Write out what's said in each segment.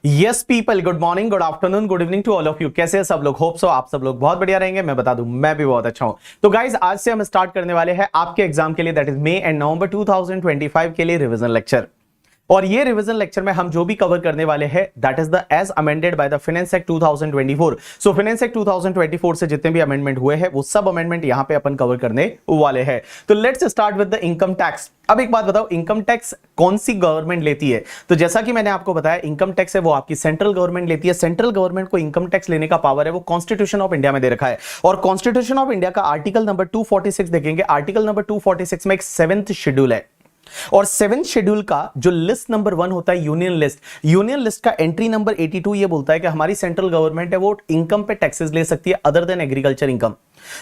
Yes people, good morning, good afternoon, good evening to all of you. कैसे हैं सब लोग? होप सो आप सब लोग बहुत बढ़िया रहेंगे। मैं बता दूं, मैं भी बहुत अच्छा हूं। तो गाइज, आज से हम स्टार्ट करने वाले हैं आपके एग्जाम के लिए, that is May and November 2025 के लिए रिवीजन लेक्चर। और ये रिवीजन लेक्चर में हम जो भी कवर करने वाले हैं that is the as amended by the finance act 2024। So finance act 2024 से जितने भी अमेंडमेंट हुए हैं वो सब अमेंडमेंट यहां पे अपन कवर करने वाले हैं। तो let's start with the income tax. अब एक बात बताओ, इनकम टैक्स कौन सी गवर्नमेंट लेती है? तो जैसा कि मैंने आपको बताया, इनकम टैक्स है वो आपकी सेंट्रल गवर्नमेंट लेती है। सेंट्रल गवर्नमेंट को इनकम टैक्स लेने का पावर है वो कॉन्स्टिट्यूशन ऑफ इंडिया में दे रखा है। और कॉन्स्टिट्यूशन ऑफ इंडिया का आर्टिकल नंबर 246 देखेंगे। आर्टिकल नंबर 246 में एक 7th शेड्यूल है, और 7th शेड्यूल का जो लिस्ट नंबर 1 होता है यूनियन लिस्ट, यूनियन लिस्ट का एंट्री नंबर 82 ये बोलता है कि हमारी सेंट्रल गवर्नमेंट है वो इनकम पे टैक्सेस ले सकती है अदर देन एग्रीकल्चर इनकम।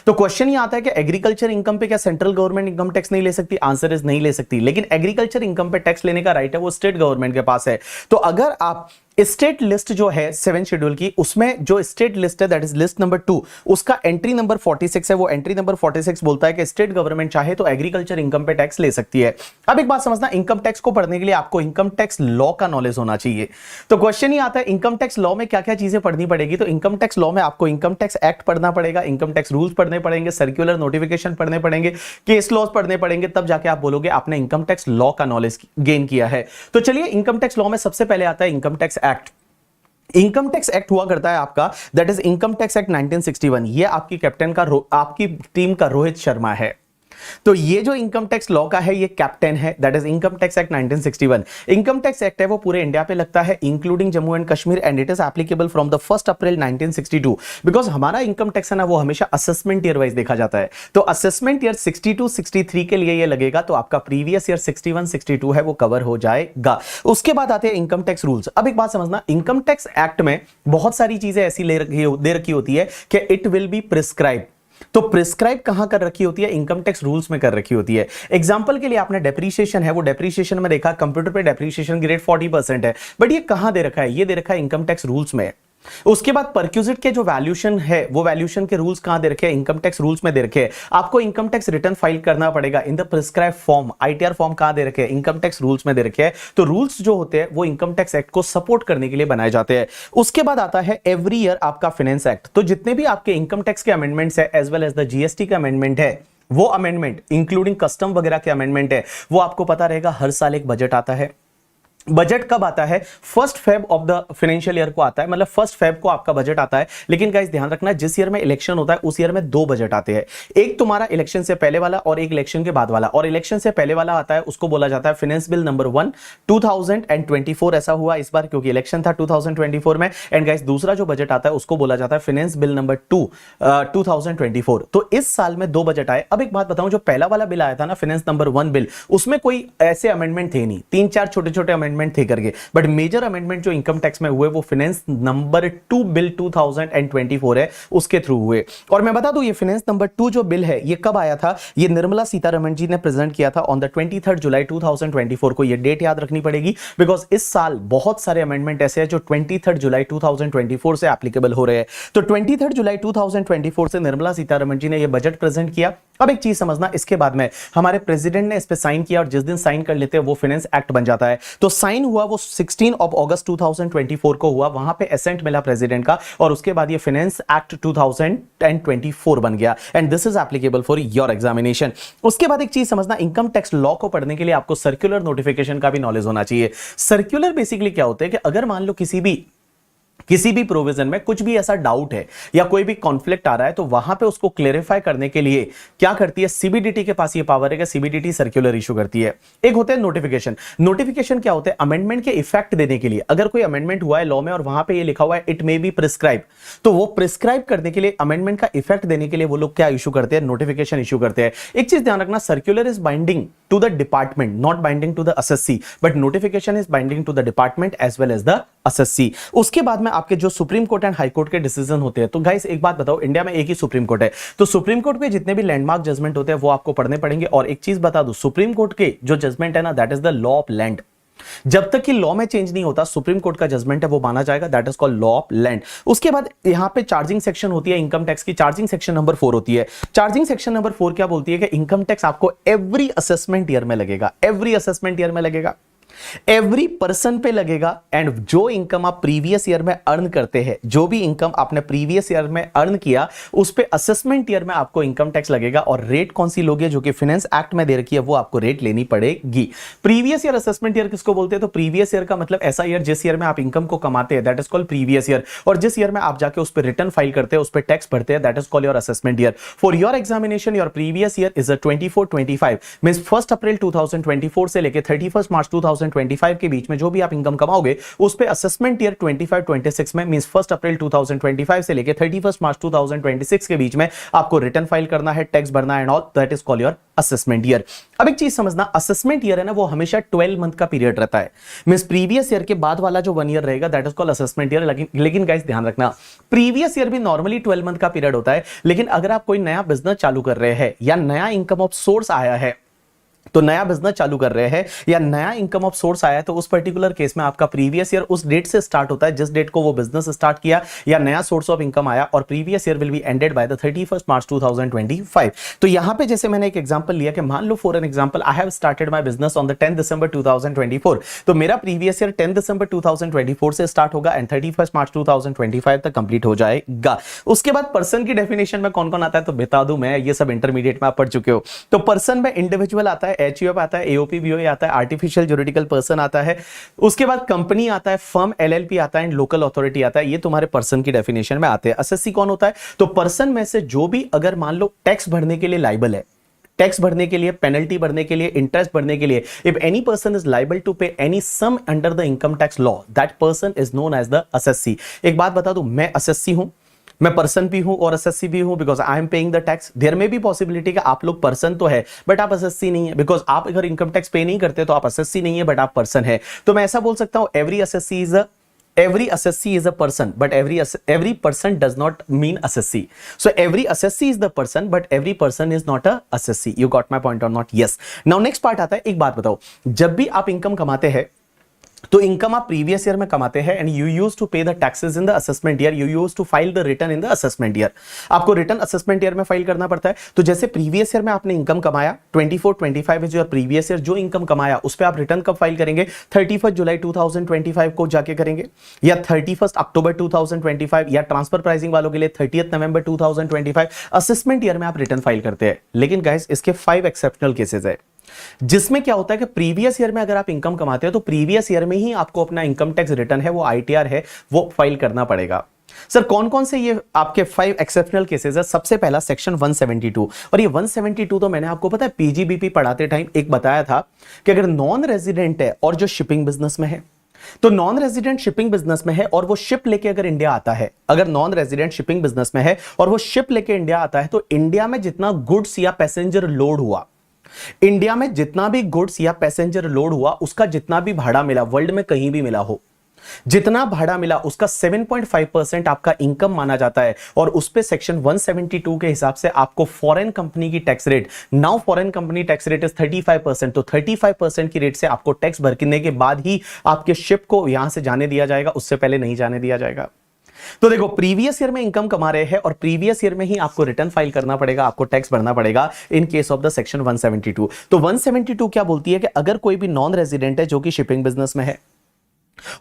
तो क्वेश्चन ये आता है कि एग्रीकल्चर इनकम पे क्या सेंट्रल गवर्नमेंट इनकम टैक्स नहीं ले सकती? आंसर इज नहीं ले सकती। लेकिन एग्रीकल्चर इनकम पे टैक्स लेने का राइट है वो स्टेट गवर्नमेंट के पास है। तो अगर आप स्टेट लिस्ट जो है 7th शेड्यूल की, उसमें जो स्टेट लिस्ट है दैट इज लिस्ट नंबर 2, उसका एंट्री नंबर 46 है। वो एंट्री नंबर 46 बोलता है कि स्टेट गवर्नमेंट चाहे तो एग्रीकल्चर इनकम पे टैक्स ले सकती है। अब एक बात समझना, इनकम टैक्स को पढ़ने के लिए आपको इनकम टैक्स लॉ का नॉलेज होना चाहिए। तो क्वेश्चन ये आता है इनकम टैक्स लॉ में क्या क्या चीजें पढ़नी पड़ेगी? तो इनकम टैक्स लॉ में आपको इनकम टैक्स एक्ट पढ़ना पड़ेगा, इनकम टैक्स रूल्स पढ़ने पड़ेंगे, सर्कुलर नोटिफिकेशन पढ़ने पड़ेंगे, केस लॉज पढ़ने पड़ेंगे, तब जाके आप बोलोगे आपने इनकम टैक्स लॉ का नॉलेज गेन किया है। तो चलिए, इनकम टैक्स लॉ में सबसे पहले आता है income tax act. Income tax act हुआ करता है आपका, that is income tax act 1961। ये आपकी कैप्टन का आपकी टीम का रोहित शर्मा है। तो ये जो इनकम टैक्स लॉ का है ये कैप्टन है, that is income tax act 1961। Income tax act है वो पूरे इंडिया पे लगता है including Jammu and Kashmir, and it is applicable from the 1 April 1962। Because हमारा इनकम टैक्स है ना वो हमेशा असेसमेंट ईयर वाइज देखा जाता है। तो असेसमेंट ईयर 62-63 के लिए ये लगेगा, तो आपका प्रीवियस ईयर 61-62 है वो कवर हो जाएगा। उसके बाद आते हैं इनकम टैक्स रूल्स। अब एक बात समझना, इनकम टैक्स एक्ट में बहुत सारी चीजें ऐसी दे रखी होती है कि इट विल बी प्रिस्क्राइब। तो प्रिस्क्राइब कहां कर रखी होती है? इनकम टैक्स रूल्स में कर रखी होती है। एग्जांपल के लिए आपने डेप्रीशिएशन है, वो डेप्रीशिएशन में देखा कंप्यूटर पे डेप्रीशिएशन की रेट 40% है, बट ये कहां दे रखा है? ये दे रखा है इनकम टैक्स रूल्स में। उसके बाद परक्यूजिट के जो वैल्यूएशन है वो वैल्यूएशन के रूल्स कहां दे रखे हैं? इनकम टैक्स रूल्स में दे रखे हैं। आपको इनकम टैक्स रिटर्न फाइल करना पड़ेगा in the prescribe form, ITR form कहां दे रखे हैं? इनकम टैक्स रूल्स में दे रखे हैं। तो रूल्स जो होते हैं वो इनकम टैक्स एक्ट को सपोर्ट करने के लिए बनाए जाते हैं। उसके बाद आता है एवरी ईयर आपका फाइनेंस एक्ट। तो जितने भी आपके इनकम टैक्स के अमेंडमेंट्स है as well as the GST का अमेंडमेंट है, वो अमेंडमेंट इंक्लूडिंग कस्टम वगैरह के अमेंडमेंट है, वो आपको पता रहेगा हर साल एक बजट आता है। बजट कब आता है? 1 Feb of the financial year को आता है, मतलब 1 फेब को आपका बजट आता है। लेकिन गाइस ध्यान रखना, जिस ईयर में इलेक्शन होता है उस ईयर में 2 बजट आते हैं। एक तुम्हारा इलेक्शन से पहले वाला और एक इलेक्शन के बाद वाला। और इलेक्शन से पहले वाला आता है उसको बोला जाता है फाइनेंस बिल नंबर 1 2024। ऐसा हुआ इस बार क्योंकि इलेक्शन था 2024 में। एंड गाइस दूसरा जो बजट आता है उसको बोला जाता है फाइनेंस बिल नंबर 2 2024। तो इस साल में 2 बजट आए। अब एक बात बताऊं, जो पहला वाला बिल आया था ना फाइनेंस नंबर 1 बिल, उसमें कोई ऐसे अमेंडमेंट थे नहीं, 3-4 छोटे छोटे अमेंडमेंट थे करके, बट मेजर अमेंडमेंट जो इनकम टैक्स में हुए वो फाइनेंस नंबर 2 बिल 2024 है, उसके थ्रू हुए। और मैं बता दूं ये फाइनेंस नंबर 2 जो बिल है ये कब आया था? ये निर्मला सीतारमण जी ने प्रेजेंट किया था ऑन द 23 जुलाई 2024 को। ये डेट याद रखनी पड़ेगी बिकॉज इस साल बहुत सारे अमेंडमेंट ऐसे हैं जो 23 जुलाई 2024 से एप्लीकेबल हो रहे हैं। तो 23 जुलाई 2024 से निर्मला सीतारमण जी ने ये बजट प्रेजेंट किया। अब एक चीज समझना, इसके बाद में हमारे प्रेसिडेंट ने इस पे साइन किया, और जिस दिन साइन कर लेते हैं वो फाइनेंस एक्ट बन जाता है। तो साइन हुआ वो 16 अगस्त 2024 को हुआ, वहां पे एसेंट मिला प्रेसिडेंट का, और उसके बाद ये फाइनेंस एक्ट 2024 बन गया। And this is applicable for your examination. उसके बाद एक चीज समझना, इनकम टैक्स लॉ को पढ़ने के लिए आपको सर्कुलर नोटिफिकेशन का भी नॉलेज होना चाहिए। सर्कुलर बेसिकली क्या होता है कि अगर मान लो किसी भी प्रोविजन में कुछ भी ऐसा डाउट है या कोई भी कॉन्फ्लिक्ट आ रहा है, तो वहां पे उसको क्लेरिफाई करने के लिए क्या करती है? सीबीडीटी के पास ये पावर है कि सीबीडीटी सर्कुलर इशू करती है। एक होते हैं नोटिफिकेशन। नोटिफिकेशन क्या होते हैं? अमेंडमेंट के इफेक्ट देने के लिए। अगर कोई अमेंडमेंट हुआ है लॉ में और वहां पे ये लिखा हुआ है इट मे बी प्रिस्क्राइब, तो वो प्रिस्क्राइब करने के लिए, अमेंडमेंट का इफेक्ट देने के लिए वो लोग क्या इशू करते हैं? नोटिफिकेशन इशू करते हैं। एक चीज ध्यान रखना, circular is binding to the department, not binding to the assessee, but notification is binding to the department as well as the assessee. उसके बाद में आपके जो supreme court and high court के डिसीजन होते हैं। तो गाइस एक बात बताओ, इंडिया में एक ही सुप्रीम कोर्ट है, तो सुप्रीम कोर्ट पे जितने भी लैंडमार्क जजमेंट होते हैं वो आपको पढ़ने पड़ेंगे। और एक चीज बता दूं, सुप्रीम कोर्ट के जो जजमेंट है ना that is the law of land. जब तक कि लॉ में चेंज नहीं होता, सुप्रीम कोर्ट का जजमेंट है वो माना जाएगा, that is called law of land. उसके बाद यहां पे चार्जिंग सेक्शन होती है इनकम टैक्स की, चार्जिंग सेक्शन नंबर 4 होती है। चार्जिंग सेक्शन नंबर 4 क्या बोलती है कि इनकम टैक्स आपको एवरी असेसमेंट ईयर में लगेगा, एवरी असेसमेंट ईयर में लगेगा। एवरी पर्सन पे लगेगा एंड जो इनकम आप प्रीवियस ईयर में अर्न करते हैं, जो भी इनकम आपने प्रीवियस ईयर में अर्न किया उस पे असेसमेंट ईयर में आपको इनकम टैक्स लगेगा। और रेट कौन सी लोगे, जो कि फाइनेंस एक्ट में दे रखी है, वो आपको रेट लेनी पड़ेगी। प्रीवियस ईयर असेसमेंट ईयर किसको बोलते हैं? तो प्रीवियस ईयर का मतलब ऐसा ईयर जिस ईयर में आप इनकम को कमाते हैं, that is called previous year. और जिस ईयर में आप जाके उस पर रिटर्न फाइल करते हैं, उस पर टैक्स भरते हैं, that is called your assessment year. For your examination your previous year is 24-25 means 1 अप्रैल 2024 से लेकर 31 मार्च 2025 के बीच में जो भी आप इनकम कमाओगे उस पे असेसमेंट ईयर 25-26 में मींस 1 अप्रैल 2025 से लेकर 31 मार्च 2026 के बीच में आपको रिटर्न फाइल करना है, टैक्स भरना है and all, that is called your assessment year. अब एक चीज समझना, असेसमेंट ईयर है ना, वो हमेशा 12 मंथ का पीरियड रहता है। मींस प्रीवियस ईयर के बाद वाला जो 1 ईयर रहेगा that is called assessment year. लेकिन गाइस ध्यान रखना, प्रीवियस ईयर भी नॉर्मली 12 मंथ का पीरियड होता है, लेकिन अगर आप कोई नया बिजनेस चालू कर रहे हैं या नया इनकम ऑफ सोर्स आया है, तो नया बिजनेस चालू कर रहे हैं या नया इनकम ऑफ सोर्स आया है, तो उस पर्टिकुलर केस में आपका प्रीवियस ईयर उस डेट से स्टार्ट होता है जिस डेट को वो बिजनेस स्टार्ट किया या नया सोर्स ऑफ इनकम आया, और previous year will be ended by the 31 March 2025। तो यहां पे जैसे मैंने एक एग्जांपल लिया कि मान लो for an example I have started my business on the 10 December 2024, तो मेरा प्रीवियस ईयर 10 दिसंबर 2024 से स्टार्ट होगा एंड 31 मार्च 2025 तक कंप्लीट हो जाएगा। उसके बाद पर्सन की डेफिनेशन में कौन कौन आता है तो बता दूं मैं, ये सब इंटरमीडिएट में आप पढ़ चुके हो। तो पर्सन में इंडिविजुअल आता है, एचयूएफ आता है, एओपी बीओए आता है, आर्टिफिशियल ज्यूरिडिकल पर्सन आता है, उसके बाद कंपनी आता है, फर्म एलएलपी आता है एंड लोकल अथॉरिटी आता है। ये तुम्हारे पर्सन की डेफिनेशन में आते हैं। एसएससी कौन होता है? तो पर्सन में से जो भी अगर मान लो टैक्स भरने के लिए लायबल है, टैक्स भरने के लिए, पेनल्टी भरने के लिए, इंटरेस्ट भरने के लिए, if any person is liable to pay any sum under the income tax law, that person is known as the assessee. एक बात बता दूं, मैं एसएससी हूं, मैं पर्सन भी हूं और एसएससी भी हूं, because I am paying the tax. There में भी पॉसिबिलिटी कि आप लोग पर्सन तो है बट आप एसएससी नहीं है, बिकॉज आप अगर इनकम टैक्स पे नहीं करते तो आप एसएससी नहीं है बट आप पर्सन है। तो मैं ऐसा बोल सकता हूं, every assessee is a person, but every person does not mean assessee. So every assessee is the person, but every person is not a assessee. You got my point or not? Yes. Now next part आता है, एक बात बताओ, जब भी आप income कमाते हैं तो इनकम आप प्रीवियस ईयर में कमाते हैं and you use to pay the taxes in the assessment year, you use to file the return in the assessment year. आपको रिटर्न असेसमेंट ईयर में फाइल करना पड़ता है। तो जैसे प्रीवियस ईयर में आपने इनकम कमाया 24-25 इज योर प्रीवियस ईयर, जो इनकम कमाया उस पर आप रिटर्न कब फाइल करेंगे? 31 जुलाई 2025 को जाके करेंगे, या 31 अक्टूबर 2025, या ट्रांसफर प्राइसिंग वालों के लिए 30 नवंबर 2025 असेसमेंट ईयर में आप रिटर्न फाइल करते हैं। लेकिन गाइस इसके 5 एक्सेप्शनल केसेस है, जिसमें क्या होता है कि प्रीवियस ईयर में अगर आप इनकम कमाते हो तो प्रीवियस ईयर में ही आपको अपना इनकम टैक्स रिटर्न है, वो आईटीआर है, वो फाइल करना पड़ेगा। सर कौन कौन से ये आपके 5 एक्सेप्शनल केसेस है? सबसे पहला सेक्शन 172, और ये 172 तो मैंने आपको पता है पीजीबीपी पढ़ाते टाइम एक बताया था कि अगर नॉन रेजिडेंट है और जो शिपिंग बिजनेस में है, तो नॉन रेजिडेंट शिपिंग बिजनेस में है और वो शिप लेके अगर इंडिया आता है, अगर नॉन रेजिडेंट शिपिंग बिजनेस में है और वो शिप लेके इंडिया आता है, तो इंडिया में जितना गुड्स या पैसेंजर लोड हुआ, इंडिया में जितना भी गुड्स या पैसेंजर लोड हुआ, उसका जितना भी भाड़ा मिला, वर्ल्ड में कहीं भी मिला हो, जितना भाड़ा मिला उसका 7.5% आपका इनकम माना जाता है। और उस पे सेक्शन 172 के हिसाब से आपको फॉरेन कंपनी की tax rate, now foreign company tax rate is 35%, तो 35% की रेट से आपको टैक्स भरने के बाद ही आपके शिप को यहां से जाने दिया जाएगा, उससे पहले नहीं जाने दिया जाएगा। तो देखो प्रीवियस ईयर में इनकम कमा रहे हैं और प्रीवियस ईयर में ही आपको रिटर्न फाइल करना पड़ेगा, आपको टैक्स भरना पड़ेगा इन केस ऑफ द सेक्शन 172। तो 172 क्या बोलती है कि अगर कोई भी नॉन रेजिडेंट है जो कि शिपिंग बिजनेस में है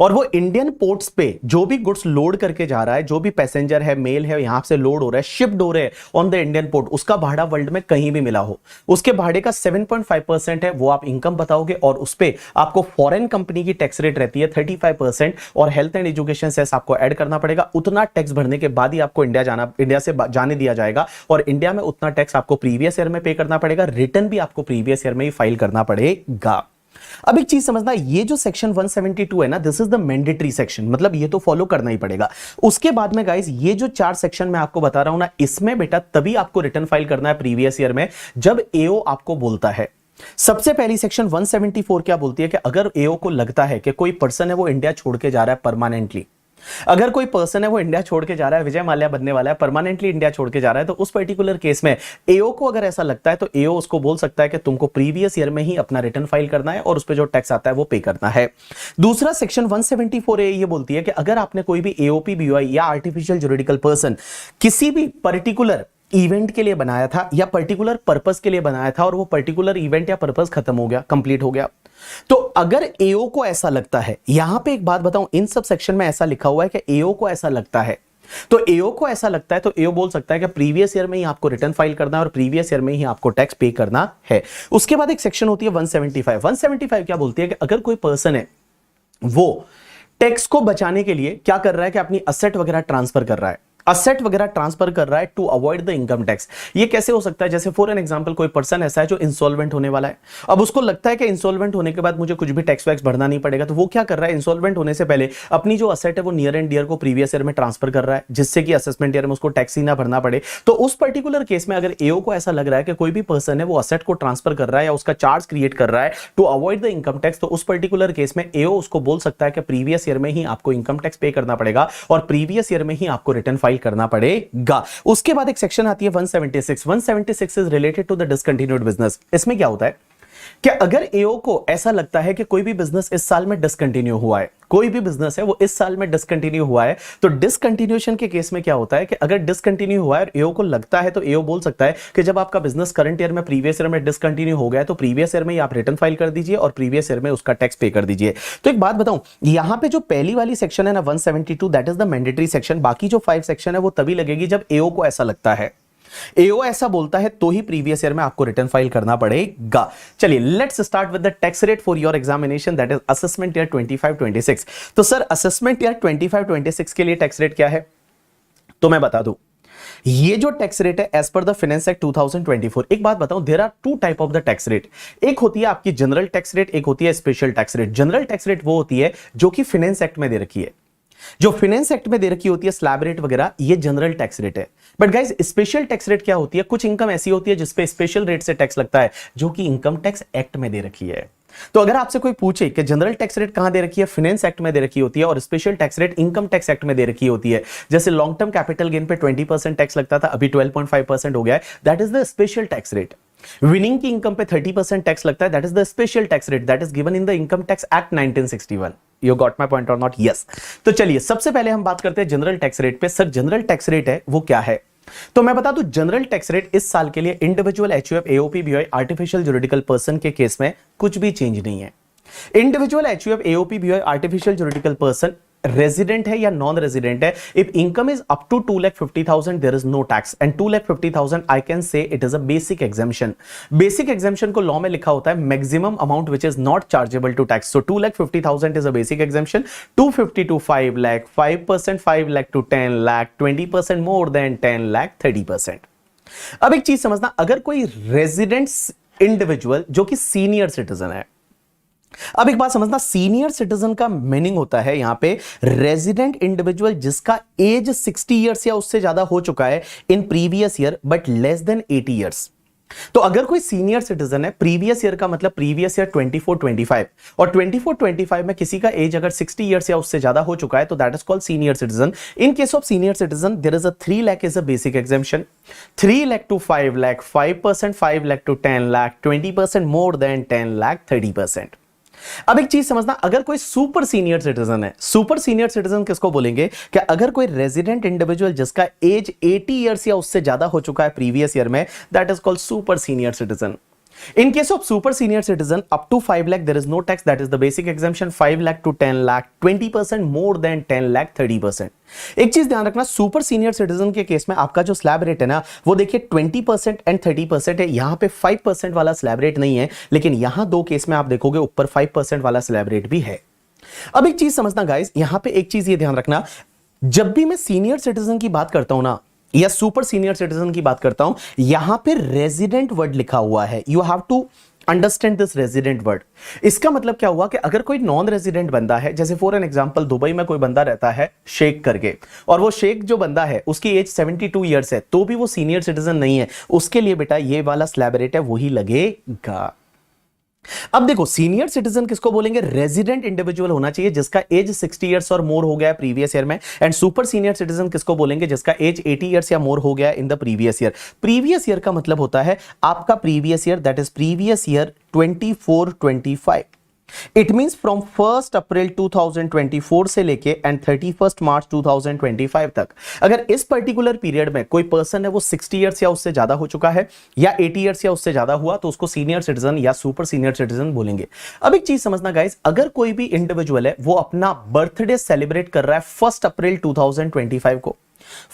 और वो इंडियन पोर्ट्स पे जो भी गुड्स लोड करके जा रहा है, जो भी पैसेंजर है, मेल है, यहां से लोड हो रहा है, शिप्ड हो रहे हैं ऑन द इंडियन पोर्ट, उसका भाड़ा वर्ल्ड में कहीं भी मिला हो, उसके भाड़े का 7.5% है, वो आप इनकम बताओगे और उस पे आपको फॉरेन कंपनी की टैक्स रेट रहती है 35% और हेल्थ एंड एजुकेशन सेस आपको ऐड करना पड़ेगा। उतना टैक्स भरने के बाद ही आपको इंडिया से जाने दिया जाएगा और इंडिया में उतना टैक्स आपको प्रीवियस ईयर में पे करना पड़ेगा, रिटर्न भी आपको प्रीवियस ईयर में ही फाइल करना पड़ेगा। अब एक चीज समझना, ये जो सेक्शन 172 है ना, this is the mandatory section, मतलब ये तो फॉलो करना ही पड़ेगा। उसके बाद में गाइस ये जो 4 सेक्शन मैं आपको बता रहा हूं ना, इसमें बेटा तभी आपको रिटर्न फाइल करना है प्रीवियस ईयर में जब एओ आपको बोलता है। सबसे पहली सेक्शन 174 क्या बोलती है कि अगर एओ को लगता है कि कोई पर्सन है वो इंडिया छोड़ के जा रहा है परमानेंटली, अगर कोई पर्सन है वो इंडिया छोड़ के जा रहा है, विजय माल्या बनने वाला है, परमानेंटली इंडिया छोड़ के जा रहा है, तो उस पर्टिकुलर केस में एओ को अगर ऐसा लगता है तो एओ उसको बोल सकता है कि तुमको प्रीवियस ईयर में ही अपना रिटर्न फाइल करना है और उस पे जो टैक्स आता है वो पे करना है। दूसरा सेक्शन 174 ए ये बोलती है कि अगर आपने कोई भी एओपी बीओआई या आर्टिफिशियल ज्यूरिडिकल पर्सन किसी भी पर्टिकुलर इवेंट के लिए बनाया था या पर्टिकुलर पर्पस के लिए बनाया था और वो पर्टिकुलर इवेंट या पर्पस खत्म हो गया, कंप्लीट हो गया। तो अगर एओ को ऐसा लगता है, यहां पे एक बात बताऊं, इन सब सेक्शन में ऐसा लिखा हुआ है कि एओ को ऐसा लगता है, तो एओ को ऐसा लगता है तो एओ बोल सकता है कि प्रीवियस ईयर में ही आपको रिटर्न फाइल करना है और प्रीवियस ईयर में ही आपको टैक्स पे करना है। उसके बाद एक सेक्शन होती है 175। 175 क्या बोलती है कि अगर कोई पर्सन है वो टैक्स को बचाने के लिए क्या कर रहा है कि अपनी असेट वगैरह ट्रांसफर कर रहा है, असेट वगैरह ट्रांसफर कर रहा है to avoid the income tax. ये कैसे हो सकता है? जैसे फॉर एन एग्जांपल कोई पर्सन ऐसा है जो इंसॉल्वेंट होने वाला है, अब उसको लगता है कि इंसॉल्वेंट होने के बाद मुझे कुछ भी टैक्स वैक्स भरना नहीं पड़ेगा, तो वो क्या कर रहा है, इंसॉल्वेंट होने से पहले अपनी जो असेट है वो नियर एंड डियर को प्रीवियस ईयर में ट्रांसफर कर रहा है, जिससे कि असेसमेंट ईयर में उसको टैक्स ही ना भरना पड़े। तो उस पर्टिकुलर केस में अगर एओ को ऐसा लग रहा है कि कोई भी पर्सन है वो असेट को ट्रांसफर कर रहा है या उसका चार्ज क्रिएट कर रहा है to avoid the income tax, तो उस पर्टिकुलर केस में एओ उसको बोल सकता है कि प्रीवियस ईयर में ही आपको इनकम टैक्स पे करना पड़ेगा और प्रीवियस ईयर में ही आपको रिटर्न फाइल करना पड़ेगा। उसके बाद एक सेक्शन आती है 176। 176 is related to the discontinued business. इसमें क्या होता है कि अगर एओ को ऐसा लगता है कि कोई भी बिजनेस इस साल में डिसकंटिन्यू हुआ है, कोई भी बिजनेस है वो इस साल में डिसकंटिन्यू हुआ है, तो डिसकंटिन्यूएशन के केस में क्या होता है कि अगर डिसकंटिन्यू हुआ है और एओ को लगता है तो एओ बोल सकता है कि जब आपका बिजनेस करंट ईयर में प्रीवियस ईयर में डिसकंटिन्यू हो गया है तो प्रीवियस ईयर में ही आप रिटर्न फाइल कर दीजिए और प्रीवियस ईयर में उसका टैक्स पे कर दीजिए। तो एक बात बताऊं, यहां पे जो पहली वाली सेक्शन है ना 172, that is the mandatory section. बाकी जो 5 सेक्शन है वो तभी लगेगी जब एओ को ऐसा लगता है, एओ ऐसा बोलता है तो ही प्रीवियस ईयर में आपको रिटर्न फाइल करना पड़ेगा। चलिए let's start with the tax rate for your examination, that is assessment year 25-26। तो सर असेसमेंट ईयर 25-26 के लिए टैक्स रेट क्या है? तो मैं बता दूं, ये जो टैक्स रेट है as per the finance act 2024। एक बात बताऊं, there are two type of the tax rate. एक होती है आपकी जनरल टैक्स रेट, एक होती है special tax rate. General tax rate वो होती है जो कि फाइनेंस एक्ट में दे रखी है, जो फाइनेंस एक्ट में दे रखी होती है, स्लैब रेट वगैरह, ये जनरल टैक्स रेट है। But guys special tax rate क्या होती है? कुछ इनकम ऐसी होती है जिसपे स्पेशल रेट से टैक्स लगता है, जो कि इनकम टैक्स एक्ट में दे रखी है। तो अगर आपसे कोई पूछे कि जनरल टैक्स रेट कहां दे रखी है, फाइनेंस एक्ट में दे रखी होती है, और special tax rate income tax act में दे रखी होती है। जैसे लॉन्ग टर्म कैपिटल गेन पे 20% टैक्स लगता था, अभी 12.5% हो गया है, that is the special tax rate. Winning की इनकम पे 30% टैक्स लगता है, that is the special tax rate, that is given in the income tax act 1961। You got my point और नॉट? यस। तो चलिए सबसे पहले हम बात करते हैं जनरल टैक्स रेट पे। सर जनरल टैक्स रेट है वो क्या है? तो मैं बता दूं, जनरल टैक्स रेट इस साल के लिए individual, HUF, AOP, BOI, artificial juridical person के केस में कुछ भी चेंज नहीं है। Individual, HUF, AOP, BOI, artificial juridical person resident है या नॉन रेजिडेंट है, if income is up to 2,50,000 there is no tax, and 2,50,000 I can say it is a basic exemption. Basic exemption को law में लिखा होता है maximum amount which is not chargeable to tax. So 2,50,000 is a basic exemption, 250 to 5 lakh, 5%, 5 lakh to 10 lakh, 20% more than 10 lakh, 30%। अब एक चीज समझना, अगर कोई रेजिडेंट इंडिविजुअल जो कि सीनियर सिटीजन है, अब एक बात समझना, सीनियर सिटीजन का मीनिंग होता है यहां पे रेजिडेंट इंडिविजुअल जिसका एज 60 इयर्स या उससे ज्यादा हो चुका है in previous year but less than 80 years. तो अगर कोई सीनियर सिटीजन है, प्रीवियस ईयर का मतलब प्रीवियस ईयर 24-25, और 24-25 में किसी का एज अगर 60 इयर्स या उससे ज्यादा हो चुका है तो that is called senior citizen. In case of senior citizen there is a 3 lakh is a basic exemption, 3 lakh to 5 lakh, 5%, 5 lakh to 10 lakh, 20% more than 10 lakh, 30%। अब एक चीज समझना, अगर कोई सुपर सीनियर सिटीजन है, सुपर सीनियर सिटीजन किसको बोलेंगे कि अगर कोई रेजिडेंट इंडिविजुअल जिसका एज 80 इयर्स या उससे ज्यादा हो चुका है प्रीवियस ईयर में, that is called super senior citizen. In case of super senior citizen up to 5 lakh there is no tax, that is the basic exemption, 5 lakh to 10 lakh, 20% more than 10 lakh, 30%। एक चीज ध्यान रखना, super senior citizen के case में आपका जो slab rate है ना वो देखिए 20% एंड 30% है। यहां पे 5% वाला स्लैब रेट नहीं है, लेकिन यहां दो केस में आप देखोगे ऊपर 5% वाला स्लैब रेट भी है। अब एक चीज समझना गाइस, यहां पे एक चीज ये ध्यान रखना, जब भी मैं सीनियर सिटीजन की बात करता हूं ना या सुपर सीनियर सिटीजन की बात करता हूं, यहां पे रेजिडेंट वर्ड लिखा हुआ है, you have to understand this resident word. इसका मतलब क्या हुआ कि अगर कोई नॉन रेजिडेंट बंदा है, जैसे फॉर एन एग्जांपल दुबई में कोई बंदा रहता है शेख करके, और वो शेख जो बंदा है उसकी एज 72 इयर्स है, तो भी वो सीनियर सिटीजन नहीं है, उसके लिए बेटा ये वाला स्लैब रेट है वही लगेगा। अब देखो सीनियर सिटीजन किसको बोलेंगे? रेजिडेंट इंडिविजुअल होना चाहिए जिसका एज 60 इयर्स और मोर हो गया है प्रीवियस ईयर में। एंड सुपर सीनियर सिटीजन किसको बोलेंगे? जिसका एज 80 इयर्स या मोर हो गया इन the previous year. Previous year का मतलब होता है आपका previous year, that is previous year 24-25। It means from 1 अप्रैल 2024 से लेके एंड 31 मार्च 2025 तक अगर इस पर्टिकुलर पीरियड में कोई पर्सन है वो 60 इयर्स या उससे ज्यादा हो चुका है या 80 इयर्स या उससे ज्यादा हुआ तो उसको सीनियर सिटीजन या सुपर सीनियर सिटीजन बोलेंगे। अब एक चीज समझना गाइस, अगर कोई भी इंडिविजुअल है वो अपना बर्थडे सेलिब्रेट कर रहा है 1 अप्रैल 2025 को,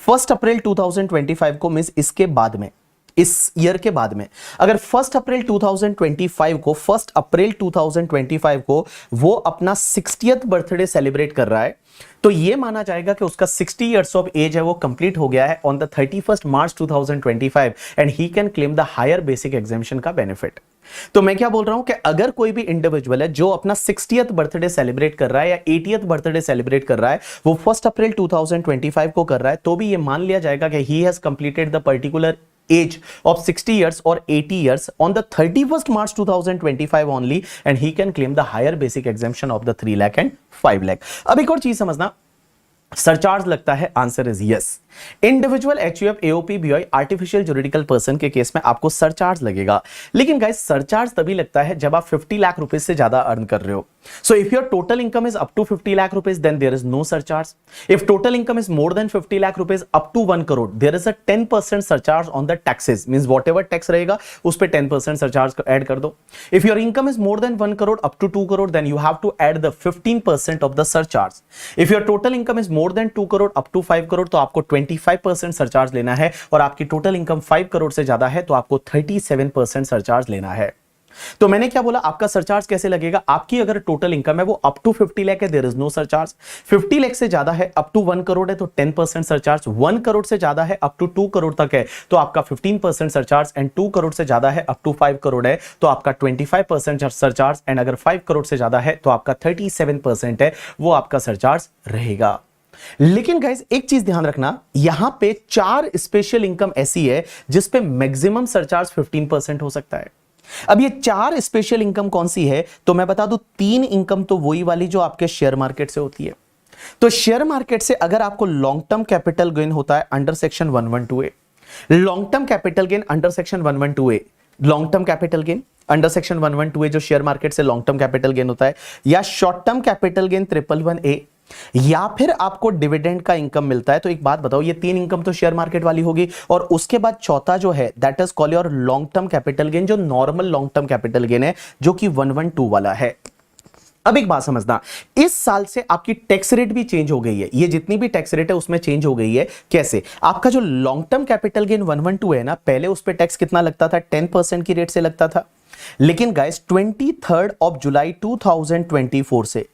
1 अप्रैल 2025 को मींस इसके बाद में, इस ईयर के बाद में अगर 1 अप्रैल 2025 को 1 अप्रैल 2025 को वो अपना 60th बर्थडे सेलिब्रेट कर रहा है तो ये माना जाएगा कि उसका 60 इयर्स ऑफ एज है वो कंप्लीट हो गया है on the 31 March 2025 and he can claim the higher basic exemption का बेनिफिट। तो मैं क्या बोल रहा हूं कि अगर कोई भी इंडिविजुअल है जो अपना 60th बर्थडे सेलिब्रेट कर रहा है या 80th बर्थडे सेलिब्रेट कर रहा है वो 1 अप्रैल 2025 को कर रहा है तो भी ये मान लिया जाएगा कि he has completed the particular age of 60 years or 80 years on the 31st March 2025 only and he can claim the higher basic exemption of the 3 lakh and 5 lakh। अब एक और चीज समझना, सरचार्ज लगता है, answer is yes. Individual HUF AOP BOI artificial juridical person के case में आपको सरचार्ज लगेगा, लेकिन गाइस सरचार्ज तभी लगता है जब आप 50 लाख रुपीस से ज्यादा अर्न कर रहे हो। So if your total income is up to 50 lakh rupees then there is no surcharge. If total income is more than 50 lakh rupees up to 1 crore there is a 10% surcharge on the taxes, means whatever tax रहेगा उस पे 10% surcharge add कर दो। If your income is more than 1 crore up to 2 crore then you have to add the 15% of the surcharge. If your total income is more than 2 crore up to 5 crore तो आपको 25% surcharge लेना है और आपकी टोटल इनकम 5 करोड़ से ज्यादा है तो आपको 37% सरचार्ज लेना है। तो मैंने क्या बोला, आपका सरचार्ज कैसे लगेगा, आपकी अगर टोटल इनकम है वो अप टू 50 लाख है there is no surcharge, 50 lakh से ज्यादा है अप टू 1 करोड़ है तो 10% सरचार्ज, 1 करोड़ से ज्यादा है अप टू 2 करोड़ तक है तो आपका 15% सरचार्ज एंड 2 करोड़ से ज्यादा है अप टू 5 करोड़ है तो आपका 25% सरचार्ज एंड अगर 5 करोड़ से ज्यादा है तो आपका 37% है वो आपका सरचार्ज रहेगा। लेकिन गाइस एक चीज ध्यान रखना, यहां पे 4 स्पेशल इनकम ऐसी है जिस पे मैक्सिमम सरचार्ज 15% हो सकता है। अब ये 4 स्पेशल इनकम कौन सी है तो मैं बता दूं, 3 इनकम तो वही वाली जो आपके शेयर मार्केट से होती है। तो शेयर मार्केट से अगर आपको लॉन्ग टर्म कैपिटल गेन होता है under section 112A, long term capital gain under section 112A, long term capital gain under section 112A जो शेयर मार्केट से लॉन्ग टर्म कैपिटल गेन होता है, या short term capital gain 111A, या फिर आपको डिविडेंड का इनकम मिलता है। तो एक बात बताओ, ये 3 इनकम तो शेयर मार्केट वाली होगी और उसके बाद चौथा जो है that is called your long term capital gain, जो normal long term capital gain है जो कि 112 वाला है। अब एक बात समझना, इस साल से आपकी टैक्स रेट भी चेंज हो गई है, ये जितनी भी टैक्स रेट है उसमें चेंज हो गई है। कैसे? आपका जो लॉन्ग टर्म कैपिटल गेन 112 है ना, पहले उस पर टैक्स कितना लगता था, 10% की रेट से लगता था। लेकिन गाइस 23 जुलाई 2024 से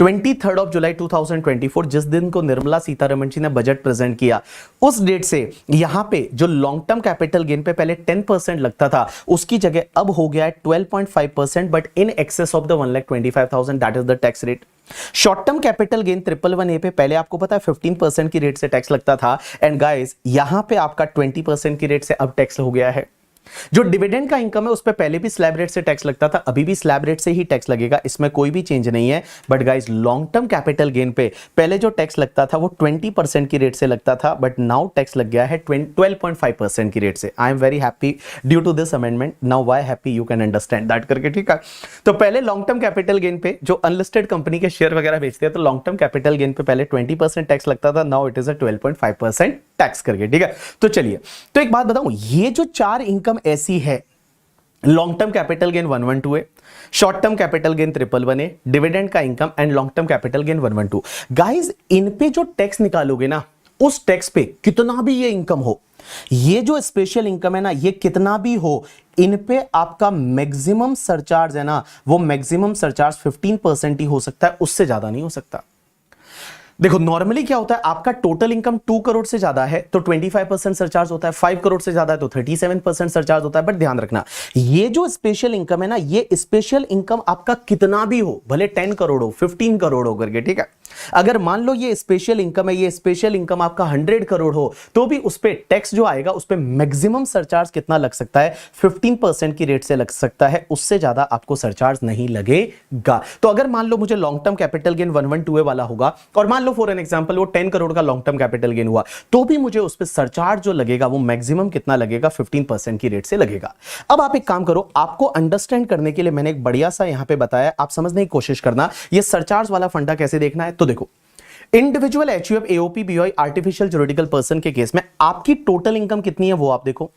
23 जुलाई 2024 जिस दिन को निर्मला सीतारमण जी ने बजट प्रेजेंट किया, उस डेट से यहां पे जो लॉन्ग टर्म कैपिटल गेन पे पहले 10% लगता था उसकी जगह अब हो गया है 12.5%, but in excess of the 1,25,000 that is the tax rate. Short term capital gain 111A पे पहले आपको पता है 15% की रेट से टैक्स लगता था एंड गाइस यहां पे आपका 20% की रेट से अब टैक्स हो गया है। जो डिविडेंड का इनकम है उस पे पहले भी स्लैब रेट से टैक्स लगता था, अभी भी स्लैब रेट से ही टैक्स लगेगा, इसमें कोई भी चेंज नहीं है। But guys long term capital gain पे पहले जो टैक्स लगता था वो 20% की रेट से लगता था, बट नाउ टैक्स लग गया है 12.5% की रेट से। I am very happy due to this amendment, now why happy you can understand that करके, ठीक है। तो पहले लॉन्ग टर्म कैपिटल गेन पे जो अनलिस्टेड कंपनी के शेयर वगैरह बेचते हैं तो लॉन्ग टर्म कैपिटल गेन पे पहले 20% टैक्स लगता था, now it is a 12.5% tax करके, ठीक है। तो चलिए, तो एक बात बताऊं, ये जो 4 इनकम ऐसी है, long term capital gain 112A, short term capital gain 111A, dividend का income and long term capital gain 112, guys इन पे जो टैक्स निकालोगे ना, उस टैक्स पे कितना भी ये इनकम हो, ये जो स्पेशल इनकम है ना, ये कितना भी हो, इन पे आपका मैक्सिमम सरचार्ज है ना, वो मैक्सिमम सरचार्ज 15% ही हो सकता है, उससे ज्यादा नहीं हो सकता। देखो नॉर्मली क्या होता है, आपका टोटल इनकम 2 करोड़ से ज्यादा है तो 25% सरचार्ज होता है, 5 करोड़ से ज्यादा है तो 37% सरचार्ज होता है। बट ध्यान रखना, ये जो स्पेशल इनकम है ना, ये स्पेशल इनकम आपका कितना भी हो, भले 10 करोड़ हो, 15 करोड़ हो करके, ठीक है, अगर मान लो ये स्पेशल इनकम है, ये स्पेशल इनकम आपका 100 करोड़ हो, तो भी उस पे टैक्स जो आएगा उस पे मैक्सिमम सरचार्ज कितना लग सकता है? 15% की रेट से लग सकता है, उससे ज्यादा आपको सरचार्ज नहीं लगेगा। तो अगर मान लो मुझे लॉन्ग टर्म कैपिटल गेन 112 वाला होगा, और मान लो फॉर एन एग्जांपल वो 10 करोड़ का लॉन्ग टर्म कैपिटल गेन हुआ, तो भी मुझे उस पे सरचार्ज जो लगेगा वो मैक्सिमम कितना लगेगा? 15% की रेट से लगेगा। अब आप एक काम करो, आपको अंडरस्टैंड करने के लिए मैंने एक बढ़िया सा यहां पे बताया, आप समझने की कोशिश करना ये सरचार्ज वाला फंडा कैसे देखना है। तो देखो, individual HUF, AOP, BOI, artificial juridical person के केस में आपकी टोटल इनकम कितनी है वो आप देखो।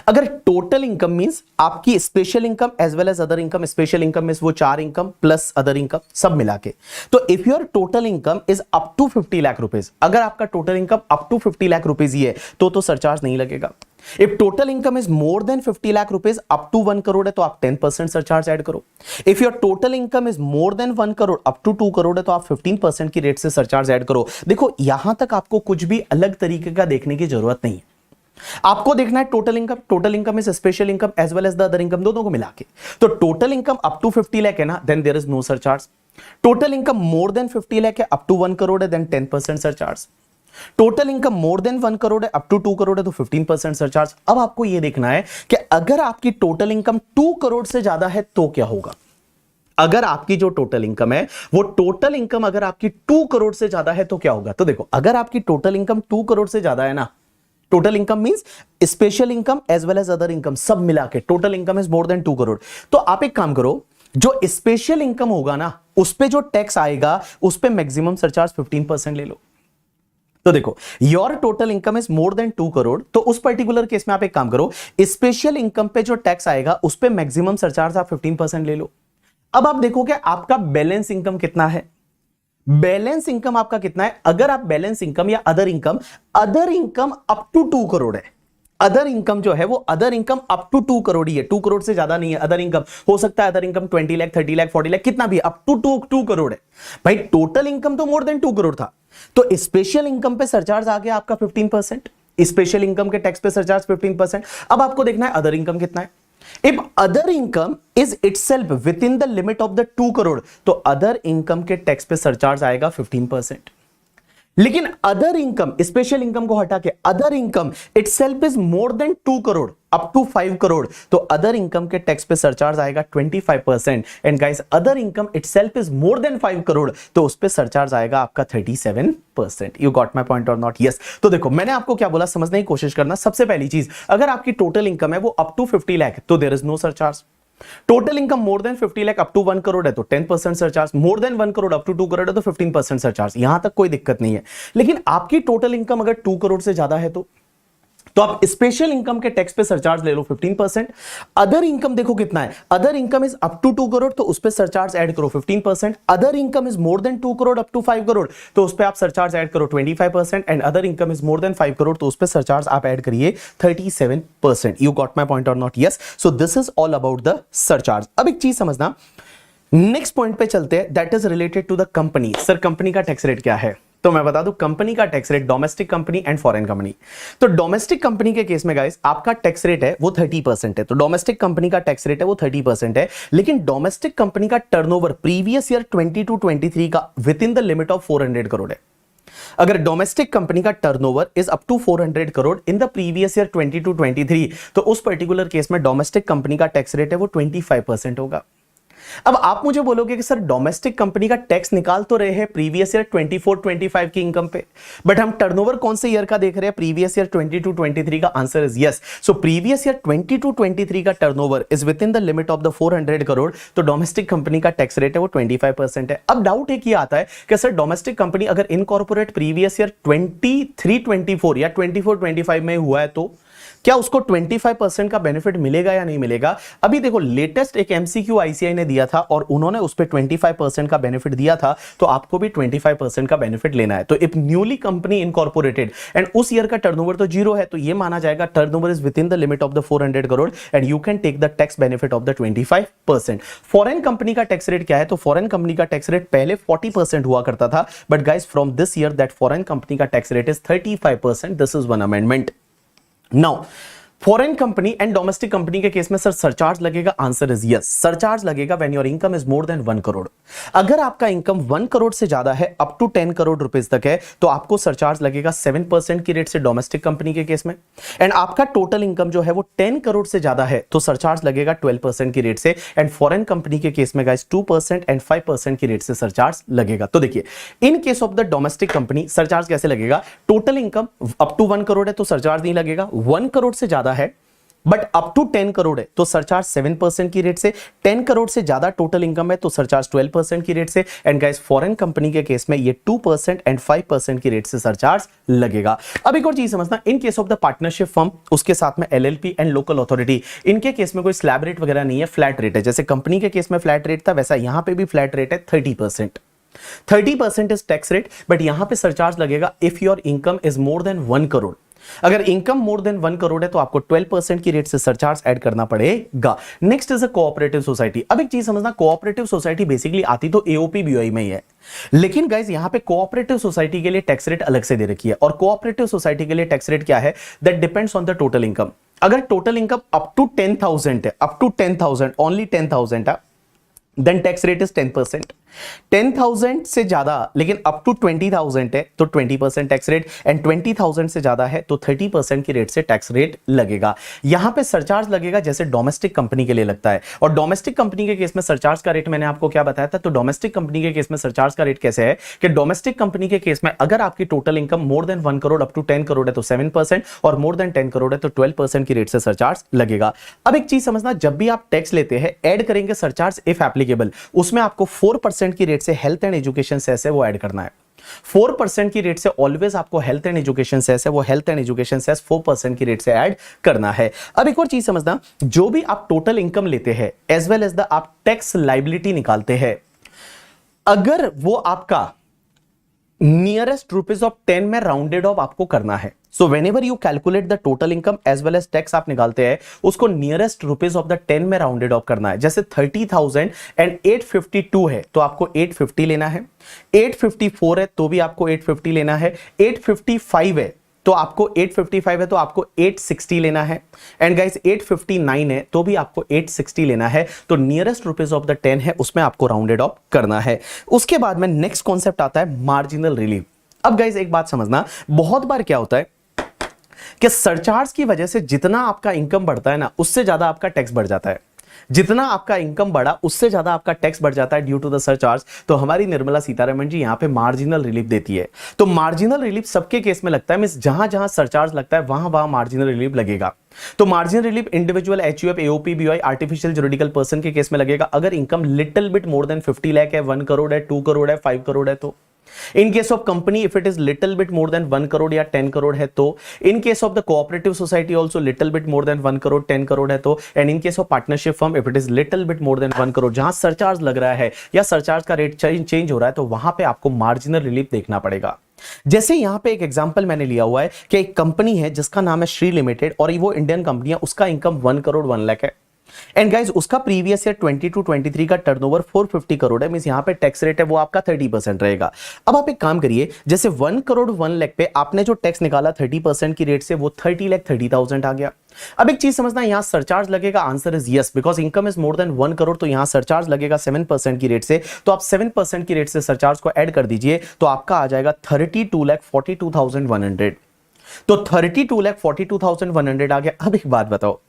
अगर टोटल इनकम मींस आपकी special income as well as other income, special income means वो 4 इनकम प्लस अदर इनकम सब मिला के, तो if your total income is up to 50 lakh rupees, अगर आपका total income up to 50 lakh rupees ही है तो सरचार्ज नहीं लगेगा। If total income is more than 50 lakh rupees up to 1 crore है तो आप 10% सरचार्ज ऐड करो। If your total income is more than 1 crore up to 2 crore है तो आप 15% की रेट से सरचार्ज ऐड करो। देखो यहां तक आपको कुछ भी अलग तरीके का देखने की जरूरत नहीं है, आपको देखना है total income, total income is special income as well as the other income, दोनों को मिला के। तो total income up to 50 lakh है ना, then there is no surcharge. Total income more than 50 lakh है, अप टू 1 करोड़ है, then 10% surcharge. Total income more than 1 crore है, अप टू 2 करोड़ है तो 15% सरचार्ज। अब आपको यह देखना है कि अगर आपकी टोटल इनकम 2 करोड़ से ज्यादा है तो क्या होगा। अगर आपकी जो टोटल इनकम है वो टोटल इनकम अगर आपकी 2 करोड़ से ज्यादा है तो क्या होगा। तो देखो, अगर आपकी टोटल इनकम 2 करोड़ से ज्यादा है ना, total income means special income as well as other income सब मिला के total income is more than 2 crore, तो आप एक काम करो, जो स्पेशल इनकम होगा ना उस पे जो टैक्स आएगा उस पे मैक्सिमम सरचार्ज 15% ले लो। तो देखो, your total income is more than 2 crore, तो उस पर्टिकुलर केस में आप एक काम करो, स्पेशल इनकम पे जो टैक्स आएगा उस पे मैक्सिमम सरचार्ज आप 15% ले लो। अब आप देखोगे आपका बैलेंस इनकम कितना है, बैलेंस इनकम आपका कितना है। अगर आप बैलेंस इनकम या other income up to 2 crore है, अदर इनकम जो है वो other income up to 2 crore ही है, 2 करोड़ से ज्यादा नहीं है अदर इनकम। हो सकता है अदर इनकम 20 लाख, 30 लाख, 40 लाख, कितना भी, अप टू 2 करोड़ है। भाई टोटल इनकम तो मोर देन 2 करोड़ था, तो स्पेशल इनकम पे सरचार्ज आ गया आपका 15%, स्पेशल इनकम के टैक्स पे सरचार्ज 15%। अब आपको देखना है अदर इनकम कितना है। If other income is itself within the limit of the 2 crore, तो अदर इनकम के टैक्स पे सरचार्ज आएगा 15%। लेकिन अदर इनकम, स्पेशल इनकम को हटा के other income itself is more than 2 crore up to 5 crore, तो अदर इनकम के टैक्स पे सरचार्ज आएगा 25%। And guys, other income itself is more than 5 crore, तो उस पे सरचार्ज आएगा आपका 37%। यू गॉट माय पॉइंट और नॉट? यस। तो देखो, मैंने आपको क्या बोला, समझने की कोशिश करना। सबसे पहली चीज, अगर आपकी टोटल इनकम है वो अप टू 50 लाख तो there is no surcharge. Total income more than 50 lakh up to 1 crore है तो 10% surcharge, more than 1 crore up to 2 crore है तो 15% सरचार्ज। यहां तक कोई दिक्कत नहीं है। लेकिन आपकी टोटल इनकम अगर 2 करोड़ से ज्यादा है तो आप स्पेशल इनकम के टैक्स पे सरचार्ज ले लो 15%। अदर इनकम देखो कितना है, other income is up to 2 crore तो उस पे सरचार्ज ऐड करो 15%। Other income is more than 2 crore up to 5 crore तो उस पे आप सरचार्ज ऐड करो 25%। And other income is more than 5 crore तो उस पे सरचार्ज आप ऐड करिए 37%। यू गॉट माय पॉइंट और not? Yes. So this is all about the surcharge. अब एक चीज समझना, नेक्स्ट पॉइंट पे चलते हैं, that is related to the company. Sir company का टैक्स रेट क्या है? तो मैं बता दूं, कंपनी का tax rate, domestic company and foreign company. तो डोमेस्टिक कंपनी के केस में गाइस आपका टैक्स रेट है वो 30% है। तो डोमेस्टिक कंपनी का टैक्स रेट है वो 30% है। लेकिन डोमेस्टिक कंपनी का टर्नओवर प्रीवियस ईयर 22-23 का within the limit of 400 crore है। अगर डोमेस्टिक कंपनी का turnover is up to 400 crore in the previous year 22-23 तो उस पर्टिकुलर केस में डोमेस्टिक कंपनी का टैक्स रेट है वो 25% होगा। अब आप मुझे बोलोगे कि सर डोमेस्टिक कंपनी का टैक्स निकाल तो रहे हैं प्रीवियस ईयर 24-25 की इनकम पे, बट हम टर्नओवर कौन से ईयर का देख रहे हैं? प्रीवियस ईयर 22-23 का। Answer is yes. So previous year 22-23 का turnover is within the limit of the 400 crore तो डोमेस्टिक कंपनी का टैक्स रेट है वो 25% है। अब डाउट एक ही आता है कि सर डोमेस्टिक कंपनी अगर इनकॉर्पोरेट प्रीवियस ईयर 23-24 या 24-25 में हुआ है तो क्या उसको 25% का बेनिफिट मिलेगा या नहीं मिलेगा? अभी देखो, लेटेस्ट एक एमसीक्यू आईसीआई ने दिया था और उन्होंने उस पे 25% का बेनिफिट दिया था, तो आपको भी 25% का बेनिफिट लेना है। तो if newly company incorporated and उस ईयर का टर्नओवर तो जीरो है तो ये माना जाएगा turnover is within the limit of the 400 crore and you can take the tax benefit of the 25%। Foreign company का टैक्स रेट क्या है? तो फॉरेन कंपनी का टैक्स रेट पहले 40% हुआ करता था, but guys from this year that foreign company का tax rate is 35%। This is one amendment. Now foreign company and domestic company के केस में सर सरचार्ज लगेगा, आंसर इज यस, सरचार्ज लगेगा when your income is more than 1 crore. अगर आपका income 1 crore से ज्यादा है, अप टू 10 करोड़ रुपीस तक है, तो आपको सरचार्ज लगेगा 7% की रेट से डोमेस्टिक कंपनी के केस में। एंड आपका टोटल इनकम जो है वो 10 करोड़ से ज्यादा है तो सरचार्ज लगेगा 12% की रेट से। एंड फॉरेन कंपनी के केस में गाइस 2% एंड 5% की रेट से सरचार्ज लगेगा। तो देखिए, in case of the domestic company surcharge कैसे लगेगा, total income up to 1 crore है तो सरचार्ज नहीं लगेगा, 1 करोड़ से ज्यादा है बट अप टू 10 करोड़ है तो सरचार्ज 7% की रेट से, 10 करोड़ से ज्यादा टोटल इनकम है तो सरचार्ज 12% की रेट से। एंड गाइस फॉरेन कंपनी के केस में ये 2% एंड 5% की रेट से सरचार्ज लगेगा। अब एक और चीज समझना, इन case of the partnership firm, उसके साथ में एलएलपी एंड लोकल अथॉरिटी, इनके केस में कोई स्लैब रेट वगैरह नहीं है, फ्लैट रेट है। जैसे कंपनी के केस में फ्लैट रेट था, वैसा यहां पे भी फ्लैट रेट है 30%। 30% इज टैक्स रेट, बट यहां पे सरचार्ज लगेगा if your income is more than 1 crore. अगर इनकम मोर देन 1 करोड़ है तो आपको 12% की रेट से सरचार्ज ऐड करना पड़ेगा। Next is a cooperative society. अब एक चीज समझना, कोऑपरेटिव सोसाइटी बेसिकली आती तो एओपी बीओआई में ही है, लेकिन गाइस यहां पे कोऑपरेटिव सोसाइटी के लिए टैक्स रेट अलग से दे रखी है। और कोऑपरेटिव सोसाइटी के लिए टैक्स रेट क्या है, that depends on the total income. अगर टोटल इनकम अप टू 10,000 है, अप टू 10,000, ओनली 10,000 है, देन टैक्स रेट इज 10%। 10,000 से ज्यादा लेकिन अप टू 20,000 है तो 20% टैक्स रेट, एंड 20,000 से ज्यादा है तो 30% की रेट से टैक्स रेट लगेगा। यहां पे सरचार्ज लगेगा जैसे डोमेस्टिक कंपनी के लिए लगता है। और डोमेस्टिक कंपनी के केस में सरचार्ज का रेट मैंने आपको क्या बताया था, तो डोमेस्टिक कंपनी के केस में सरचार्ज का रेट कैसे है कि डोमेस्टिक कंपनी के केस में अगर आपकी total income more than 1 crore up to 10 crore है तो 7%, और मोर देन 10 करोड़ है तो 12% की रेट से सरचार्ज लगेगा। अब एक चीज समझना, जब भी आप टैक्स लेते हैं, ऐड करेंगे सरचार्ज इफ एप्लीकेबल, उसमें आपको 4% की रेट से हेल्थ एंड एजुकेशन सेस है वो ऐड करना है। 4% की रेट से ऑलवेज आपको हेल्थ एंड एजुकेशन सेस है वो हेल्थ एंड एजुकेशन सेस 4% की रेट से ऐड करना है। अब एक और चीज समझना, जो भी आप टोटल इनकम लेते हैं एज वेल एज द आप टैक्स लाइबिलिटी निकालते हैं, अगर वो आपका नियरेस्ट रुपीज ऑफ 10 में राउंडेड ऑफ आपको करना है, so whenever you calculate the total income as well as tax आप निकालते हैं, उसको नियरेस्ट रुपीज ऑफ द 10 में राउंडेड ऑफ करना है। जैसे 30,000 एंड 852 है तो आपको 850 लेना है, 854 है तो भी आपको 850 लेना है, 855 है तो आपको 855 है तो आपको 860 लेना है, एंड गाइस 859 है तो भी आपको 860 लेना है। तो नियरेस्ट रुपीज ऑफ द 10 है उसमें आपको राउंडेड ऑफ करना है। उसके बाद में नेक्स्ट कॉन्सेप्ट आता है मार्जिनल रिलीफ। अब गाइस एक बात समझना, बहुत बार क्या होता है कि सरचार्ज की वजह से जितना आपका इनकम बढ़ता है ना, उससे ज्यादा आपका टैक्स बढ़ जाता है। जितना आपका इनकम बढ़ा उससे ज्यादा आपका टैक्स बढ़ जाता है ड्यू टू द सरचार्ज। तो हमारी निर्मला सीतारमण जी यहां पे मार्जिनल रिलीफ देती है। तो मार्जिनल रिलीफ सबके केस में लगता है, मींस जहां जहां सरचार्ज लगता है वहां वहां मार्जिनल रिलीफ लगेगा। तो marginal relief individual, HUF, AOP, BOI, artificial juridical person के केस में लगेगा अगर income little bit more than 50 lakh है, 1 करोड़ है, 2 करोड़ है, 5 करोड़ है तो। इन case of company if it is little bit more than 1 crore या 10 करोड़ है तो। इन case of the cooperative society also little bit more than 1 crore 10 crore है तो। And in case of partnership firm if it is little bit more than 1 crore, जहां surcharge लग रहा है या सरचार्ज का रेट चेंज हो रहा है तो वहां पे आपको मार्जिनल रिलीफ देखना पड़ेगा। जैसे यहां पे एक एग्जांपल मैंने लिया हुआ है कि एक कंपनी है जिसका नाम है श्री लिमिटेड और वो इंडियन कंपनी है, उसका इनकम 1 करोड़ 1 लाख है। एंड गाइस उसका प्रीवियस ईयर 22-23 का टर्नओवर 450 करोड़ है, मींस यहां पे टैक्स रेट है वो आपका 30% रहेगा। अब आप एक काम करिए, जैसे 1 करोड़ 1 लाख पे आपने जो टैक्स निकाला 30% की रेट से वो 30,30,000 आ गया। अब एक चीज समझना, यहां सरचार्ज लगेगा, answer is yes, because income is more than 1 crore तो यहां सरचार्ज लगेगा 7% की रेट से। तो आप 7% की रेट से सरचार्ज को ऐड कर दीजिए तो आपका आ जाएगा 32,42,100। तो 32,42,100 आ गया। अब एक बात बताओ,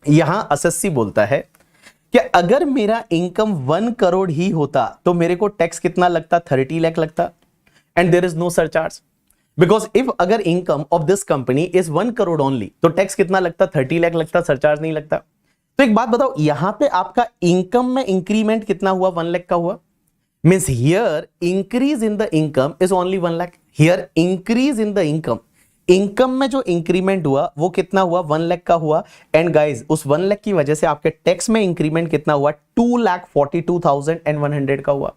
यहां एसएससी बोलता है कि अगर मेरा इनकम 1 करोड़ ही होता तो मेरे को टैक्स कितना लगता, 30 लाख लगता, and there is no surcharge because if अगर income of this company is 1 crore only तो टैक्स कितना लगता, 30 लाख लगता, सरचार्ज नहीं लगता। तो एक बात बताओ, यहां पे आपका इनकम में इंक्रीमेंट कितना हुआ, 1 लाख का हुआ, means here increase in the income is only 1 lakh. Here increase in the income में जो इंक्रीमेंट हुआ वो कितना हुआ, 1 लाख का हुआ। एंड गाइज उस 1 लाख की वजह से आपके टैक्स में इंक्रीमेंट कितना हुआ, 2,42,100 का हुआ।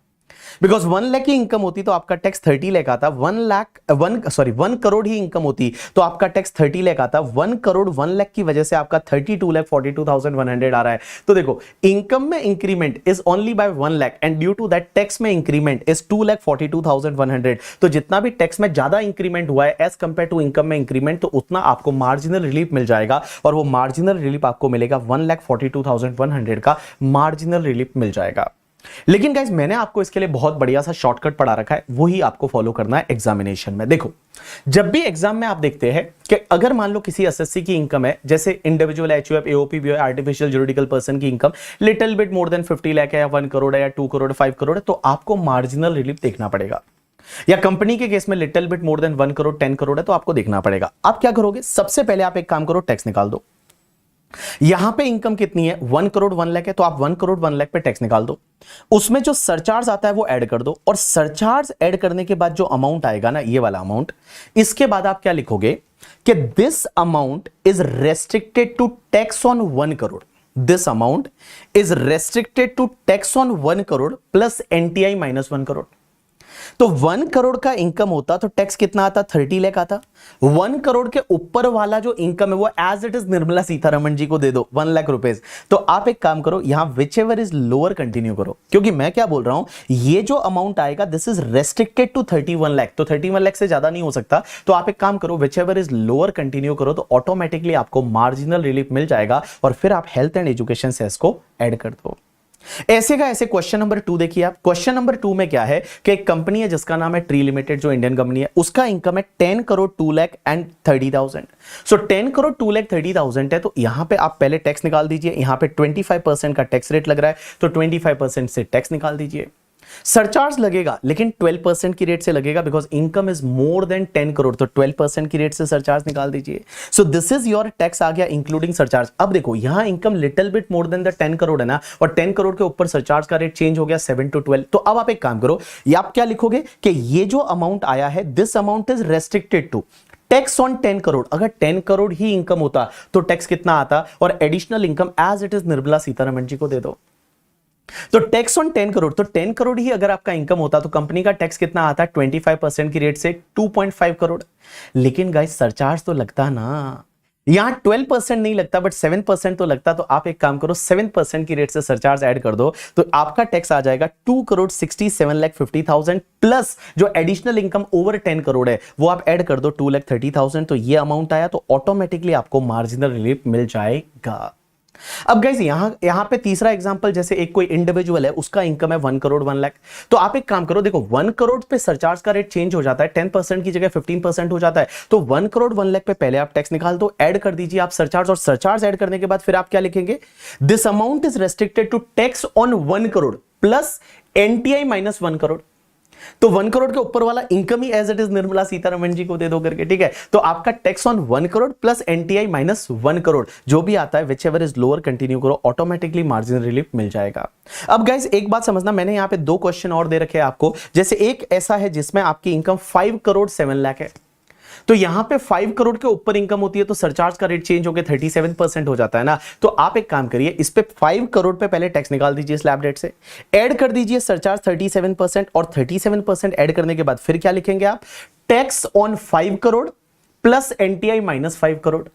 बिकॉज 1 लाख की इनकम होती तो आपका टैक्स 30 लाख आता। 1 करोड़ ही इनकम होती तो आपका टैक्स 30 लाख आता। 1 करोड़ 1 लाख की वजह से आपका 32,42,100 आ रहा है। तो देखो, इनकम में increment is only by 1 lakh and due to that tax में इंक्रीमेंट इज 2,42,100। तो जितना भी टैक्स में ज्यादा इंक्रीमेंट हुआ है एज कंपेयर टू इनकम में इंक्रीमेंट, तो उतना आपको मार्जिनल रिलीफ मिल जाएगा, और वो मार्जिनल रिलीफ आपको मिलेगा 1,42,100 का मार्जिनल रिलीफ मिल जाएगा। लेकिन गाइस, मैंने आपको इसके लिए बहुत बढ़िया सा शॉर्टकट पढ़ा रखा है, वही आपको फॉलो करना है एग्जामिनेशन में। देखो, जब भी एग्जाम में आप देखते हैं कि अगर मान लो किसी एसएससी की इनकम है, जैसे individual HUF, AOP, BO, artificial juridical person की income little bit more than 50 lakh है, या 1 करोड़ है, या 2 करोड़, 5 करोड़ है, तो आपको मार्जिनल रिलीफ देखना पड़ेगा। या कंपनी के केस में little bit more than 1 crore, 10 crore है, तो आपको देखना पड़ेगा। आप क्या करोगे, सबसे पहले आप एक काम करो, टैक्स निकाल दो। यहां पे इनकम कितनी है, 1 करोड़ 1 लाख है, तो आप 1 करोड़ 1 लाख पे टैक्स निकाल दो। उसमें जो सरचार्ज आता है वो ऐड कर दो, और सरचार्ज ऐड करने के बाद जो अमाउंट आएगा ना, ये वाला अमाउंट, इसके बाद आप क्या लिखोगे कि this amount is restricted to tax on 1 crore. This amount is restricted to tax on 1 crore plus NTI minus 1 crore. तो 1 करोड़ का इनकम होता तो टैक्स कितना आता, 30 लाख आता। 1 करोड़ के ऊपर वाला जो इनकम है वो as it is Nirmala Sitharaman ji को दे दो 1 लाख रुपीस। तो आप एक काम करो, यहां which ever is lower continue करो, क्योंकि मैं क्या बोल रहा हूं, ये जो अमाउंट आएगा this is restricted to 31 lakh, तो 31 लाख से ज्यादा नहीं हो सकता। तो आप एक काम करो, which ever is lower continue करो, तो ऑटोमेटिकली आपको मार्जिनल रिलीफ मिल जाएगा, और फिर आप हेल्थ एंड एजुकेशन सेस को ऐड कर दो। ऐसे का ऐसे क्वेश्चन नंबर 2 देखिए आप। क्वेश्चन नंबर 2 में क्या है कि एक कंपनी है जिसका नाम है ट्री लिमिटेड, जो इंडियन कंपनी है, उसका इनकम है 10 करोड़ 2 लाख एंड 30,000। सो 10 करोड़ 2 लाख 30,000 है, तो यहां पे आप पहले टैक्स निकाल दीजिए। यहां पे 25% का टैक्स रेट लग रहा है, तो 25% से टैक्स निकाल दीजिए। सरचार्ज लगेगा, लेकिन 12% की रेट से लगेगा, because income is more than 10 crore, तो 12% की रेट से सरचार्ज निकाल दीजिए। So this is your tax आ गया इंक्लूडिंग सरचार्ज। अब देखो, यहां income little bit more than the 10 crore है ना, और 10 करोड़ के ऊपर सरचार्ज का रेट चेंज हो गया 7 to 12। तो अब आप एक काम करो, ये आप क्या लिखोगे कि ये जो अमाउंट आया है, this amount is restricted to tax on 10 crore. अगर 10 करोड़ ही इनकम होता तो टैक्स कितना आता, और additional income as it is Nirmala Sitharaman ji को दे दो। तो टैक्स ऑन 10 करोड़, तो 10 करोड़ ही अगर आपका इनकम होता तो कंपनी का टैक्स कितना आता है, 25% की रेट से 2.5 करोड़। लेकिन गाइस, सरचार्ज तो लगता ना, यहां 12% नहीं लगता, बट 7% तो लगता। तो आप एक काम करो, 7% की रेट से सरचार्ज ऐड कर दो, तो आपका टैक्स आ जाएगा 2 करोड़ 67,50,000 प्लस जो एडिशनल इनकम ओवर 10 करोड़ है वो आप ऐड कर दो 2,30,000। तो ये अमाउंट आया, तो ऑटोमेटिकली आपको मार्जिनल रिलीफ मिल जाएगा। अब गाइस, यहां पे तीसरा एग्जांपल, जैसे एक कोई इंडिविजुअल है, उसका इनकम है 1 करोड़ 1 लाख। तो आप एक काम करो, देखो 1 करोड़ पे सरचार्ज का रेट चेंज हो जाता है, 10% की जगह 15% हो जाता है। तो 1 करोड़ 1 लाख पे पहले आप टैक्स निकाल दो, ऐड कर दीजिए आप सरचार्ज, और सरचार्ज ऐड करने के बाद फिर आप क्या लिखेंगे, this amount is restricted to tax on 1 crore plus NTI minus 1 crore. तो 1 करोड़ के ऊपर वाला इनकम ही as it is Nirmala Sitharaman ji को दे दो करके, ठीक है। तो आपका tax on 1 crore plus NTI minus 1 crore जो भी आता है, whichever is lower continue करो, ऑटोमेटिकली मार्जिनल रिलीफ मिल जाएगा। अब गाइस, एक बात समझना, मैंने यहां पे 2 क्वेश्चन और दे रखे हैं आपको। जैसे एक ऐसा है जिसमें आपकी इनकम 5 करोड़ 7 लाख है, तो यहां पे 5 करोड़ के ऊपर इनकम होती है, तो सरचार्ज का रेट चेंज होकर 37% हो जाता है ना। तो आप एक काम करिए, इस पे 5 करोड़ पे पहले टैक्स निकाल दीजिए स्लैब रेट से, ऐड कर दीजिए सरचार्ज 37%, और 37% ऐड करने के बाद फिर क्या लिखेंगे आप, tax on 5 crore plus NTI minus 5 crore.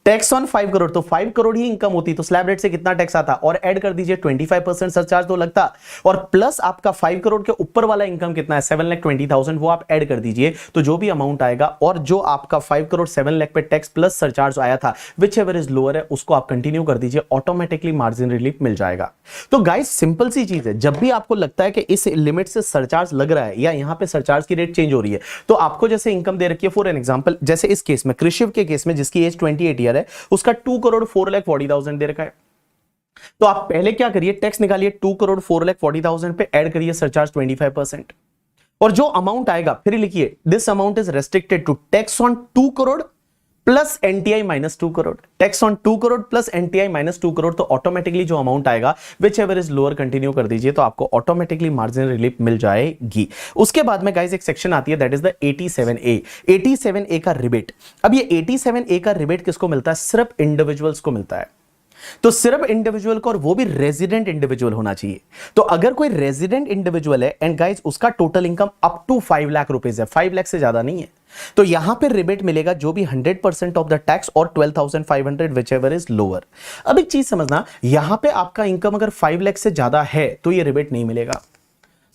Tax on 5 crore, तो 5 करोड़ ही इनकम होती तो स्लैब रेट से कितना टैक्स आता, और ऐड कर दीजिए 25% सरचार्ज तो लगता, और प्लस आपका 5 करोड़ के ऊपर वाला इनकम कितना है, 7,20,000, वो आप ऐड कर दीजिए। तो जो भी अमाउंट आएगा, और जो आपका 5 करोड़ 7 लाख पे टैक्स प्लस सरचार्ज आया था, विच एवर इज लोअर है, उसको आप कंटिन्यू कर दीजिए, ऑटोमेटिकली मार्जिन रिलीफ मिल जाएगा। तो गाइस, सिंपल सी चीज है, जब भी आपको लगता है कि इस लिमिट से सरचार्ज लग रहा है, या यहां पे सरचार्ज की रेट चेंज हो रही है, तो आपको जैसे इनकम दे रखी है, फॉर एन एग्जांपल, जैसे इस केस में, कृषिव के केस में, जिसकी एज 28 ईयर है, उसका 2 करोड़ 4,40,000 दे रखा है। तो आप पहले क्या करिए, टैक्स निकालिए 2 करोड़ 4,40,000 पे, ऐड करिए सरचार्ज 25%, और जो अमाउंट आएगा फिर लिखिए, this amount is restricted to tax on 2 crore plus NTI minus 2 crore. Tax on 2 crore plus NTI minus 2 crore, तो ऑटोमेटिकली जो अमाउंट आएगा, whichever is lower continue कर दीजिए, तो आपको ऑटोमेटिकली मार्जिनल रिलीफ मिल जाएगी। उसके बाद में गाइस एक सेक्शन आती है, that is the 87A। 87A का रिबेट। अब ये 87A का रिबेट किसको मिलता है, सिर्फ इंडिविजुअल्स को मिलता है। तो सिर्फ इंडिविजुअल को, और वो भी रेजिडेंट इंडिविजुअल होना चाहिए। तो अगर कोई रेजिडेंट इंडिविजुअल है एंड गाइस उसका total income up to 5 lakh rupees है, 5 लाख से ज्यादा नहीं है, तो यहां पे रिबेट मिलेगा जो भी 100% ऑफ द टैक्स और 12,500 विच एवर इज लोअर। अब एक चीज समझना, यहां पे आपका इनकम अगर 5 लाख से ज्यादा है तो ये रिबेट नहीं मिलेगा।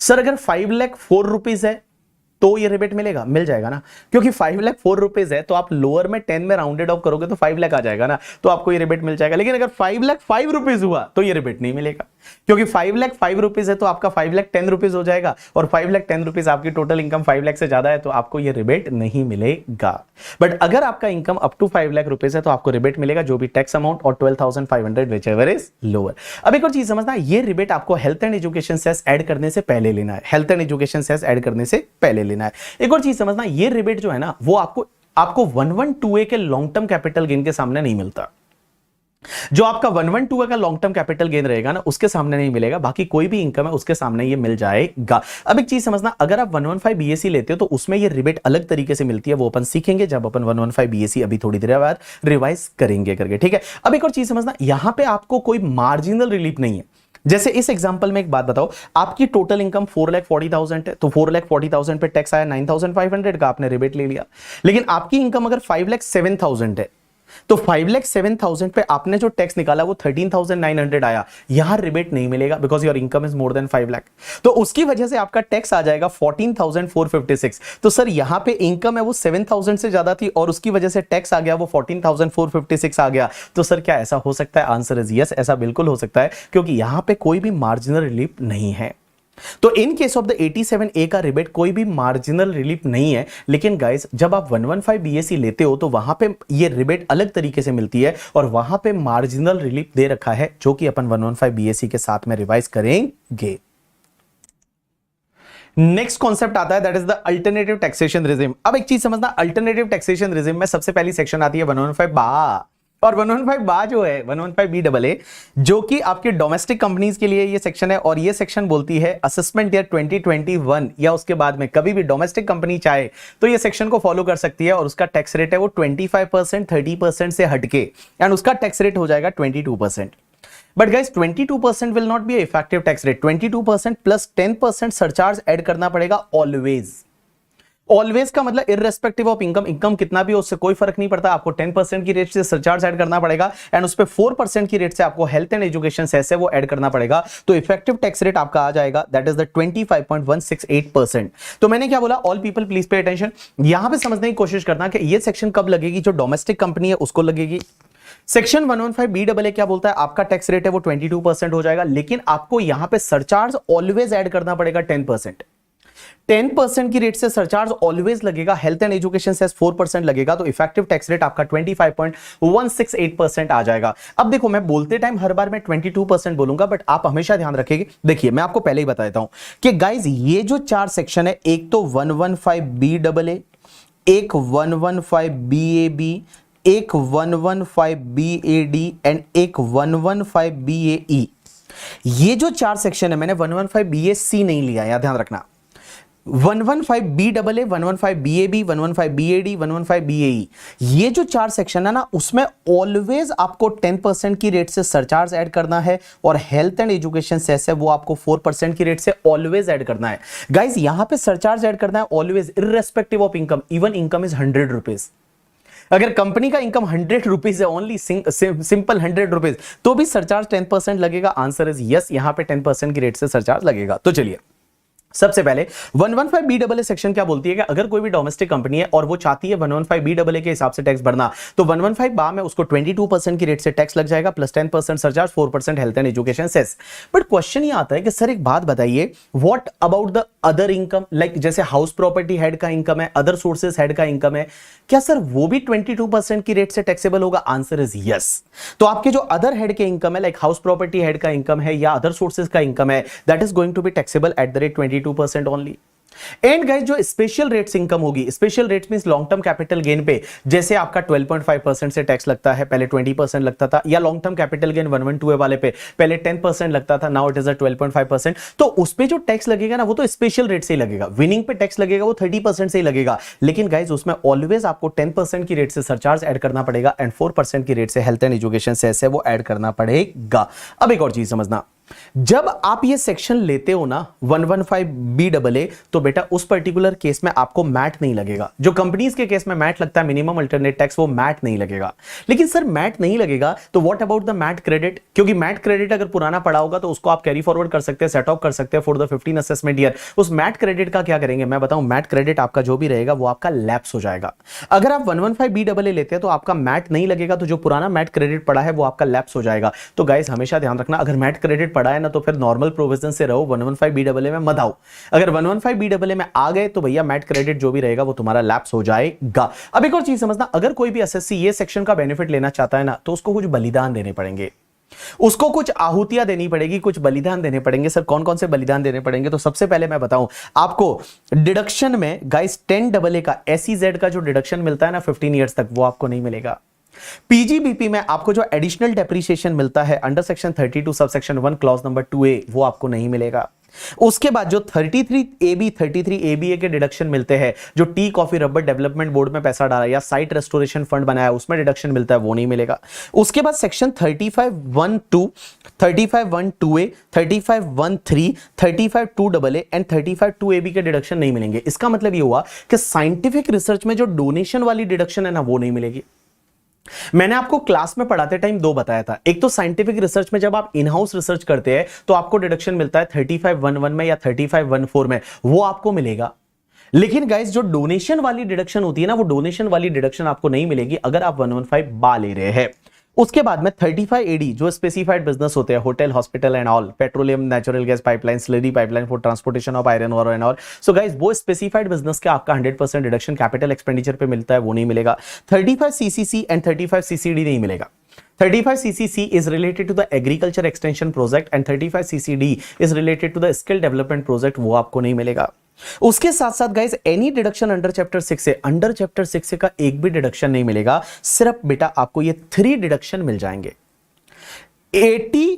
सर अगर 5 लाख 4 रुपीज है तो ये रिबेट मिलेगा, मिल जाएगा ना, क्योंकि 5 लाख 4 रुपीज है तो आप लोअर में 10 में राउंडेड ऑफ करोगे तो 5 लाख आ जाएगा ना, तो आपको ये रिबेट मिल जाएगा। लेकिन अगर 5 लाख 5 रुपीज हुआ तो ये रिबेट नहीं मिलेगा, क्योंकि 5 लाख 5 रुपीज है तो आपका 5 लाख 10 रुपीज हो जाएगा, और 5 लाख 10 रुपीज आपकी टोटल इनकम 5 लाख से ज्यादा है तो आपको ये रिबेट नहीं मिलेगा। बट अगर आपका income up to 5 lakh rupees है तो आपको रिबेट मिलेगा जो भी टैक्स अमाउंट और 12,500 विच एवर इज लोअर। अब एक और चीज समझना, ये रिबेट आपको health and education cess add करने से पहले लेना है, health and education cess add करने से पहले लेना है। एक और चीज समझना, ये रिबेट जो है ना वो आपको 112A के लॉन्ग टर्म कैपिटल गेन के सामने नहीं मिलता। जो आपका 112A का लॉन्ग टर्म कैपिटल गेन रहेगा ना उसके सामने नहीं मिलेगा, बाकी कोई भी इनकम है उसके सामने ये मिल जाएगा। अब एक चीज समझना, अगर आप 115 BAC लेते हो तो उसमें ये रिबेट अलग तरीके से मिलती है, वो अपन सीखेंगे जब अपन 115 BAC अभी थोड़ी देर बाद रिवाइज करेंगे करके, ठीक है। अब एक और चीज समझना, यहां पे आपको कोई मार्जिनल रिलीफ नहीं है। जैसे इस एग्जांपल में एक बात बताओ, आपकी टोटल इनकम 4,40,000 है, तो 4,40,000 पे टैक्स आया 9,500 का, आपने रिबेट ले लिया। लेकिन आपकी इनकम अगर 5,07,000 है तो 5,07,000 पे आपने जो टैक्स निकाला वो 13,900 आया, यहां रिबेट नहीं मिलेगा because your income is more than 5 lakh, तो उसकी वजह से आपका टैक्स आ जाएगा 14,456। तो सर यहां पे इनकम है वो 7,000 से ज्यादा थी और उसकी वजह से टैक्स आ गया वो 14,456 आ गया। तो सर क्या ऐसा हो सकता है? आंसर इज यस, ऐसा बिल्कुल हो सकता है, क्योंकि यहां पे कोई भी मार्जिनल रिलीफ नहीं है। तो इन केस ऑफ द 87A का रिबेट कोई भी मार्जिनल रिलीफ नहीं है। लेकिन गाइस जब आप 115 BAC लेते हो तो वहां पे ये रिबेट अलग तरीके से मिलती है और वहां पे मार्जिनल रिलीफ दे रखा है जो कि अपन 115 BAC के साथ में रिवाइज करेंगे। नेक्स्ट कॉन्सेप्ट आता है that is the alternative taxation regime. अब एक चीज समझना, अल्टरनेटिव टैक्सेशन रिजिम में सबसे पहली सेक्शन आती है 115 बा, और 115 बा जो है 115 BAA जो कि आपके डोमेस्टिक कंपनीज के लिए ये सेक्शन है, और ये सेक्शन बोलती है असेसमेंट ईयर 2021 या उसके बाद में कभी भी डोमेस्टिक कंपनी चाहे तो ये सेक्शन को फॉलो कर सकती है, और उसका टैक्स रेट है वो 25% 30% से हटके, एंड उसका टैक्स रेट हो जाएगा 22%। But guys 22% will not be effective tax rate, 22% plus 10% surcharge add करना पड़ेगा ऑलवेज। ऑलवेज का मतलब इररेस्पेक्टिव ऑफ इनकम, इनकम कितना भी हो उससे कोई फर्क नहीं पड़ता, आपको 10% की रेट से सरचार्ज ऐड करना पड़ेगा, एंड उस पे 4% की रेट से आपको हेल्थ एंड एजुकेशन सेस है वो ऐड करना पड़ेगा। तो इफेक्टिव टैक्स रेट आपका आ जाएगा दैट इज द 25.168%। तो मैंने क्या बोला? All people please pay attention. यहां पे समझने की कोशिश करना कि ये सेक्शन कब लगेगी, जो डोमेस्टिक कंपनी है उसको लगेगी। सेक्शन 115 BAA क्या बोलता है? आपका टैक्स रेट है वो 22% हो जाएगा, लेकिन आपको यहां पे सरचार्ज ऑलवेज ऐड करना पड़ेगा 10%। 10% की रेट से सरचार्ज ऑलवेज लगेगा, हेल्थ एंड एजुकेशन सेस 4% लगेगा, तो इफेक्टिव टैक्स रेट आपका 25.168% आ जाएगा। अब देखो मैं बोलते टाइम हर बार मैं 22% बोलूंगा, बट आप हमेशा ध्यान रखिए। देखिए मैं आपको पहले ही बता देता हूं कि गाइज ये जो 4 सेक्शन है, एक तो 115 BAA, एक 115 BAB, एक 115 BAD एंड एक 115 BAE। ये जो 4 सेक्शन है, मैंने 115 BAC नहीं लिया, यहां ध्यान रखना। 115 BAA, 115 BAB, 115 BAD, 115 BAE, ये जो 4 सेक्शन है ना उसमें ऑलवेज आपको 10% की रेट से सरचार्ज ऐड करना है, और हेल्थ एंड एजुकेशन सेस है वो आपको 4% की रेट से ऑलवेज ऐड करना है। गाइस यहां पे सरचार्ज ऐड करना है always irrespective of income, even income is 100 rupees. अगर कंपनी का इनकम 100 रुपीज है, ओनली सिंपल 100 रुपीज, तो भी सरचार्ज 10% लगेगा। आंसर इज यस, यहां पे 10% की रेट से सरचार्ज लगेगा। तो चलिए सबसे पहले 115 BAA सेक्शन क्या बोलती है कि अगर कोई भी डोमेस्टिक कंपनी है और वो चाहती है 115 BAA के हिसाब से टैक्स भरना, तो 115 बा में उसको 22% की रेट से टैक्स लग जाएगा, plus 10% surcharge, 4% health and education cess. But question ये आता है कि सर एक बात बताइए, what about the other income, like जैसे हाउस प्रॉपर्टी हेड का इनकम है, अदर सोर्सेज हेड का इनकम है, क्या सर वो भी 22% की रेट से टैक्सेबल होगा? Answer is yes. तो आपके जो अदर हेड के इनकम है, लाइक हाउस प्रॉपर्टी हेड का इनकम है या अदर सोर्सेज का इनकम है, that is going to be taxable at the rate 22% only. And guys जो स्पेशल रेट्स इनकम होगी, special rates means long term capital gain पे जैसे आपका 12.5% से टैक्स लगता है, पहले 20% लगता था, या लॉन्ग टर्म कैपिटल गेन 112 वाले पे पहले 10% लगता था, नाउ इट इज 12.5%। तो उस पे जो टैक्स लगेगा ना वो तो स्पेशल रेट से ही लगेगा। विनिंग पे टैक्स लगेगा वो 30% से ही लगेगा, लेकिन गाइस उसमें ऑलवेज आपको 10% की रेट से सरचार्ज ऐड करना पड़ेगा एंड 4% की रेट से हेल्थ एंड एजुकेशन से वो ऐड करना पड़ेगा। अब एक और चीज समझना, जब आप ये सेक्शन लेते हो ना 115BAA, तो बेटा उस पर्टिकुलर केस में आपको मैट नहीं लगेगा। जो कंपनीज के केस में मैट लगता है, मिनिमम अल्टरनेट टैक्स, वो मैट नहीं लगेगा। लेकिन सर मैट नहीं लगेगा तो what about the MAT credit? क्योंकि मैट क्रेडिट अगर पुराना पड़ा होगा तो उसको आप कैरी फॉरवर्ड कर सकते हैं, सेट ऑफ कर सकते हैं फॉर द 15 असेसमेंट ईयर। उस मैट क्रेडिट का क्या करेंगे मैं बताऊं, मैट क्रेडिट आपका जो भी रहेगा वो आपका लैप्स हो जाएगा। अगर आप 115BAA लेते हैं तो आपका मैट नहीं लगेगा, तो जो पुराना मैट क्रेडिट पड़ा है वो आपका लैप्स हो जाएगा। तो गाइस हमेशा ध्यान रखना, अगर मैट क्रेडिट पड़ा है ना तो फिर नॉर्मल प्रोविजन से रहो, 115BAA में मत आओ। अगर 115BAA में आ गए तो भैया मैट क्रेडिट जो भी रहेगा वो तुम्हारा लैप्स हो जाएगा। अब एक और चीज समझना, अगर कोई भी एसएससी ये सेक्शन का बेनिफिट लेना चाहता है ना तो उसको कुछ बलिदान देने पड़ेंगे, उसको कुछ आहुतियां देनी पड़ेगी, कुछ बलिदान देने पड़ेंगे। सर कौन कौन से बलिदान देने पड़ेंगे? तो सबसे पहले मैं बताऊं आपको, डिडक्शन में गाइस 10AA का SEZ का जो डिडक्शन मिलता है ना 15 ईयर्स तक, वो आपको नहीं मिलेगा। पीजीबीपी में आपको जो एडिशनल डेप्रिसिएशन मिलता है under section 32 sub section 1 clause number 2A, वो आपको नहीं मिलेगा। उसके बाद जो 33ABA के डिडक्शन मिलते हैं, जो tea coffee rubber development board में पैसा डाला या साइट रेस्टोरेशन फंड बनाया उसमें डिडक्शन मिलता है, वो नहीं मिलेगा। उसके बाद section 35(1)(2), 35(1)(2A), 35(1)(3), 35(2AA and 35(2AB के डिडक्शन नहीं मिलेंगे। इसका मतलब ये हुआ कि साइंटिफिक रिसर्च में जो डोनेशन वाली डिडक्शन है ना वो नहीं मिलेगी। मैंने आपको क्लास में पढ़ाते टाइम दो बताया था, एक तो साइंटिफिक रिसर्च में जब आप इन हाउस रिसर्च करते हैं तो आपको डिडक्शन मिलता है 35(1)(1) में या 35(1)(4) में, वो आपको मिलेगा। लेकिन गाइस जो डोनेशन वाली डिडक्शन होती है ना, वो डोनेशन वाली डिडक्शन आपको नहीं मिलेगी अगर आप 115 ले रहे हैं। उसके बाद में 35AD जो स्पेसिफाइड बिजनेस होते हैं, hotel, hospital and all, petroleum, natural gas pipeline, slurry pipeline for transportation of iron ore and all. So guys वो स्पेसिफाइड बिजनेस के आपका 100% डिडक्शन कैपिटल एक्सपेंडिचर पे मिलता है, वो नहीं मिलेगा। 35CCC एंड 35CCD नहीं मिलेगा। 35CCC is related to the agriculture extension project and 35CCD is related to the skill development project, वो आपको नहीं मिलेगा। उसके साथ साथ guys any deduction under chapter 6 से, अंडर चैप्टर 6 से का एक भी डिडक्शन नहीं मिलेगा। सिर्फ बेटा आपको ये 3 डिडक्शन मिल जाएंगे। 80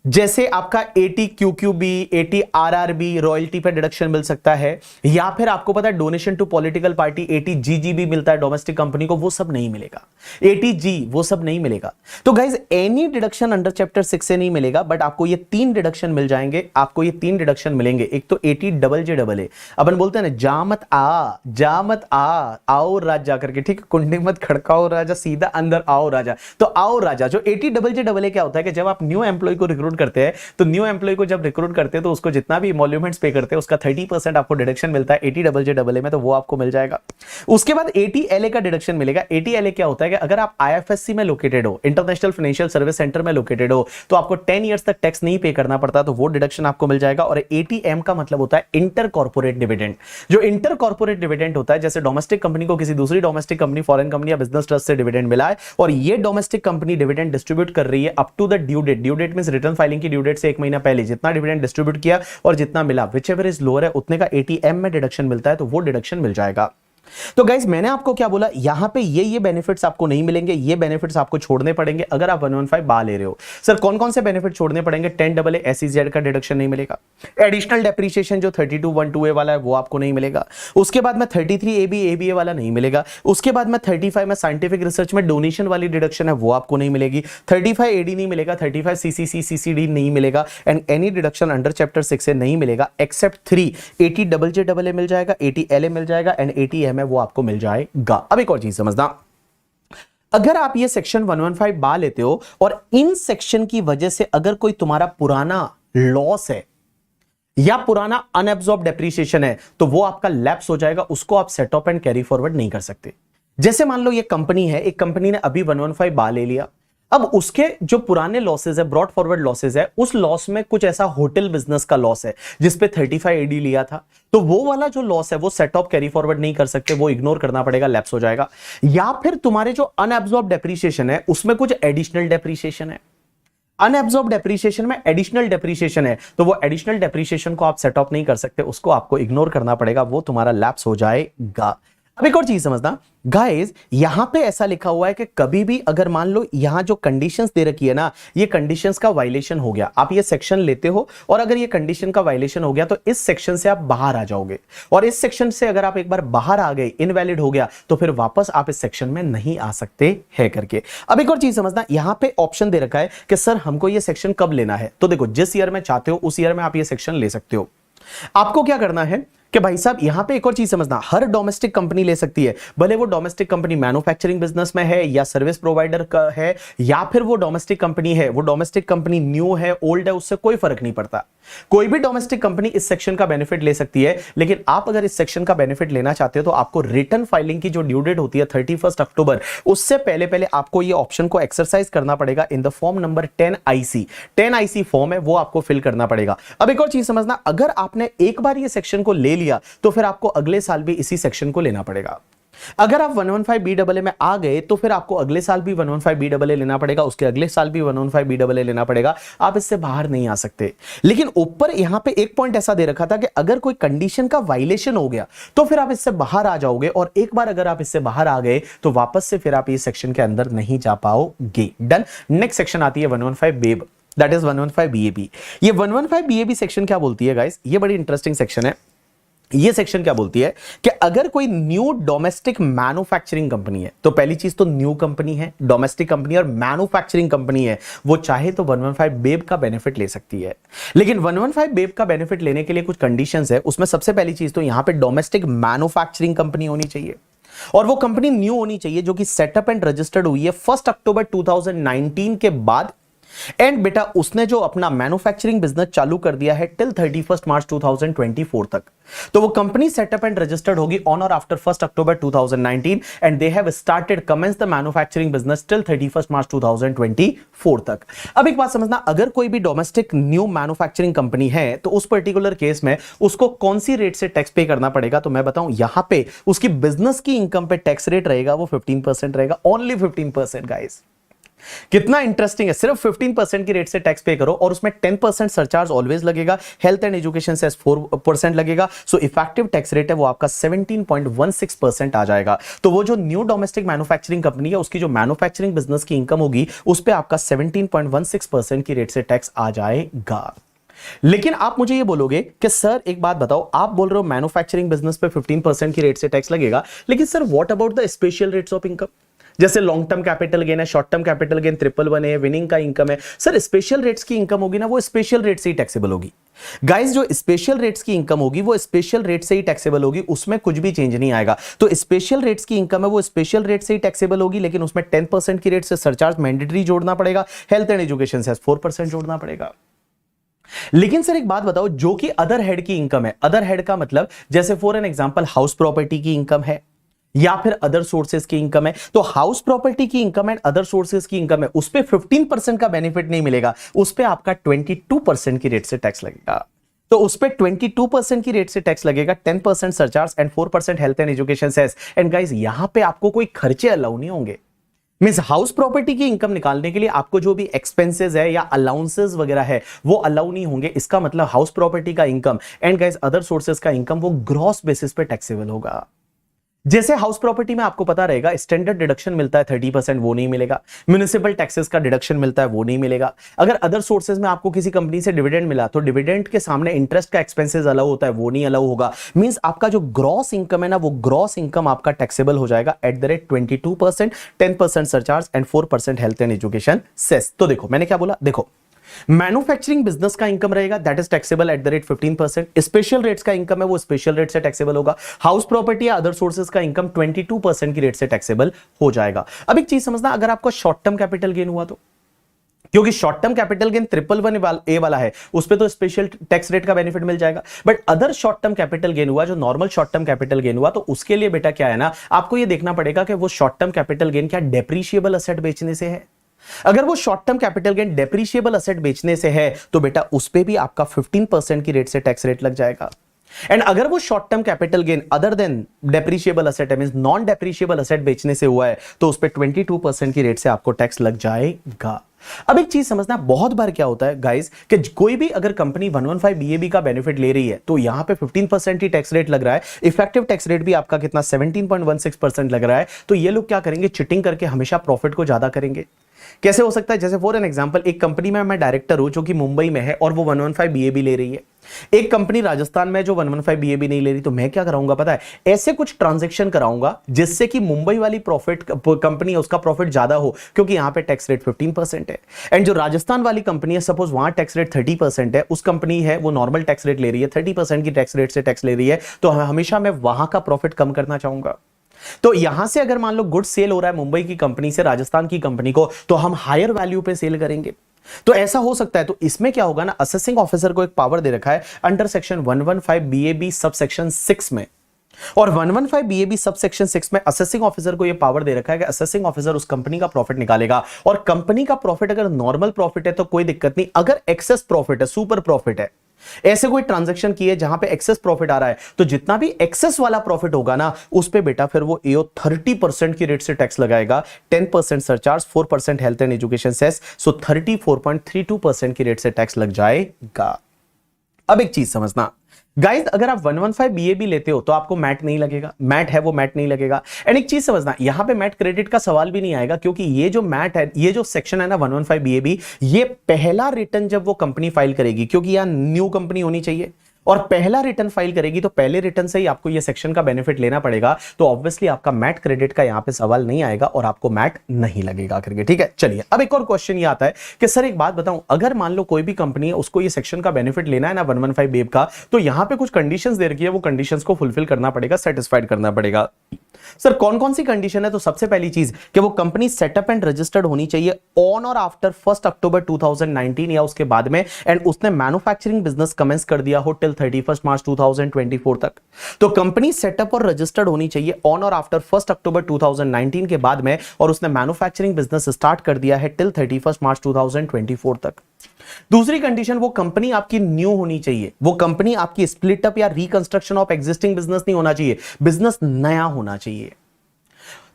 जैसे आपका 80QQB, 80RRB रॉयल्टी पे डिडक्शन मिल सकता है, या फिर आपको पता है donation to political party 80GGB मिलता है डोमेस्टिक कंपनी को, वो सब नहीं मिलेगा। 80G वो सब नहीं मिलेगा। तो guys any deduction under chapter 6 से नहीं मिलेगा, बट आपको ये 3 डिडक्शन मिल जाएंगे। आपको ये 3 डिडक्शन मिलेंगे। एक तो 80JJAA, अपन बोलते हैं ना जामत आ आओ राजा करके, ठीक है, कुंडी मत खड़काओ राजा, सीधा अंदर आओ राजा। तो आओ राजा जो 80JJAA क्या होता है कि जब आप न्यू एम्प्लॉय को रिक्रूट करते हैं तो न्यू एम्प्लॉय को जब रिक्रूट करते हैं तो उसको जितना भी इमोल्यूमेंट्स पे करते हैं उसका 30% आपको डिडक्शन मिलता है 80JJAA में, तो वो आपको मिल जाएगा। उसके बाद 80LA का डिडक्शन मिलेगा। 80LA क्या होता है कि अगर आप IFSC में लोकेटेड हो, इंटरनेशनल फाइनेंशियल सर्विस सेंटर में लोकेटेड हो, तो आपको 10 ईयर्स तक टैक्स नहीं पे करना पड़ता, तो वो डिडक्शन आपको मिल जाएगा। और 80M का मतलब होता है इंटर कॉर्पोरेट डिविडेंड। जो इंटर कॉर्पोरेट डिविडेंड होता है, जैसे डोमेस्टिक कंपनी को किसी दूसरी डोमेस्टिक कंपनी, फॉरेन कंपनी या बिजनेस ट्रस्ट से डिविडेंड मिला है और ये डोमेस्टिक कंपनी डिविडेंड डिस्ट्रीब्यूट कर रही है up to the due date. Due date means return filing की ड्यू डेट से 1 महीना पहले जितना डिविडेंड डिस्ट्रीब्यूट किया और जितना मिला, व्हिचएवर इज लोअर है उतने का 80M में डिडक्शन मिलता है, तो वो डिडक्शन मिल जाएगा। तो गाइस मैंने आपको क्या बोला, यहां पे ये बेनिफिट्स आपको नहीं मिलेंगे, ये बेनिफिट्स आपको छोड़ने पड़ेंगे अगर आप 115 ले रहे हो। सर कौन कौन से बेनिफिट छोड़ने पड़ेंगे? 10AA SEZ का डिडक्शन नहीं मिलेगा। एडिशनल डेप्रिसिएशन जो 32(1)(2A वाला है वो आपको नहीं मिलेगा। उसके बाद में 33ABA वाला नहीं मिलेगा। उसके बाद में 35 में साइंटिफिक रिसर्च में डोनेशन वाली डिडक्शन है वो आपको नहीं मिलेगी। 35AD नहीं मिलेगा, 35CCC CCD नहीं मिलेगा and any deduction under chapter 6 से नहीं मिलेगा एक्सेप्ट 3। 80JJAA मिल जाएगा, 80LA मिल जाएगा एंड 80M वो आपको मिल जाएगा। अब एक और चीज समझना, अगर आप ये सेक्शन 115 लेते हो और इन सेक्शन की वजह से अगर कोई तुम्हारा पुराना लॉस है या पुराना अनएब्सॉर्ब डेप्रिसिएशन है तो वो आपका लैप्स हो जाएगा, उसको आप set of and carry forward नहीं कर सकते। जैसे मान लो ये कंपनी है, एक कंपनी ने अभी 115 ले लिया, अब उसके जो पुराने लॉसेज है, ब्रॉड फॉरवर्ड लॉसेज है, उस लॉस में कुछ ऐसा होटल बिजनेस का लॉस है जिसपे 35AD लिया था, तो वो वाला जो लॉस है वो सेट ऑफ कैरी फॉरवर्ड नहीं कर सकते, वो इग्नोर करना पड़ेगा, लैप्स हो जाएगा। या फिर तुम्हारे जो अनएब्सॉर्ब डेप्रिसिएशन है उसमें कुछ एडिशनल डेप्रिसिएशन है, अनएब्सॉर्ब डेप्रीशिएशन में एडिशनल डेप्रीशिएशन है, तो वो एडिशनल डेप्रीशिएशन को आप सेट ऑफ नहीं कर सकते, उसको आपको इग्नोर करना पड़ेगा, वो तुम्हारा लैप्स हो जाएगा। अब एक और चीज समझना गाइस, यहां पे ऐसा लिखा हुआ है कि कभी भी अगर मान लो यहां जो कंडीशंस दे रखी है ना, ये कंडीशंस का वायलेशन हो गया, आप ये सेक्शन लेते हो और अगर ये कंडीशन का वायलेशन हो गया तो इस सेक्शन से आप बाहर आ जाओगे, और इस सेक्शन से अगर आप एक बार बाहर आ गए, इनवैलिड हो गया, तो फिर वापस आप इस सेक्शन में नहीं आ सकते है करके। अब एक और चीज समझना, यहां पे ऑप्शन दे रखा है कि सर हमको ये सेक्शन कब लेना है, तो देखो जिस ईयर में चाहते हो उस ईयर में आप ये सेक्शन ले सकते हो। आपको क्या करना है कि भाई साहब यहां पे एक और चीज समझना, हर डोमेस्टिक कंपनी ले सकती है, भले वो डोमेस्टिक कंपनी मैन्युफैक्चरिंग बिजनेस में है या सर्विस प्रोवाइडर का है, या फिर वो डोमेस्टिक कंपनी है, वो डोमेस्टिक कंपनी न्यू है ओल्ड है, उससे कोई फर्क नहीं पड़ता। कोई भी डोमेस्टिक कंपनी इस सेक्शन का बेनिफिट ले सकती है, लेकिन आप अगर इस सेक्शन का बेनिफिट लेना चाहते हो तो आपको रिटर्न फाइलिंग की जो ड्यू डेट होती है 31 अक्टूबर, उससे पहले पहले आपको ये ऑप्शन को एक्सरसाइज करना पड़ेगा in the form number 10IC। 10IC form है, वो आपको फिल करना पड़ेगा। अब एक और चीज समझना, अगर आपने एक बार ये सेक्शन को ले लिया तो फिर आपको अगले साल भी इसी सेक्शन को लेना पड़ेगा। अगर आप 115BAA में आ गए तो फिर आपको अगले साल भी 115BAA लेना पड़ेगा, उसके अगले साल भी 115BAA लेना पड़ेगा, आप इससे बाहर नहीं आ सकते। लेकिन ऊपर यहां पे एक पॉइंट ऐसा दे रखा था कि अगर कोई कंडीशन का वायलेशन हो गया तो फिर आप इससे बाहर आ जाओगे, और एक बार अगर आप इससे बाहर आ गए तो वापस से फिर आप ये सेक्शन के अंदर नहीं जा पाओगे। डन। नेक्स्ट सेक्शन आती है 115BAB, दैट इज 115BAB। ये 115BAB सेक्शन क्या बोलती है गाइस, ये बड़ी इंटरेस्टिंग सेक्शन है। ये सेक्शन क्या बोलती है कि अगर कोई न्यू डोमेस्टिक मैन्युफैक्चरिंग कंपनी है, तो पहली चीज तो न्यू कंपनी है, डोमेस्टिक कंपनी और मैन्युफैक्चरिंग कंपनी है, वो चाहे तो 115BAB का बेनिफिट ले सकती है। लेकिन 115BAB का बेनिफिट लेने के लिए कुछ कंडीशंस है, उसमें सबसे पहली चीज तो यहां पे डोमेस्टिक मैन्युफैक्चरिंग कंपनी होनी चाहिए, और वो कंपनी न्यू होनी चाहिए जो कि सेटअप एंड रजिस्टर्ड हुई है 1 अक्टूबर 2019 के बाद, एंड बेटा उसने जो अपना मैन्युफैक्चरिंग बिजनेस चालू कर दिया है टिल 31 मार्च 2024 तक, तो वो कंपनी सेटअप एंड रजिस्टर्ड होगी ऑन और after 1 October 2019 and they have started commence the manufacturing business till 31 March 2024 तक। अब एक बात समझना, अगर कोई भी डोमेस्टिक न्यू मैन्युफैक्चरिंग कंपनी है तो उस पर्टिकुलर केस में उसको कौन सी रेट से टैक्स पे करना पड़ेगा, तो मैं बताऊं यहां पे उसकी बिजनेस की इनकम पे टैक्स रेट रहेगा वो 15% रहेगा, ओनली 15% गाइस। कितना इंटरेस्टिंग है, सिर्फ 15% की रेट से टैक्स पे करो और उसमें 10% सरचार्ज ऑलवेज लगेगा, हेल्थ एंड एजुकेशन सेस 4% लगेगा, सो इफेक्टिव टैक्स रेट है वो आपका 17.16% आ जाएगा। तो वो जो न्यू डोमेस्टिक मैन्युफैक्चरिंग कंपनी है उसकी जो मैन्युफैक्चरिंग बिजनेस की इनकम होगी उस पे आपका 17.16% की रेट से टैक्स आ जाएगा। लेकिन आप मुझे ये बोलोगे कि सर एक बात बताओ, आप बोल रहे हो मैन्युफैक्चरिंग बिजनेस पे 15% की रेट से टैक्स लगेगा, लेकिन sir what about the special rates of income, जैसे लॉन्ग टर्म कैपिटल गेन है, शॉर्ट टर्म कैपिटल गेन 111 है, विनिंग का इनकम है, सर स्पेशल रेट्स की इनकम होगी ना वो स्पेशल रेट से ही टैक्सेबल होगी। गाइस जो स्पेशल रेट्स की इनकम होगी वो स्पेशल रेट से ही टैक्सेबल होगी, उसमें कुछ भी चेंज नहीं आएगा। तो स्पेशल रेट्स की इनकम है वो स्पेशल रेट से ही टैक्सेबल होगी, लेकिन उसमें 10% की रेट से सरचार्ज मैंडेटरी जोड़ना पड़ेगा, हेल्थ एंड एजुकेशन से 4% जोड़ना पड़ेगा। लेकिन सर एक बात बताओ, जो कि अदर हेड की इनकम है, अदर हेड का मतलब जैसे for an example house property की इनकम है या फिर अदर सोर्सेज की इनकम है, तो हाउस प्रॉपर्टी की इनकम एंड अदर सोर्सेज की इनकम है उस पे 15% का बेनिफिट नहीं मिलेगा, उस पे आपका 22% की रेट से टैक्स लगेगा। तो उस पे 22% की रेट से टैक्स लगेगा, 10% surcharge and 4% health and education cess. And guys यहां पे आपको कोई खर्चे अलाउ नहीं होंगे, मींस हाउस प्रॉपर्टी की इनकम निकालने के लिए आपको जो भी एक्सपेंसेस है या अलाउंसेस वगैरह है वो अलाउ नहीं होंगे। इसका मतलब हाउस प्रॉपर्टी का income and guys other sources का इनकम वो ग्रॉस बेसिस पे टैक्सेबल होगा। जैसे हाउस प्रॉपर्टी में आपको पता रहेगा स्टैंडर्ड डिडक्शन मिलता है 30%, वो नहीं मिलेगा, म्युनिसिपल टैक्सेस का डिडक्शन मिलता है वो नहीं मिलेगा। अगर अदर सोर्सेज में आपको किसी कंपनी से डिविडेंड मिला तो डिविडेंड के सामने इंटरेस्ट का एक्सपेंसेस अलाउ होता है, वो नहीं अलाउ होगा। मींस आपका जो ग्रॉस इनकम है ना वो ग्रॉस इनकम आपका टैक्सेबल हो जाएगा at the rate 22%, 10% surcharge and 4% health and education cess. तो देखो मैंने क्या बोला, देखो मैन्युफैक्चरिंग बिजनेस का इनकम रहेगा that is taxable at the rate 15%, special rates का इनकम है वो स्पेशल रेट से टैक्सेबल होगा, हाउस प्रॉपर्टी या अदर सोर्सेज का इनकम 22% की रेट से टैक्सेबल हो जाएगा। अब एक चीज समझना, अगर आपका शॉर्ट टर्म कैपिटल गेन हुआ तो, क्योंकि short term capital gain 111A वाला है उस पे तो स्पेशल टैक्स रेट का बेनिफिट मिल जाएगा, but other short term capital gain हुआ जो normal short term capital gain हुआ तो उसके लिए बेटा क्या है ना, आपको ये देखना पड़ेगा कि वो शॉर्ट टर्म कैपिटल गेन क्या डेप्रीशिएबल असेट बेचने से है। अगर वो short term capital gain depreciable asset बेचने से है तो बेटा उस पे भी आपका 15% की रेट से टैक्स रेट लग जाएगा। एंड अगर वो short term capital gain other than depreciable asset means non depreciable asset बेचने से हुआ है तो उस पर 22% की रेट से आपको टैक्स लग जाएगा। अब एक चीज समझना, बहुत बार क्या होता है गाइस कि कोई भी अगर कंपनी 115 बीएबी का बेनिफिट ले रही है तो यहां पे 15% ही टैक्स रेट लग रहा है, इफेक्टिव टैक्स रेट भी आपका कितना 17.16% लग रहा है। तो ये लोग क्या करेंगे, चिटिंग करके हमेशा प्रॉफिट को ज्यादा करेंगे। कैसे हो सकता है, जैसे फॉर एन एग्जांपल एक कंपनी में मैं डायरेक्टर हूं जो कि मुंबई में है और वो 115 बीएबी ले रही है, एक कंपनी राजस्थान में जो 115 बीएबी नहीं ले रही, तो मैं क्या कराऊंगा पता है, ऐसे कुछ ट्रांजैक्शन कराऊंगा जिससे कि मुंबई वाली प्रॉफिट कंपनी है उसका प्रॉफिट ज्यादा हो क्योंकि यहां पे टैक्स रेट 15% है, एंड जो राजस्थान वाली कंपनी है सपोज वहां टैक्स रेट 30% है, उस कंपनी है वो नॉर्मल टैक्स रेट ले रही है, 30% की टैक्स रेट से टैक्स ले रही है, तो हमेशा मैं वहां का प्रॉफिट कम करना चाहूंगा। तो यहां से अगर मान लो गुड सेल हो रहा है मुंबई की कंपनी से राजस्थान की कंपनी को, तो हम हायर वैल्यू पे सेल करेंगे। तो ऐसा हो सकता है। तो इसमें क्या होगा ना, असेसिंग ऑफिसर को एक पावर दे रखा है अंडर सेक्शन 115 बीएबी सब सेक्शन 6 में, और 115 बीएबी सब सेक्शन 6 में असेसिंग ऑफिसर को यह पावर दे रखा है कि असेसिंग ऑफिसर उस कंपनी का प्रॉफिट निकालेगा, और कंपनी का प्रॉफिट अगर नॉर्मल प्रॉफिट है तो कोई दिक्कत नहीं, अगर एक्सेस प्रॉफिट है, सुपर प्रॉफिट है, ऐसे कोई ट्रांजैक्शन किए जहां पे एक्सेस प्रॉफिट आ रहा है, तो जितना भी एक्सेस वाला प्रॉफिट होगा ना उस पे बेटा फिर वो एओ 30% की रेट से टैक्स लगाएगा, 10% surcharge, 4% health and education cess, so 34.32% की रेट से टैक्स लग जाएगा। अब एक चीज समझना गाइस, अगर आप 115 बीएबी लेते हो तो आपको मैट नहीं लगेगा, मैट है वो मैट नहीं लगेगा। एंड एक चीज समझना, यहां पे मैट क्रेडिट का सवाल भी नहीं आएगा क्योंकि ये जो मैट है, ये जो सेक्शन है ना 115 बीएबी, ये पहला रिटर्न जब वो कंपनी फाइल करेगी, क्योंकि यहां न्यू कंपनी होनी चाहिए और पहला रिटर्न फाइल करेगी, तो पहले रिटर्न से ही आपको ये सेक्शन का बेनिफिट लेना पड़ेगा, तो ऑब्वियसली आपका मैट क्रेडिट का यहां पे सवाल नहीं आएगा और आपको मैट नहीं लगेगा करके। ठीक है, चलिए अब एक और क्वेश्चन ये आता है कि सर एक बात बताऊं, अगर मान लो कोई भी कंपनी है उसको ये सेक्शन का बेनिफिट लेना है ना 115 बीएब का, तो यहां पे कुछ कंडीशंस दे रखी है, वो कंडीशंस को फुलफिल करना पड़ेगा, सेटिस्फाइड करना पड़ेगा। सर कौन कौन सी कंडीशन है, तो सबसे पहली चीज कि वो कंपनी सेटअप एंड रजिस्टर्ड होनी चाहिए ऑन और आफ्टर 1 अक्टूबर 2019 या उसके बाद में, एंड उसने मैन्युफैक्चरिंग बिजनेस कमेंस कर दिया हो टिल 31 मार्च 2024 तक। तो कंपनी सेटअप और रजिस्टर्ड होनी चाहिए ऑन और आफ्टर 1 अक्टूबर 2019 के बाद में, और उसने मैन्युफैक्चरिंग बिजनेस स्टार्ट कर दिया है टिल 31 मार्च 2024 तक। दूसरी कंडीशन, वो कंपनी आपकी न्यू होनी चाहिए, वो कंपनी आपकी स्प्लिट अप या रिकंस्ट्रक्शन ऑफ एग्जिस्टिंग बिजनेस नहीं होना चाहिए, बिजनेस नया होना चाहिए।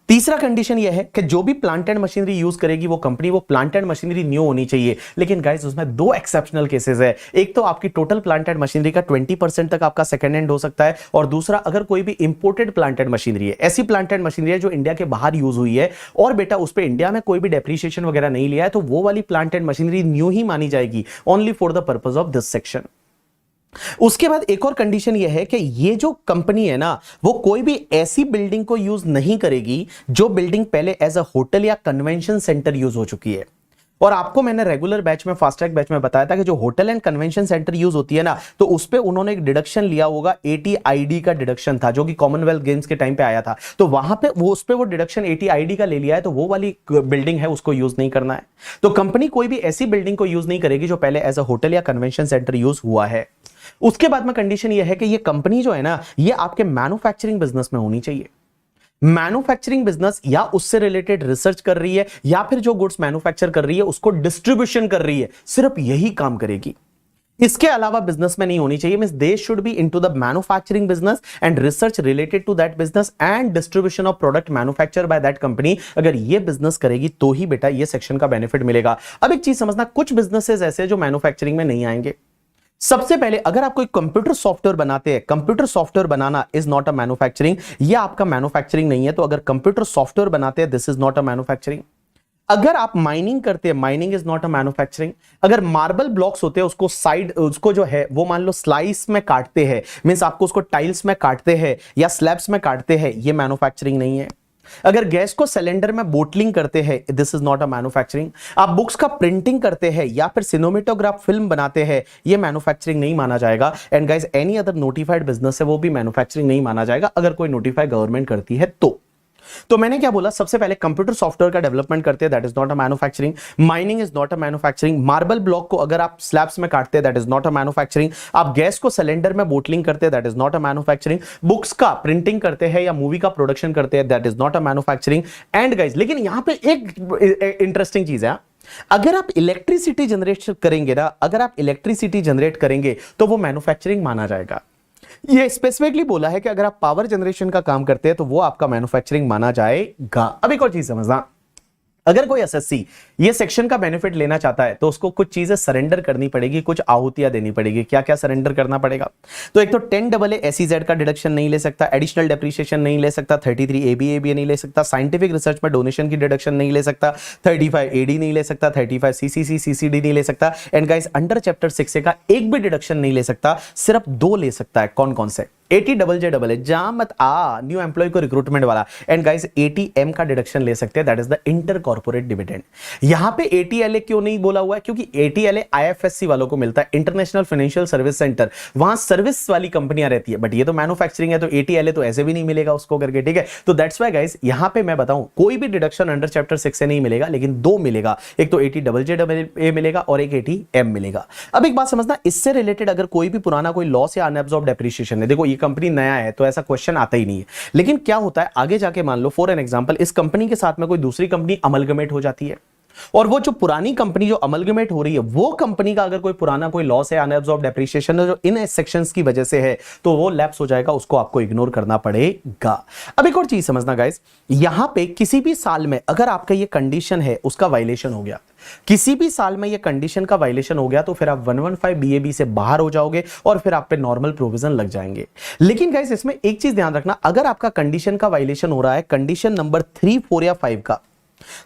तीसरा कंडीशन यह है कि जो भी प्लांट एंड मशीनरी यूज करेगी वो कंपनी, वो प्लांट एंड मशीनरी न्यू होनी चाहिए। लेकिन गाइस उसमें दो एक्सेप्शनल केसेस है, एक तो आपकी टोटल प्लांट एंड मशीनरी का 20% तक आपका सेकंड हैंड हो सकता है, और दूसरा अगर कोई भी इंपोर्टेड प्लांट एंड मशीनरी है, ऐसी प्लांट एंड मशीनरी है जो इंडिया के बाहर यूज हुई है और बेटा उस पर इंडिया में कोई भी डेप्रिसिएशन वगैरह नहीं लिया है, तो वो वाली प्लांट एंड मशीनरी न्यू ही मानी जाएगी, only for the purpose of this section. उसके बाद एक और कंडीशन यह है कि ये जो कंपनी है ना वो कोई भी ऐसी बिल्डिंग को यूज नहीं करेगी जो बिल्डिंग पहले एज अ होटल या कन्वेंशन सेंटर यूज हो चुकी है। और आपको मैंने रेगुलर बैच में, फास्ट ट्रैक बैच में बताया था कि जो hotel and convention centre use होती है ना, तो उस पे उन्होंने एक डिडक्शन लिया होगा, एटीआईडी का डिडक्शन था जो कि कॉमनवेल्थ गेम्स के टाइम पे आया था, तो वहां पे वो उस पे वो डिडक्शन एटीआईडी का ले लिया है, तो वो वाली बिल्डिंग है उसको यूज नहीं करना है। तो कंपनी कोई भी ऐसी बिल्डिंग को यूज नहीं करेगी जो पहले एज अ होटल या कन्वेंशन सेंटर यूज हुआ है। उसके बाद में कंडीशन यह है कि ये कंपनी जो है ना ये आपके मैन्युफैक्चरिंग बिजनेस में होनी चाहिए। मैन्युफैक्चरिंग बिजनेस या उससे रिलेटेड रिसर्च कर रही है, या फिर जो गुड्स मैन्युफैक्चर कर रही है उसको डिस्ट्रीब्यूशन कर रही है, सिर्फ यही काम करेगी, इसके अलावा बिजनेस में नहीं होनी चाहिए। Means they should be into the manufacturing business and research related to that business and distribution of product manufacture by that company. अगर ये बिजनेस करेगी तो ही बेटा ये सेक्शन का बेनिफिट मिलेगा। अब एक चीज समझना, कुछ बिजनेसेस ऐसे जो मैन्युफैक्चरिंग में नहीं आएंगे। सबसे पहले अगर आप कोई कंप्यूटर सॉफ्टवेयर बनाते हैं, computer software banana is not a manufacturing, यह आपका मैन्युफैक्चरिंग नहीं है। तो अगर कंप्यूटर सॉफ्टवेयर बनाते हैं this is not a manufacturing. अगर आप माइनिंग करते हैं, mining is not a manufacturing. अगर मार्बल ब्लॉक्स होते हैं उसको साइड, उसको जो है वो मान लो स्लाइस में काटते हैं, मींस आपको उसको टाइल्स में काटते हैं या स्लैब्स में काटते हैं, ये मैन्युफैक्चरिंग नहीं है। अगर गैस को सिलेंडर में बोटलिंग करते हैं this is not a manufacturing. आप बुक्स का प्रिंटिंग करते हैं या फिर सिनेमेटोग्राफ फिल्म बनाते हैं, ये मैन्युफैक्चरिंग नहीं माना जाएगा। And guys any other notified business है वो भी मैन्युफैक्चरिंग नहीं माना जाएगा अगर कोई नोटिफाई गवर्नमेंट करती है तो मैंने क्या बोला, सबसे पहले कंप्यूटर सॉफ्टवेयर का डेवलपमेंट करते हैं that is not a manufacturing. Mining is not a manufacturing. Marble block को अगर आप स्लैब्स में काटते हैं that is not a manufacturing. आप गैस को सिलेंडर में बोटलिंग करते हैं that is not a manufacturing. Books का प्रिंटिंग करते हैं या मूवी का प्रोडक्शन करते हैं that is not a manufacturing. And guys लेकिन यहां पे एक इंटरेस्टिंग चीज है, अगर आप इलेक्ट्रिसिटी जनरेट करेंगे ना, अगर आप इलेक्ट्रिसिटी जनरेट करेंगे तो वो मैन्युफैक्चरिंग माना जाएगा। ये स्पेसिफिकली बोला है कि अगर आप पावर जनरेशन का काम करते हैं तो वो आपका मैन्युफैक्चरिंग माना जाएगा। अब एक और चीज समझना, अगर कोई एसएससी ये सेक्शन का बेनिफिट लेना चाहता है तो उसको कुछ चीजें सरेंडर करनी पड़ेगी, कुछ आहुतियां देनी पड़ेगी। क्या क्या सरेंडर करना पड़ेगा? तो एक तो 10AA SEZ का डिडक्शन नहीं ले सकता, एडिशनल डेप्रिसिएशन नहीं ले सकता, 33 ABA नहीं ले सकता, साइंटिफिक रिसर्च में डोनेशन की डिडक्शन नहीं ले सकता, 35 AD नहीं ले सकता, 35 CCC CCD नहीं ले सकता, एंड गाइस अंडर चैप्टर 6 का एक भी डिडक्शन नहीं ले सकता, सिर्फ 2 ले सकता है। कौन कौन से? 80JJAA जा मत आ, न्यू एम्प्लॉय को रिक्रूटमेंट वाला, एंड गाइस 80M का डिडक्शन ले सकते हैं, that is the inter corporate dividend. यहां पे 80LA क्यों नहीं बोला हुआ है? क्योंकि 80LA IFSC वालों को मिलता है, इंटरनेशनल फाइनेंशियल सर्विस सेंटर, वहां सर्विस वाली कंपनियां रहती है, बट ये तो मैन्युफैक्चरिंग है, तो 80LA तो ऐसे भी नहीं मिलेगा उसको करके, ठीक है। तो दैट्स व्हाई गाइस यहां पे मैं बताऊं कोई भी डिडक्शन अंडर चैप्टर 6 से नहीं मिलेगा, लेकिन 2 मिलेगा, एक तो 80JJAA मिलेगा और एक 80M मिलेगा। अब एक बात समझना, इससे रिलेटेड अगर कोई भी पुराना कोई लॉस या अनअब्सॉर्ब्ड डेप्रिसिएशन है, देखो ये कंपनी नया है तो ऐसा क्वेश्चन आता ही नहीं है, लेकिन क्या होता है आगे जाके, मान लो फॉर एन एग्जांपल इस कंपनी के साथ में कोई दूसरी कंपनी अमलगमेट हो जाती है, और वो जो पुरानी कंपनी जो अमलगमेट हो रही है वो कंपनी का अगर कोई पुराना कोई लॉस है, अनअब्सॉर्ब्ड डेप्रिसिएशन है जो इन सेक्शंस की वजह से है, तो वो लैप्स हो जाएगा, उसको आपको इग्नोर करना पड़ेगा। अब एक और चीज समझना गाइस, यहां पे किसी भी साल में अगर आपका ये कंडीशन है उसका वायलेशन हो गया, किसी भी साल में ये कंडीशन का वायलेशन हो गया, तो फिर आप 115 BAB से बाहर हो जाओगे और फिर आप पे नॉर्मल प्रोविजन लग जाएंगे। लेकिन गाइस इसमें एक चीज ध्यान रखना, अगर आपका कंडीशन का वायलेशन हो रहा है, कंडीशन नंबर 3, 4 या 5 का,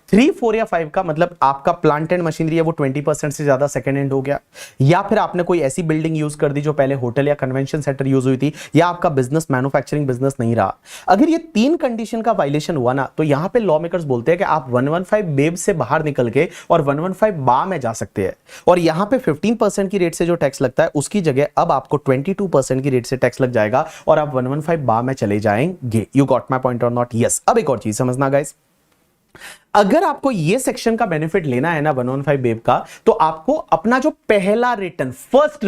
3, 4 या 5 का मतलब आपका प्लांट एंड मशीनरी है वो 20% से ज्यादा सेकेंड हैंड हो गया, या फिर आपने कोई ऐसी बिल्डिंग यूज कर दी जो पहले होटल या कन्वेंशन सेंटर यूज हुई थी, या आपका बिजनेस मैन्युफैक्चरिंग बिजनेस नहीं रहा, अगर ये 3 कंडीशन का वायलेशन हुआ ना, तो यहां पे लॉ मेकर्स बोलते हैं कि आप 115 बेब से बाहर निकल के और 115 बा में जा सकते हैं, और यहां पे 15% की रेट से जो टैक्स लगता है उसकी जगह अब आपको 22% की रेट से टैक्स लग जाएगा और आप 115 बा में चले जाएंगे। यू गॉट माय पॉइंट और नॉट? यस। अब एक और चीज समझना गाइस, अगर आपको ये सेक्शन का बेनिफिट लेना है ना 115 बेब का, तो आपको अपना जो पहला रिटर्न, फर्स्ट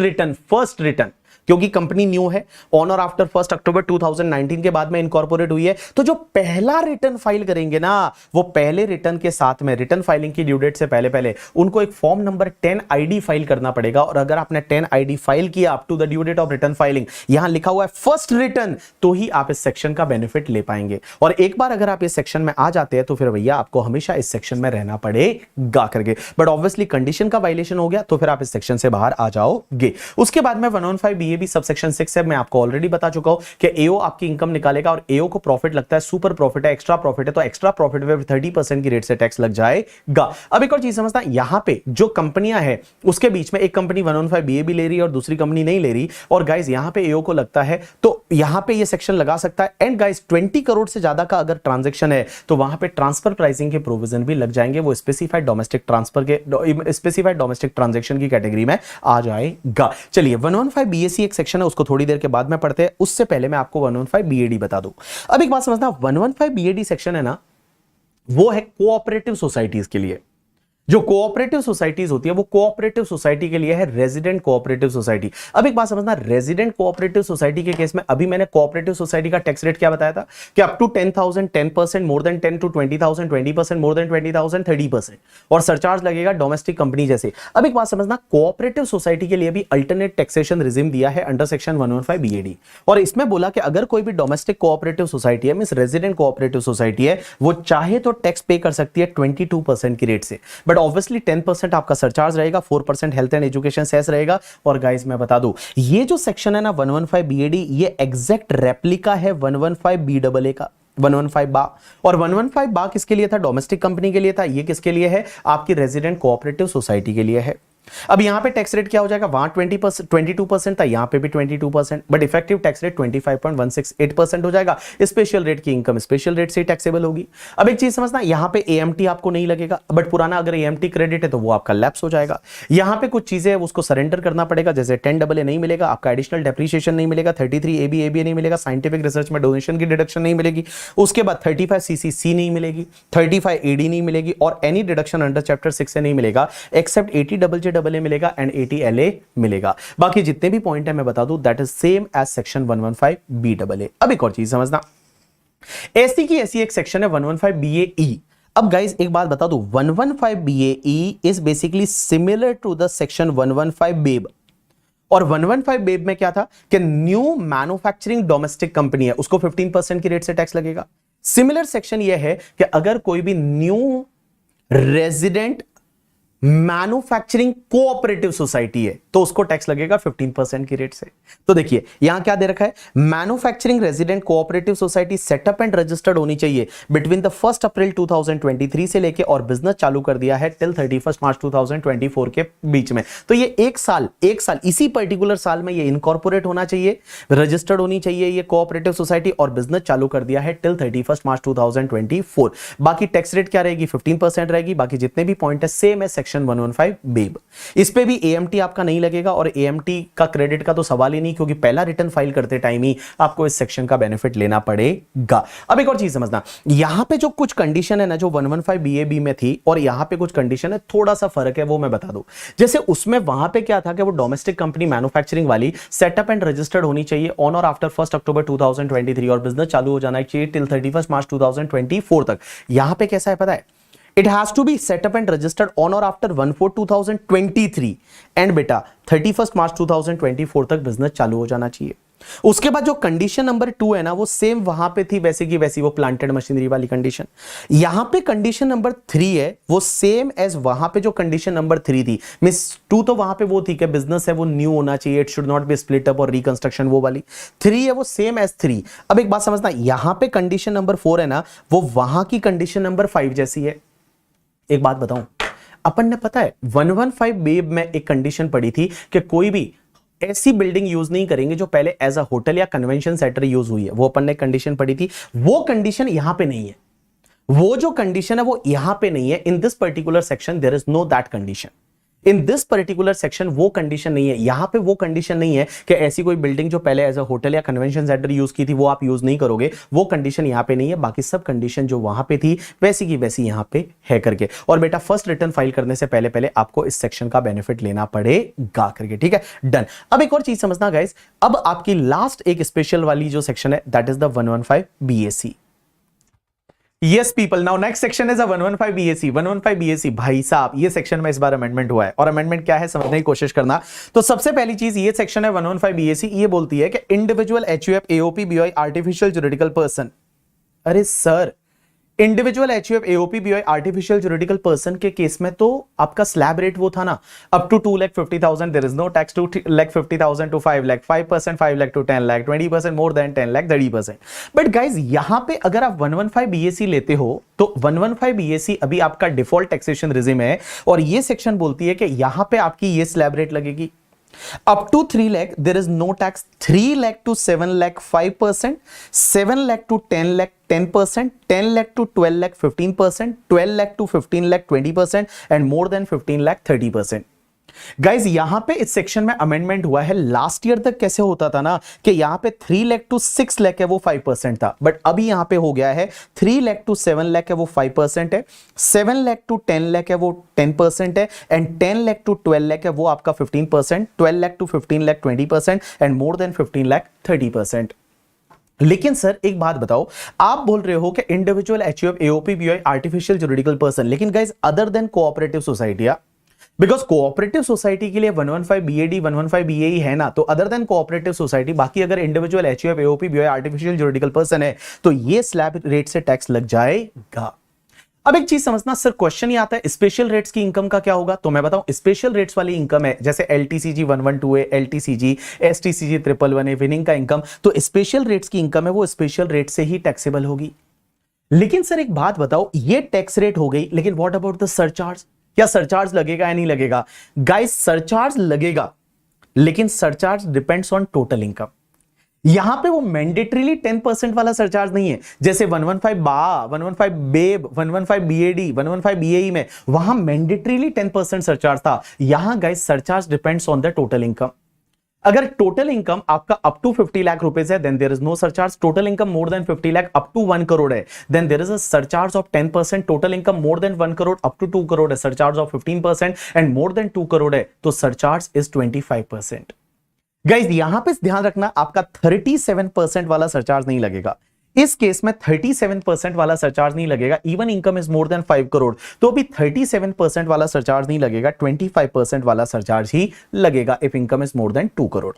रिटर्न, क्योंकि कंपनी न्यू है, ऑन और आफ्टर 1 अक्टूबर 2019 के बाद में इनकॉर्पोरेट हुई है, तो जो पहला रिटर्न फाइल करेंगे ना, वो पहले रिटर्न के साथ में रिटर्न फाइलिंग की ड्यू डेट से पहले पहले उनको एक फॉर्म नंबर 10 ID फाइल करना पड़ेगा, और अगर आपने 10 ID फाइल किया up to the due date of return filing, यहां लिखा हुआ है फर्स्ट रिटर्न, तो ही आप इस सेक्शन का बेनिफिट ले पाएंगे। और एक बार अगर आप इस सेक्शन में आ जाते हैं तो फिर भैया आपको हमेशा इस सेक्शन में रहना पड़ेगा करके, बट ऑब्वियसली कंडीशन का वायलेशन हो गया तो फिर आप इस सेक्शन से बाहर आ जाओगे। उसके बाद में 115 BAB सबसेक्शन 6 है, मैं आपको ऑलरेडी बता चुका हूं कि एओ आपकी इनकम निकालेगा, और एओ को प्रॉफिट लगता है, सुपर प्रॉफिट है, एक्स्ट्रा प्रॉफिट है, तो एक्स्ट्रा प्रॉफिट पे 30% की रेट से टैक्स लग जाएगा। अब एक और चीज समझना, यहां पे जो कंपनियां हैं उसके बीच में एक कंपनी 115 BAB ले रही है और दूसरी कंपनी नहीं ले रही, और गाइस यहां पे एओ को लगता है तो यहां पे ये सेक्शन लगा सकता है। एंड गाइस 20 करोड़ से ज्यादा का अगर ट्रांजैक्शन है तो वहां पे ट्रांसफर प्राइसिंग के प्रोविजन भी लग जाएंगे, वो स्पेसिफाइड डोमेस्टिक ट्रांसफर के स्पेसिफाइड डोमेस्टिक ट्रांजैक्शन की कैटेगरी में आ जाएगा। चलिए 115 BAC एक सेक्शन है, उसको थोड़ी देर के बाद में पढ़ते हैं, उससे पहले मैं आपको 115 BAD बता दूं। अब एक बात समझना, 115 BAD सेक्शन है ना, वो है कोऑपरेटिव सोसाइटीज के लिए। जो कोऑपरेटिव सोसाइटीज होती है वो कोऑपरेटिव सोसाइटी के लिए है, रेजिडेंट कोऑपरेटिव सोसाइटी। अब एक बात समझना, रेजिडेंट कोऑपरेटिव सोसाइटी के केस में अभी मैंने कोऑपरेटिव सोसाइटी का टैक्स रेट क्या बताया था कि up to 10,000 10%, more than 10 to 20,000 20%, more than 20,000 30%, और सरचार्ज लगेगा डोमेस्टिक कंपनी जैसे। अब एक बात समझना, कोऑपरेटिव सोसाइटी के लिए भी अल्टरनेट टैक्सेशन रिजिम दिया है अंडर सेक्शन 115 BAD, और इसमें बोला कि अगर कोई भी डोमेस्टिक कोऑपरेटिव सोसाइटी है, मींस रेजिडेंट कोऑपरेटिव सोसाइटी है, वो चाहे तो टैक्स पे कर सकती है 22% की रेट से, बट ऑब्वियसली 10% आपका सरचार्ज रहेगा, 4% हेल्थ एंड एजुकेशन सेस रहेगा। और गाइस मैं बता दूं, ये जो सेक्शन है ना 115 BAD, ये एग्जैक्ट रेप्लिका है 115 BAA का, 115 बा। और 115 बा किसके लिए था? डोमेस्टिक कंपनी के लिए था। ये किसके लिए है? आपकी रेजिडेंट कोऑपरेटिव सोसाइटी के लिए है। अब यहां पे टैक्स रेट क्या हो जाएगा? वहां 20% 22% था, यहां पे भी 22%, बट इफेक्टिव टैक्स रेट 25.168% हो जाएगा। स्पेशल रेट की इनकम स्पेशल रेट से टैक्सेबल होगी। अब एक चीज समझना, यहां पे AMT आपको नहीं लगेगा, बट पुराना अगर AMT क्रेडिट है तो वो आपका लैप्स हो जाएगा। यहां पे कुछ चीजें उसको सरेंडर करना पड़ेगा, जैसे 10AA नहीं मिलेगा, आपका एडिशनल डेप्रिसिएशन नहीं मिलेगा, 33 ABA नहीं मिलेगा, साइंटिफिक रिसर्च में डोनेशन की डिडक्शन नहीं मिलेगी, उसके बाद 35 CCC नहीं मिलेगी, 35 AD नहीं मिलेगी, और एनी डिडक्शन अंडर चैप्टर 6 से नहीं मिलेगा, एक्सेप्ट 80JJAA मिलेगा एंड 80LA मिलेगा। बाकी जितने भी पॉइंट है मैं बता दूं, that is same as section 115 BAA। अब एक और चीज समझना, ऐसी की ऐसी एक सेक्शन है 115 BAE। अब गाइस एक बात बता दूं, 115 BAE is basically similar to the section 115 BAB, और 115 बेब में क्या था कि न्यू मैन्युफैक्चरिंग डोमेस्टिक कंपनी है, उसको 15% की रेट से टैक्स लगेगा। सिमिलर सेक्शन यह है कि अगर कोई भी new resident manufacturing cooperative society है तो उसको टैक्स लगेगा 15% की रेट से। तो देखिए यहां क्या दे रखा है, manufacturing resident cooperative society setup and registered होनी चाहिए बिटवीन द 1 अप्रैल 2023 से लेके और बिजनेस चालू कर दिया है टिल 31 मार्च 2024 के बीच में। तो ये एक साल इसी पर्टिकुलर साल में ये इनकॉर्पोरेट होना चाहिए, रजिस्टर्ड होनी चाहिए ये कोऑपरेटिव सोसाइटी और बिजनेस चालू कर दिया है टिल 31 मार्च 2024। बाकी टैक्स रेट क्या रहेगी, 15% रहेगी। बाकी जितने भी पॉइंट है सेम है सेक्शन 115 बेब। इस पे भी एएमटी आपका नहीं लगेगा और एएमटी का क्रेडिट का तो सवाल ही नहीं, क्योंकि पहला रिटर्न फाइल करते टाइम ही आपको इस सेक्शन का बेनिफिट लेना पड़ेगा। अब एक और चीज समझना, यहां पे जो कुछ कंडीशन है ना जो 115 बीएबी में थी और यहां पे कुछ कंडीशन है, थोड़ा सा फर्क है, वो मैं बता दूं। जैसे उसमें वहां पे क्या था कि वो डोमेस्टिक कंपनी मैन्युफैक्चरिंग वाली सेटअप एंड रजिस्टर्ड होनी चाहिए ऑन और आफ्टर 1 अक्टूबर 2023 और बिजनेस चालू हो जाना चाहिए टिल 31 मार्च 2024 तक। यहां पे कैसा है पता है, It has to be set up and registered on or after 1/4/2023 and बेटा 31 मार्च 2024 तक बिजनेस चालू हो जाना चाहिए। उसके बाद जो कंडीशन नंबर 2 है ना वो सेम वहां पे थी वैसे की वैसी, वो प्लांटेड मशीनरी वाली कंडीशन। यहां पे कंडीशन नंबर 3 है वो सेम एज वहां पे जो कंडीशन नंबर 3 थी। मिस 2 तो वहां पे वो थी कि बिजनेस है वो न्यू होना चाहिए, it should not be split up और रिकंस्ट्रक्शन, वो वाली 3 है वो सेम एज 3। अब एक बात समझना, यहां पे कंडीशन नंबर 4 है ना वो वहां की कंडीशन नंबर 5 जैसी है। एक बात बताऊं, अपन ने पता है 115 बेब में एक कंडीशन पड़ी थी कि कोई भी ऐसी बिल्डिंग यूज नहीं करेंगे जो पहले एज अ होटल या कन्वेंशन सेंटर यूज हुई है, वो अपन ने कंडीशन पड़ी थी। वो कंडीशन यहां पे नहीं है, वो जो कंडीशन है वो यहां पे नहीं है। In this particular section there is no that condition. In this particular section वो कंडीशन नहीं है, यहां पे वो कंडीशन नहीं है कि ऐसी कोई बिल्डिंग जो पहले एज अ होटल या कन्वेंशन सेंटर यूज की थी वो आप यूज नहीं करोगे, वो कंडीशन यहां पे नहीं है। बाकी सब कंडीशन जो वहां पे थी वैसी की वैसी यहां पे है करके। और बेटा फर्स्ट रिटर्न फाइल करने से पहले पहले आपको इस सेक्शन का बेनिफिट लेना पड़ेगा करके, ठीक है, डन। अब एक और चीज समझना गाइस, अब आपकी लास्ट एक स्पेशल वाली जो सेक्शन है that is the 115 BAC. Yes people, now next section is a 115 BAC। 115 BAC भाई साहब ये सेक्शन में इस बार अमेंडमेंट हुआ है और अमेंडमेंट क्या है समझने की कोशिश करना। तो सबसे पहली चीज ये सेक्शन है 115 BAC, ये बोलती है कि individual HUF AOP BOI artificial juridical person. अरे sir, individual HUF AOP BOI artificial juridical person के केस में तो आपका स्लैब रेट वो था ना up to 2,50,000 there is no tax, 2,50,000 to 5 lakh, 5%, 5 lakh to 10 lakh, 20% more than 10 lakh, 30%। But guys यहां पे अगर आप 115 बीएसी लेते हो तो 115 बीएसी अभी आपका डिफॉल्ट टैक्सेशन रिजिम है और ये सेक्शन बोलती है कि यहां पे आपकी ये स्लैब रेट लगेगी up to 3 lakh there is no tax, 3 lakh to 7 lakh 5%, 7 lakh to 10 lakh 10%, 10 lakh to 12 lakh 15%, 12 lakh to 15 lakh 20% and more than 15 lakh 30%। Guys यहां पे इस सेक्शन में अमेंडमेंट हुआ है। लास्ट ईयर तक कैसे होता था ना कि यहां पे 3 लाख टू 6 लाख है वो 5% था, बट अभी यहां पे हो गया है 3 लाख टू 7 लाख है वो 5% है, 7 लाख टू 10 लाख है वो 10% है एंड 10 लाख टू 12 लाख है वो आपका 15%, 12 lakh to 15 lakh 20% and more than 15 lakh 30%। लेकिन सर एक बात बताओ, आप बोल रहे हो कि individual HUF AOP BOI artificial juridical person, लेकिन guys other than cooperative society, because cooperative society के लिए 115 बीएडी 115 बीएई है ना, तो अदर देन कोऑपरेटिव सोसाइटी बाकी अगर individual HUF AOP BOI artificial juridical person है तो ये स्लैब रेट से टैक्स लग जाएगा। अब एक चीज समझना सर, क्वेश्चन ये आता है स्पेशल रेट्स की इनकम का क्या होगा, तो मैं बताऊं स्पेशल रेट्स वाली इनकम है जैसे एलटीसीजी 112 है, एलटीसीजी एसटीसीजी 111 है, विनिंग का इनकम, तो स्पेशल रेट्स की इनकम है वो स्पेशल रेट से ही टैक्सेबल होगी। लेकिन सर एक बात बताओ, ये टैक्स रेट हो गई, लेकिन व्हाट अबाउट द सरचार्ज, क्या सरचार्ज लगेगा या नहीं लगेगा? गाइस सरचार्ज लगेगा, लेकिन surcharge depends on total income. यहां पे वो मैंडेटरीली 10% वाला सरचार्ज नहीं है जैसे 115 बा, 115 बेब, 115 बीएडी, 115 बीएई में वहां मैंडेटरीली 10% सरचार्ज था। यहां guys surcharge depends on the total income. अगर टोटल इनकम आपका अप टू 50 लाख रुपीस है then there is no surcharge, total income more than 50 lakh up to 1 crore है then there is a surcharge of 10%, total income more than 1 crore up to 2 crore है surcharge of 15% and more than 2 crore है तो surcharge is 25%। Guys यहां पे ध्यान रखना आपका 37% वाला सरचार्ज नहीं लगेगा, इस केस में 37% वाला सरचार्ज नहीं लगेगा, even income is more than 5 crore तो भी 37% वाला सरचार्ज नहीं लगेगा, 25% वाला सरचार्ज ही लगेगा if income is more than 2 crore.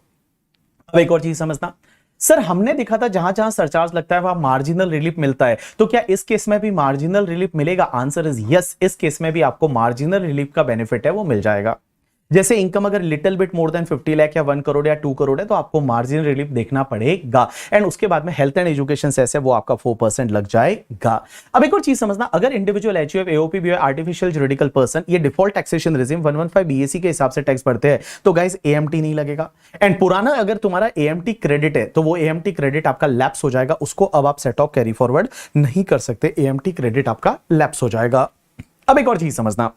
अब एक और चीज समझना, सर हमने देखा था जहां जहां सरचार्ज लगता है वहां मार्जिनल रिलीफ मिलता है, तो क्या इस केस में भी मार्जिनल रिलीफ मिलेगा? आंसर इज यस, इस केस में भी आपको मार्जिनल रिलीफ का बेनिफिट है वो मिल जाएगा। जैसे इनकम अगर little bit more than 50 lakh या 1 करोड़ या 2 करोड़ है तो आपको मार्जिनल रिलीफ देखना पड़ेगा, एंड उसके बाद में हेल्थ एंड एजुकेशन सेस है वो आपका 4% लग जाएगा। अब एक और चीज समझना, अगर इंडिविजुअल एचयूएफ एओपी भी आर्टिफिशियल जुरिडिकल पर्सन ये डिफॉल्ट टैक्सेशन रेजिम 115 बीएसी के हिसाब से टैक्स भरते हैं तो गाइस एएमटी नहीं लगेगा, एंड पुराना अगर तुम्हारा एएमटी क्रेडिट है तो वो एएमटी क्रेडिट आपका लैप्स हो जाएगा, उसको अब आप सेट ऑफ कैरी फॉरवर्ड नहीं कर सकते, एएमटी क्रेडिट आपका लैप्स हो जाएगा। अब एक और चीज समझना,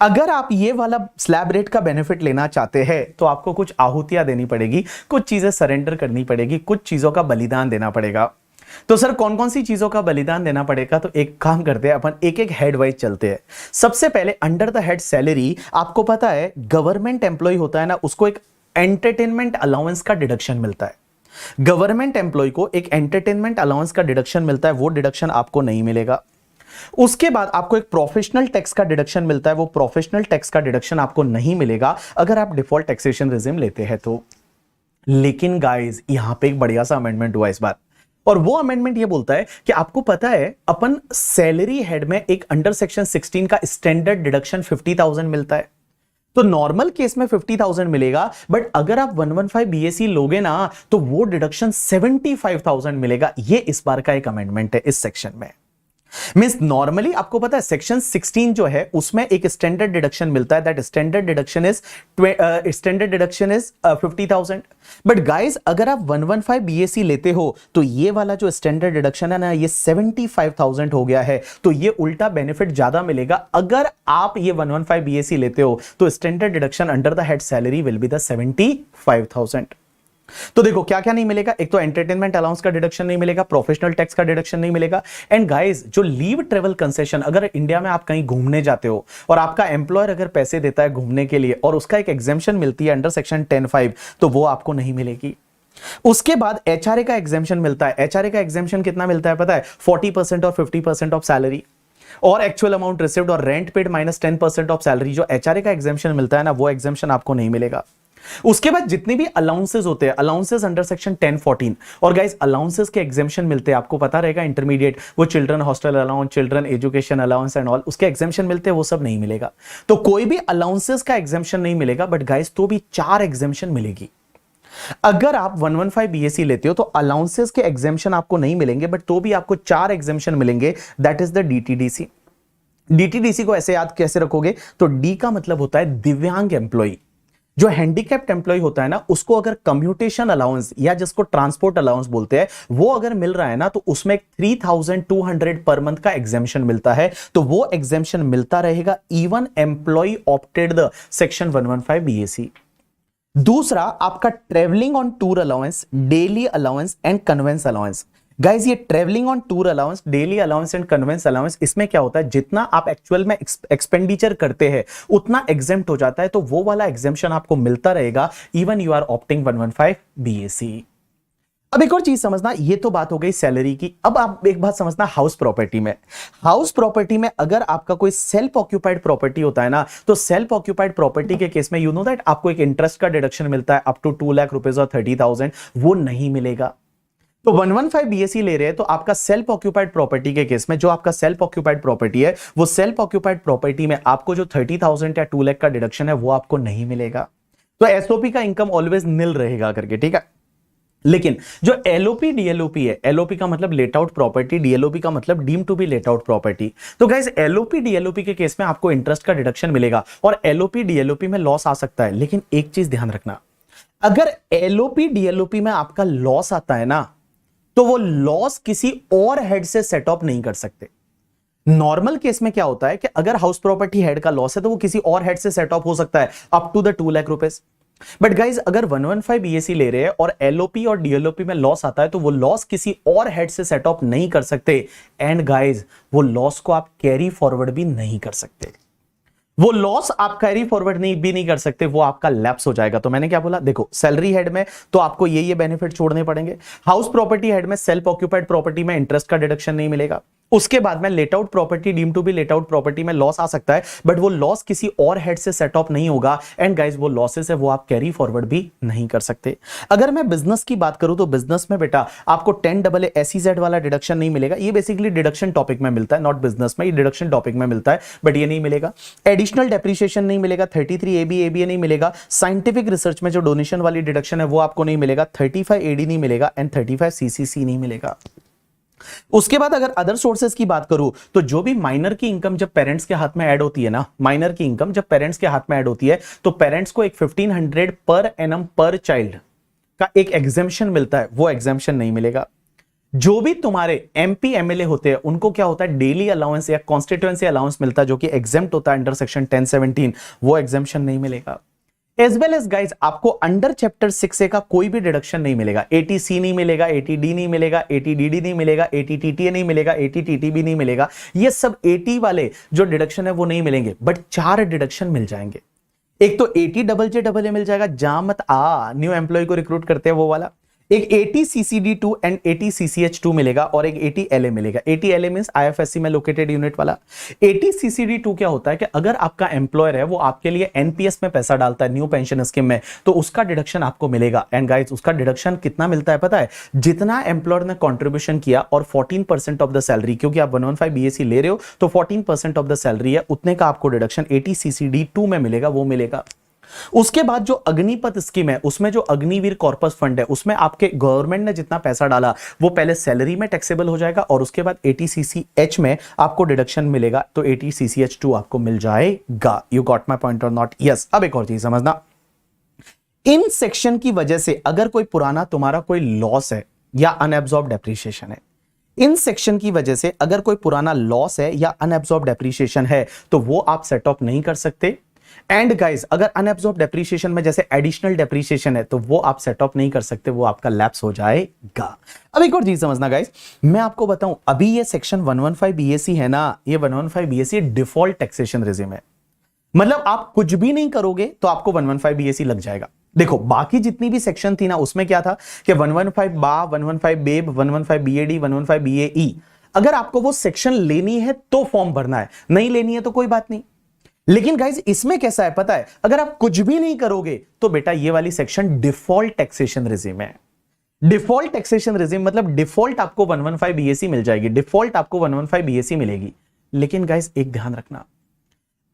अगर आप ये वाला स्लैब रेट का बेनिफिट लेना चाहते हैं तो आपको कुछ आहुतियां देनी पड़ेगी, कुछ चीजें सरेंडर करनी पड़ेगी, कुछ चीजों का बलिदान देना पड़ेगा। तो सर कौन कौन सी चीजों का बलिदान देना पड़ेगा? तो एक काम करते हैं, अपन एक एक हेड वाइज चलते हैं। सबसे पहले अंडर द हेड सैलरी, आपको पता है गवर्नमेंट एम्प्लॉय होता है ना, उसको एक एंटरटेनमेंट अलाउंस का डिडक्शन मिलता है। गवर्नमेंट एम्प्लॉय को एक एंटरटेनमेंट अलाउंस का डिडक्शन मिलता है, वो डिडक्शन आपको नहीं मिलेगा। उसके बाद आपको एक प्रोफेशनल टैक्स का डिडक्शन मिलता है, वो प्रोफेशनल टैक्स का डिडक्शन आपको नहीं मिलेगा अगर आप डिफॉल्ट टैक्सेशन रेजिम लेते हैं तो। लेकिन गाइस यहां पे एक बढ़िया सा अमेंडमेंट हुआ इस बार, और वो अमेंडमेंट ये बोलता है कि आपको पता है अपन सैलरी हेड में एक अंडर सेक्शन 16 का स्टैंडर्ड डिडक्शन 50,000 मिलता है, तो नॉर्मल केस में 50,000 मिलेगा, बट अगर आप 115 बीएससी लोगे ना तो वो डिडक्शन 75,000 मिलेगा। ये इस बार का एक अमेंडमेंट है इस सेक्शन में। मींस नॉर्मली आपको पता है सेक्शन 16 जो है उसमें एक स्टैंडर्ड डिडक्शन मिलता है, that standard deduction is 50,000, but guys अगर आप 115 बीएससी लेते हो तो ये वाला जो स्टैंडर्ड डिडक्शन है ना ये 75,000 हो गया है, तो ये उल्टा बेनिफिट ज्यादा मिलेगा। अगर आप ये 115 बीएससी लेते हो तो standard deduction under the head salary will be the 75,000। तो देखो क्या क्या नहीं मिलेगा, एक तो एंटरटेनमेंट अलाउंस का डिडक्शन नहीं मिलेगा, प्रोफेशनल टैक्स का डिडक्शन नहीं मिलेगा, एंड गाइस जो लीव ट्रेवल कंसेशन, अगर इंडिया में आप कहीं घूमने जाते हो और आपका एम्प्लॉयर अगर पैसे देता है घूमने के लिए और उसका एक एग्जेम्पशन मिलती है अंडर सेक्शन 10(5) तो वो आपको नहीं मिलेगी। उसके बाद एचआरए का एग्जेम्पशन मिलता है, एचआरए का एग्जेम्पशन कितना मिलता है पता है? 40% और 50% ऑफ सैलरी और एक्चुअल अमाउंट रिसीव्ड और rent paid minus 10% of salary. जो एचआरए का एग्जेम्पशन मिलता है ना वो एग्जेम्पशन आपको नहीं मिलेगा। उसके बाद जितने भी अलाउंसेस होते हैं, अलाउंसेस अंडर सेक्शन 10(14), और गाइस अलाउंसेस के एग्जेम्पशन मिलते हैं, आपको पता रहेगा इंटरमीडिएट वो children hostel allowance, children education allowance and all, उसके एग्जेम्पशन मिलते हैं, वो सब नहीं मिलेगा। तो कोई भी अलाउंसेस का एग्जेम्पशन नहीं मिलेगा, बट गाइस तो भी 4 एग्जेम्पशन मिलेगी। अगर आप 115 बीएससी लेते हो तो अलाउंसेस के एग्जेम्पशन आपको नहीं मिलेंगे, बट तो भी आपको 4 एग्जेम्पशन मिलेंगे, that is the DTDC. DTDC को ऐसे याद कैसे रखोगे? तो डी का मतलब होता है दिव्यांग एम्प्लॉय। जो हैंडीकैप्ड एम्प्लॉय होता है ना उसको अगर कम्यूटेशन अलाउंस या जिसको ट्रांसपोर्ट अलाउंस बोलते हैं वो अगर मिल रहा है ना तो उसमें 3,200 पर मंथ का एग्जेम्पशन मिलता है, तो वो एग्जेम्पशन मिलता रहेगा even employ opted the section 115 BSC. दूसरा आपका travelling on tour allowance, daily allowance and conveyance allowance. Guys ये travelling on tour allowance, daily allowance and conveyance allowance, इसमें क्या होता है जितना आप एक्चुअल में एक्सपेंडिचर करते हैं उतना एग्जेम्प्ट हो जाता है, तो वो वाला एग्जेम्पशन आपको मिलता रहेगा even you are opting 115 BSC. अब एक और चीज समझना, ये तो बात हो गई सैलरी की। अब आप एक बात समझना हाउस प्रॉपर्टी में। हाउस प्रॉपर्टी में अगर आपका कोई सेल्फ ऑक्यूपाइड प्रॉपर्टी होता है ना तो सेल्फ ऑक्यूपाइड प्रॉपर्टी के केस में यू नो दैट आपको एक इंटरेस्ट का डिडक्शन मिलता है अप टू 2 लाख रुपीज और 30,000, वो नहीं मिलेगा। तो 115 बीएससी ले रहे हैं तो आपका सेल्फ ऑक्यूपाइड प्रॉपर्टी के केस में जो आपका सेल्फ ऑक्यूपाइड प्रॉपर्टी है वो सेल्फ ऑक्यूपाइड प्रॉपर्टी में आपको जो 30,000 या 2 लाख का डिडक्शन है वो आपको नहीं मिलेगा। तो एसओपी का इनकम ऑलवेज निल रहेगा करके, ठीक है। लेकिन जो एलओपी डीएलओपी है, एलओपी का मतलब लेट आउट प्रॉपर्टी, डीएलओपी का मतलब deem to be let out property. तो गाइस एलओपी डीएलओपी के केस में आपको इंटरेस्ट का डिडक्शन मिलेगा और एलओपी डीएलओपी में लॉस आ सकता है, लेकिन एक चीज ध्यान रखना, अगर एलओपी डीएलओपी में आपका लॉस आता है ना तो वो लॉस किसी और हेड से सेट ऑफ नहीं कर सकते। नॉर्मल केस में क्या होता है कि अगर हाउस प्रॉपर्टी हेड का लॉस है तो वो किसी और हेड से सेट ऑफ हो सकता है up to the 2 lakh rupees. But guys अगर 115 बीएससी ले रहे हैं और एलओपी और डीएलओपी में लॉस आता है तो वो लॉस किसी और हेड से सेट ऑफ नहीं कर सकते, एंड गाइज वो लॉस को आप कैरी फॉरवर्ड भी नहीं कर सकते। वो लॉस आप कैरी फॉरवर्ड नहीं कर सकते, वो आपका लैप्स हो जाएगा। तो मैंने क्या बोला, देखो सैलरी हेड में तो आपको ये बेनिफिट छोड़ने पड़ेंगे। हाउस प्रॉपर्टी हेड में, सेल्फ ऑक्यूपाइड प्रॉपर्टी में इंटरेस्ट का डिडक्शन नहीं मिलेगा। उसके बाद में let out property, deem to be let out property में लॉस आ सकता है, बट वो लॉस किसी और हेड से सेट ऑफ नहीं होगा। एंड गाइस वो लॉसेस है वो आप कैरी फॉरवर्ड भी नहीं कर सकते। अगर मैं बिजनेस की बात करूं तो बिजनेस में बेटा आपको 10 SEZ वाला डिडक्शन नहीं मिलेगा। ये बेसिकली डिडक्शन टॉपिक में मिलता है, नॉट बिजनेस में, ये डिडक्शन टॉपिक में मिलता है, बट ये नहीं मिलेगा। एडिशनल डेप्रिसिएशन नहीं मिलेगा, 33 ABA नहीं मिलेगा। साइंटिफिक रिसर्च में जो डोनेशन वाली डिडक्शन है वो आपको नहीं मिलेगा, 35 AD नहीं मिलेगा एंड 35 CCC नहीं मिलेगा। उसके बाद अगर अदर सोर्सेज की बात करूं तो जो भी माइनर की इनकम जब पेरेंट्स के हाथ में ऐड होती है ना, माइनर की इनकम जब पेरेंट्स के हाथ में ऐड होती है तो पेरेंट्स को एक 1500 पर एनम पर चाइल्ड का एक एग्जेम्पशन मिलता है, वो एग्जेम्पशन नहीं मिलेगा। जो भी तुम्हारे MP MLA होते हैं उनको क्या होता है, डेली अलाउंस या कॉन्स्टिट्यूएंसी अलाउंस मिलता है जो कि एग्जेम्प्ट होता है अंडर सेक्शन 1017, वो एग्जेम्पशन नहीं मिलेगा। एज वेल एज गाइज आपको अंडर चैप्टर 6A का कोई भी डिडक्शन नहीं मिलेगा। 80C नहीं मिलेगा, 80D नहीं मिलेगा, 80DD नहीं मिलेगा, 80TTA नहीं मिलेगा, 80TTB नहीं मिलेगा। ये सब 80 वाले जो डिडक्शन है वो नहीं मिलेंगे, बट 4 डिडक्शन मिल जाएंगे। एक तो 80JJAA मिल जाएगा, जामत न्यू एम्प्लॉय को रिक्रूट करते हैं वो वाला। एक 80CCD2 एंड 80CCH2 मिलेगा और एक 80LA मिलेगा। 80LA मींस IFSC में लोकेटेड यूनिट वाला। 80CCD2 क्या होता है कि अगर आपका एम्प्लॉयर है वो आपके लिए NPS में पैसा डालता है, न्यू पेंशन स्कीम में, तो उसका डिडक्शन आपको मिलेगा। एंड गाइस उसका डिडक्शन कितना मिलता है पता है, जितना एम्प्लॉयर ने कंट्रीब्यूशन किया और 14% ऑफ द सैलरी, क्योंकि आप 115 BAC ले रहे हो तो 14% ऑफ द सैलरी है, उतने का आपको डिडक्शन 80CCD2 में मिलेगा, वो मिलेगा। उसके बाद जो अग्निपथ स्कीम है उसमें जो अग्निवीर कॉर्पस फंड है उसमें आपके गवर्नमेंट ने जितना पैसा डाला वो पहले सैलरी में टैक्सेबल हो जाएगा और उसके बाद 80CCH में आपको डिडक्शन मिलेगा, तो 80CCH2 आपको मिल जाएगा। यू गॉट माय पॉइंट और नॉट? यस। अब एक और चीज समझना, इन सेक्शन की वजह से अगर कोई पुराना तुम्हारा कोई लॉस है या अनएब्सॉर्ब डेप्रिसिएशन है, इन सेक्शन की वजह से अगर कोई पुराना लॉस है या अनएब्सॉर्ब डेप्रिसिएशन है तो वो आप सेट ऑफ नहीं कर सकते। एंड गाइस अगर अनएब्सॉर्ब डेप्रिसिएशन में जैसे एडिशनल डेप्रिसिएशन है तो वो आप सेट ऑफ नहीं कर सकते, वो आपका लैप्स हो जाएगा। अब एक और चीज समझना गाइस, मैं आपको बताऊं अभी ये सेक्शन 115 BAC है ना, ये 115 BAC डिफॉल्ट टैक्सेशन रेजिम है। मतलब आप कुछ भी नहीं करोगे तो आपको 115 BAC लग जाएगा। देखो बाकी जितनी भी सेक्शन थी ना उसमें क्या था कि 115 बा, 115 बेब, 115 BAD, 115 BAE, अगर आपको वो सेक्शन लेनी है तो फॉर्म भरना है, नहीं लेनी है तो कोई बात नहीं। लेकिन गाइज इसमें कैसा है पता है, अगर आप कुछ भी नहीं करोगे तो बेटा ये वाली सेक्शन डिफॉल्ट टैक्सेशन रेजिम है। डिफॉल्ट टैक्सेशन रेजिम मतलब डिफॉल्ट आपको 115 BAC मिल जाएगी, डिफॉल्ट आपको 115 BAC मिलेगी। लेकिन गाइज एक ध्यान रखना,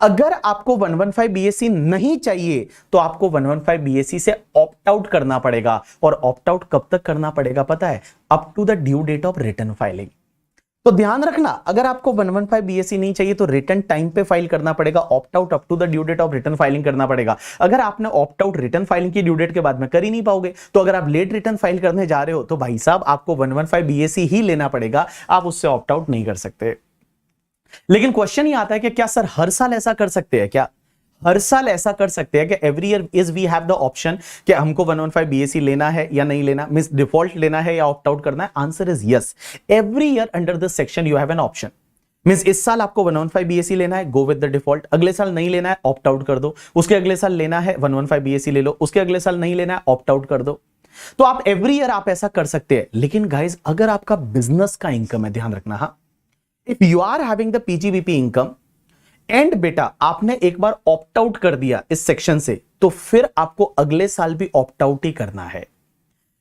अगर आपको 115 BAC नहीं चाहिए तो आपको 115 BAC से ऑप्ट आउट करना पड़ेगा। और ऑप्ट आउट कब तक करना पड़ेगा पता है, up to the due date of return filing. तो ध्यान रखना, अगर आपको 115 BAC नहीं चाहिए तो रिटर्न टाइम पे फाइल करना पड़ेगा, opt out up to the due date of return filing करना पड़ेगा। अगर आपने ऑप्ट आउट रिटर्न फाइलिंग की ड्यू डेट के बाद में कर ही नहीं पाओगे, तो अगर आप लेट रिटर्न फाइल करने जा रहे हो तो भाई साहब आपको 115 BAC ही लेना पड़ेगा, आप उससे ऑप्ट आउट नहीं कर सकते। लेकिन क्वेश्चन ये आता है कि क्या सर हर साल ऐसा कर सकते हैं क्या? हर साल ऐसा कर सकते हैं कि every year is we have the option कि हमको 115 BAC लेना है या नहीं लेना, मींस डिफॉल्ट लेना है या ऑप्ट आउट करना है? Answer is yes. Every year under this section you have an option. Means इस साल आपको 115 BAC लेना है, गो विद द डिफॉल्ट। अगले साल नहीं लेना है, ऑप्ट आउट कर दो। उसके अगले साल लेना है 115 BAC ले लो, उसके अगले साल नहीं लेना है, ऑप्ट आउट कर दो। तो आप एवरी ईयर आप ऐसा कर सकते हैं। लेकिन गाइज अगर आपका बिजनेस का इनकम है, ध्यान रखना, हाँ, if you are having the PGBP income and बेटा आपने एक बार ऑप्ट आउट कर दिया इस सेक्शन से, तो फिर आपको अगले साल भी ऑप्ट आउट ही करना है।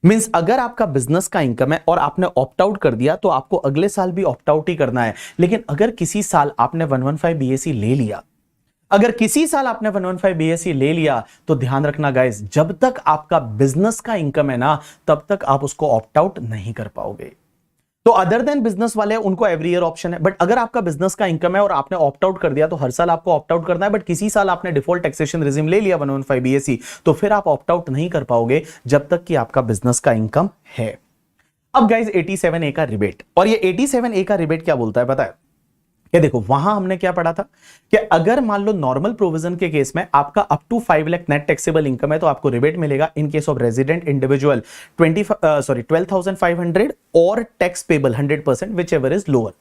मींस अगर आपका बिजनेस का इनकम है और आपने ऑप्ट आउट कर दिया तो आपको अगले साल भी ऑप्ट आउट ही करना है। लेकिन अगर किसी साल आपने 115 BAC ले लिया, अगर किसी साल आपने 115 BAC ले लिया, तो ध्यान रखना गाइस, जब तक आपका बिजनेस का इनकम है ना तब तक आप उसको ऑप्ट आउट नहीं कर पाओगे। तो अदर देन बिजनेस वाले उनको एवरी ईयर ऑप्शन है, बट अगर आपका बिजनेस का इनकम है और आपने ऑप्ट आउट कर दिया तो हर साल आपको ऑप्ट आउट करना है। बट किसी साल आपने डिफॉल्ट टैक्सेशन रेजिम ले लिया 115 BAC, तो फिर आप ऑप्ट आउट नहीं कर पाओगे जब तक कि आपका बिजनेस का इनकम है। अब गाइज 87A का रिबेट, और ये 87A का रिबेट क्या बोलता है पता है? ये देखो वहां हमने क्या पढ़ा था कि अगर मान लो नॉर्मल प्रोविजन के केस में आपका up to 5 lakh net taxable income है तो आपको रिबेट मिलेगा। In case of resident individual 12,500 और tax payable 100% whichever is lower.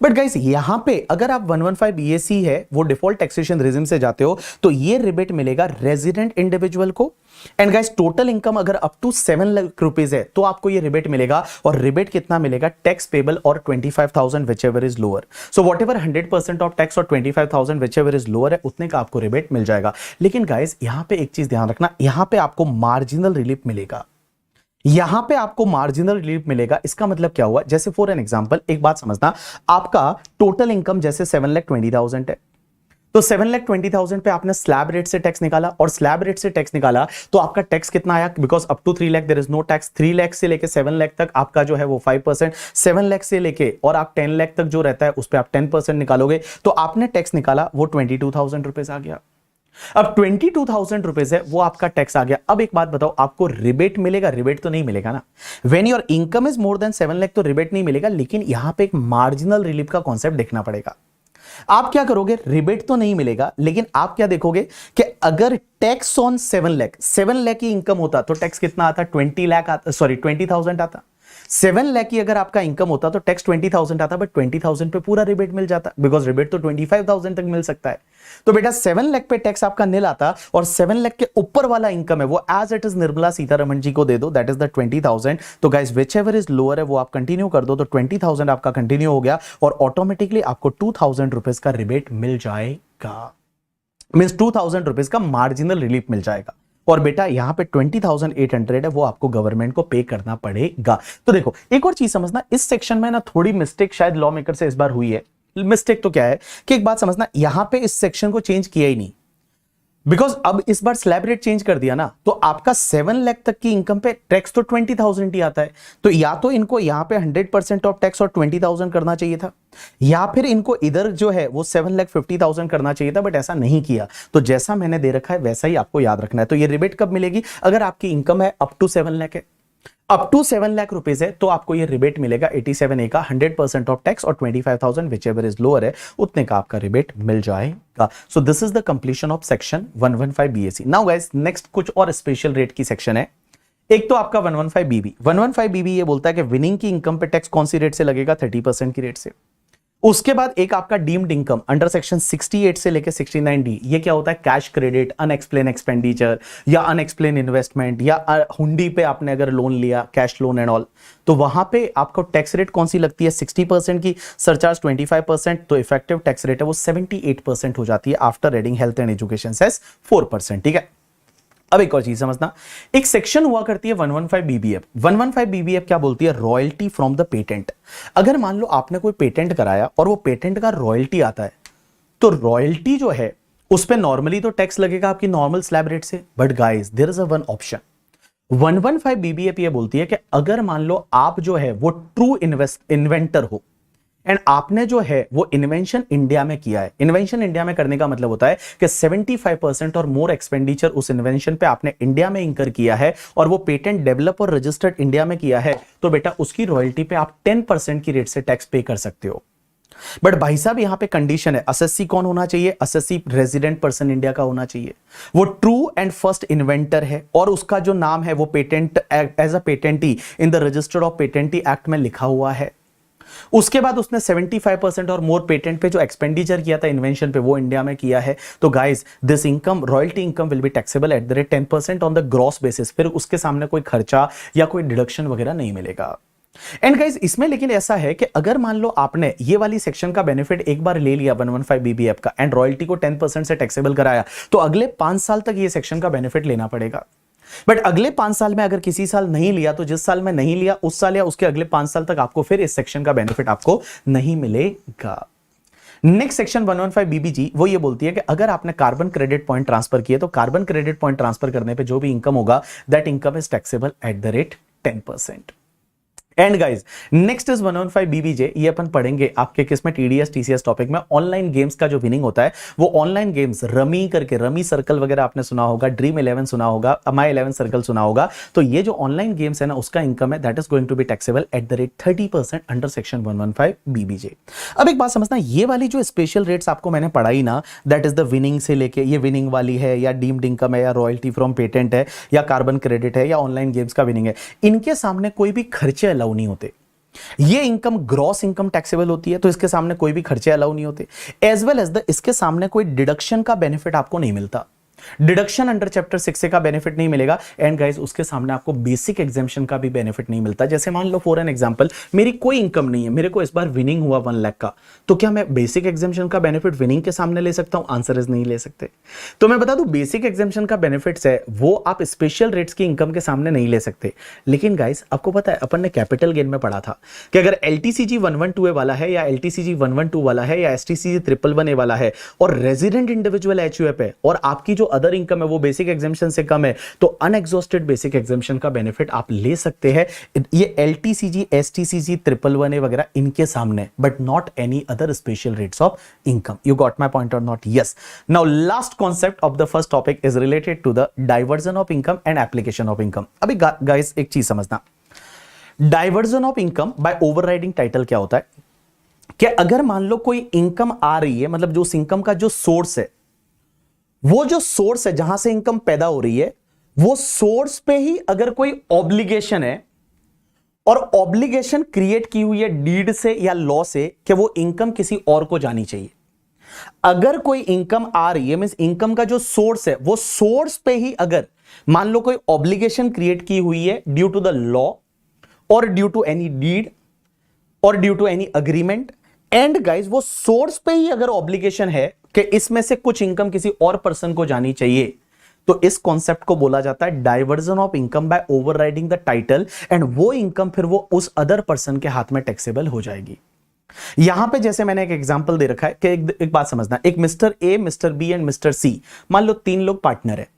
But guys यहां पे अगर आप 115 बीएसी है वो डिफॉल्ट टैक्सेशन रिजिम से जाते हो तो ये रिबेट मिलेगा रेजिडेंट इंडिविजुअल को। एंड गाइस टोटल इनकम अगर अप टू 7 लाख रुपीज है तो आपको ये रिबेट मिलेगा, और रिबेट कितना मिलेगा, टैक्स पेबल और 25,000 which ever is lower. So what ever 100% of tax और 25,000 विच एवर इज लोअर है उतने का आपको रिबेट मिल जाएगा। लेकिन गाइस यहां पे एक चीज ध्यान रखना, यहां पे आपको मार्जिनल रिलीफ मिलेगा, यहां पे आपको मार्जिनल रिलीफ मिलेगा। इसका मतलब क्या हुआ, जैसे फॉर एन एग्जांपल एक बात समझना, आपका टोटल इनकम जैसे 7,20,000 है, तो 7,20,000 पे आपने स्लैब रेट से टैक्स निकाला, और स्लैब रेट से टैक्स निकाला तो आपका टैक्स कितना आया, because up to 3 lakh there is no tax. 3 lakh से लेके 7 लाख तक आपका जो है वो 5%, 7 लाख से लेके और आप 10 लाख तक जो रहता है उस पर आप 10% निकालोगे, तो आपने टैक्स निकाला वो 22,000 रुपीज आ गया। अब 22,000 रुपीज है वो आपका टैक्स आ गया। अब एक बात बताओ, आपको रिबेट मिलेगा? रिबेट तो नहीं मिलेगा ना। When your income is more then 7 lakh तो रिबेट नहीं मिलेगा, लेकिन यहां पे एक मार्जिनल रिलीफ का कॉन्सेप्ट देखना पड़ेगा। आप क्या करोगे, रिबेट तो नहीं मिलेगा, लेकिन आप क्या देखोगे कि अगर टैक्स ऑन 7 लाख की इनकम होता तो टैक्स कितना आता, 20 लाख आता, सॉरी 20,000 आता। 7 लाख की अगर आपका इनकम होता तो टैक्स 20,000 आता, बट 20,000 पे पूरा रिबेट मिल जाता, बिकॉज रिबेट तो 25,000 तक मिल सकता है। तो बेटा 7 लाख पे टैक्स आपका नील आता, और 7 लाख के ऊपर वाला इनकम है वो as it is Nirmala Sitharaman ji को दे दो, दैट इज द 20,000। तो guys whichever is lower है वो आप कंटिन्यू कर दो, तो 20,000 आपका कंटिन्यू हो गया, और ऑटोमेटिकली आपको 2,000 रुपीज का रिबेट मिल जाएगा, मींस 2,000 रुपीज का मार्जिनल रिलीफ मिल जाएगा। और बेटा यहां पे 20,800 है वो आपको गवर्नमेंट को पे करना पड़ेगा। तो देखो एक और चीज समझना, इस सेक्शन में ना थोड़ी मिस्टेक शायद लॉ मेकर से इस बार हुई है। मिस्टेक तो क्या है कि एक बात समझना, यहां पे इस सेक्शन को चेंज किया ही नहीं, बिकॉज अब इस बार स्लैब रेट चेंज कर दिया ना, तो आपका 7 लाख तक की इनकम पे टैक्स तो 20,000 ही आता है। तो या तो इनको यहां पे 100% ऑफ टैक्स और 20,000 करना चाहिए था, या फिर इनको इधर जो है वो 7,50,000 करना चाहिए था, बट ऐसा नहीं किया। तो जैसा मैंने दे रखा है वैसा ही आपको याद रखना है। तो ये रिबेट कब मिलेगी, अगर आपकी इनकम है अप टू 7 लाख है, अप टू 7 लाख रुपीज है, तो आपको ये रिबेट मिलेगा 87A का 100% ऑफ टैक्स और 25,000 विच एवर इज लोअर है उतने का आपका रिबेट मिल जाएगा। So this is the completion of section 115 BAC. Now guys next कुछ और स्पेशल रेट की सेक्शन है। एक तो आपका 115 बीबी, 115 बीबी ये बोलता है कि विनिंग की इनकम पे टैक्स कौन सी रेट से लगेगा, 30% की रेट से। उसके बाद एक आपका डीम्ड इनकम अंडर सेक्शन 68 से लेके 69D, ये क्या होता है, कैश क्रेडिट, अनएक्सप्लेन एक्सपेंडिचर या अनएक्सप्लेन इन्वेस्टमेंट, या हुंडी पे आपने अगर लोन लिया, कैश लोन एंड ऑल, तो वहां पे आपको टैक्स रेट कौन सी लगती है, 60% की, सरचार्ज 25%, तो इफेक्टिव टैक्स रेट है वो 78% हो जाती है after adding health and education cess 4%। ठीक है, अब एक और चीज समझना, एक सेक्शन हुआ करती है 115 बीबीएफ। 115 बीबीएफ क्या बोलती है, रॉयल्टी फ्रॉम द पेटेंट। अगर मान लो आपने कोई पेटेंट कराया और वो पेटेंट का रॉयल्टी आता है, तो रॉयल्टी जो है उस पे नॉर्मली तो टैक्स लगेगा आपकी नॉर्मल स्लैब रेट से, but guys there is a one option. 115 BBF ये बोलती है कि अगर मान लो आप जो है वो ट्रू इन्वेंटर हो, एंड आपने जो है वो इन्वेंशन इंडिया में किया है। इन्वेंशन इंडिया में करने का मतलब होता है कि 75% और मोर एक्सपेंडिचर उस इन्वेंशन पे आपने इंडिया में इंकर किया है, और वो पेटेंट डेवलप और रजिस्टर्ड इंडिया में किया है, तो बेटा उसकी रॉयल्टी पे आप 10% की रेट से टैक्स पे कर सकते हो। बट भाई साहब यहां पे कंडीशन है, असेसी कौन होना चाहिए, असेसी रेजिडेंट पर्सन इंडिया का होना चाहिए, वो ट्रू एंड फर्स्ट इन्वेंटर है, और उसका जो नाम है वो patent as a patentee in the register of patentee act में लिखा हुआ है। उसके बाद उसने 75% और मोर पेटेंट पे जो एक्सपेंडिचर किया था इन्वेंशन पे वो इंडिया में किया है। तो guys this income, royalty income will be taxable at the rate 10% on the gross basis, फिर उसके सामने कोई खर्चा या कोई डिडक्शन वगैरह नहीं मिलेगा। एंड गाइस इसमें लेकिन ऐसा है कि अगर मान लो आपने ये वाली सेक्शन का बेनिफिट एक बार ले लिया 115 बीबीएफ का, एंड रॉयल्टी को 10% से टैक्सेबल कराया, तो अगले 5 साल तक ये सेक्शन का बेनिफिट लेना पड़ेगा। बट अगले 5 साल में अगर किसी साल नहीं लिया, तो जिस साल में नहीं लिया उस साल या उसके अगले 5 साल तक आपको फिर इस सेक्शन का बेनिफिट आपको नहीं मिलेगा। नेक्स्ट सेक्शन 115 बीबीजी वो ये बोलती है कि अगर आपने कार्बन क्रेडिट पॉइंट ट्रांसफर किए, तो कार्बन क्रेडिट पॉइंट ट्रांसफर करने पे जो भी इनकम होगा that income is taxable at the rate 10%। And guys next is 115 BBJ, ये अपन पढ़ेंगे आपके किसमें, टीडीएस टीसीएस टॉपिक में। ऑनलाइन गेम्स का जो विनिंग होता है वो ऑनलाइन गेम्स रमी करके, रमी सर्कल वगैरह आपने सुना होगा, ड्रीम 11 सुना होगा, माई 11 सर्कल सुना होगा, तो ये जो ऑनलाइन गेम्स है ना उसका इनकम है that is going to be taxable at the rate 30% under section 115 BBJ. अब एक बात समझना, ये वाली जो स्पेशल रेट्स आपको मैंने पढ़ाई ना, दैट इज द विनिंग से लेके, ये विनिंग वाली है या डीम्ड इनकम है या रॉयल्टी फ्रॉम पेटेंट है या कार्बन क्रेडिट है या ऑनलाइन गेम्स का विनिंग है, इनके सामने कोई भी खर्चे अलाउ नहीं होते। ये इनकम ग्रॉस इनकम टैक्सेबल होती है, तो इसके सामने कोई भी खर्चे अलाउ नहीं होते, एज वेल एज द इसके सामने कोई डिडक्शन का बेनिफिट आपको नहीं मिलता। डिडक्शन अंडर चैप्टर 6 से का बेनिफिट नहीं मिलेगा। एंड गाइस उसके सामने आपको बेसिक एग्जाम्पशन का भी बेनिफिट नहीं मिलता। जैसे मान लो फॉर एन एग्जांपल मेरी कोई इनकम नहीं है, मेरे को इस बार विनिंग हुआ 1 लाख का, तो क्या मैं बेसिक एग्जाम्पशन का बेनिफिट विनिंग के सामने ले सकता हूं? आंसर इज नहीं ले सकते। तो मैं बता दूं बेसिक एग्जाम्पशन का बेनिफिट्स है वो आप स्पेशल रेट्स की इनकम के सामने नहीं ले सकते। लेकिन गाइस आपको पता है अपन ने कैपिटल गेन में पढ़ा था कि अगर LTCG 112A वाला है या LTCG 112 वाला है या STCG 111A वाला है और रेजिडेंट इंडिविजुअल HUF है और आपकी जो अदर इनकम है वो बेसिक एग्जाम्पशन से कम है, तो अनएग्जॉस्टेड बेसिक एग्जाम्पशन का बेनिफिट आप ले सकते हैं ये LTCG STCG 111A वगैरह इनके सामने, but not any other special rates of income. You got my point और not? Yes. Now last concept of the first topic is related to the diversion of income and application of income. अभी guys एक चीज समझना, diversion of income by overriding title क्या होता है कि अगर मान लो कोई इनकम आ रही है, मतलब जो उस इनकम का जो सोर्स है, वो जो सोर्स है जहां से इनकम पैदा हो रही है, वो सोर्स पे ही अगर कोई ऑब्लिगेशन है और ऑब्लिगेशन क्रिएट की हुई है डीड से या लॉ से कि वो इनकम किसी और को जानी चाहिए। अगर कोई इनकम आ रही है मींस इनकम का जो सोर्स है वो सोर्स पे ही अगर मान लो कोई ऑब्लिगेशन क्रिएट की हुई है ड्यू टू द लॉ और ड्यू टू एनी डीड और due to any agreement, and guys वो सोर्स पे ही अगर ऑब्लिगेशन है कि इसमें से कुछ इनकम किसी और पर्सन को जानी चाहिए, तो इस कॉन्सेप्ट को बोला जाता है diversion of income by overriding the title, and वो इनकम फिर वो उस अदर पर्सन के हाथ में टैक्सेबल हो जाएगी। यहां पे जैसे मैंने एक एग्जांपल दे रखा है कि एक बात समझना, एक mister A, mister B and mister C, मान लो 3 लोग पार्टनर है।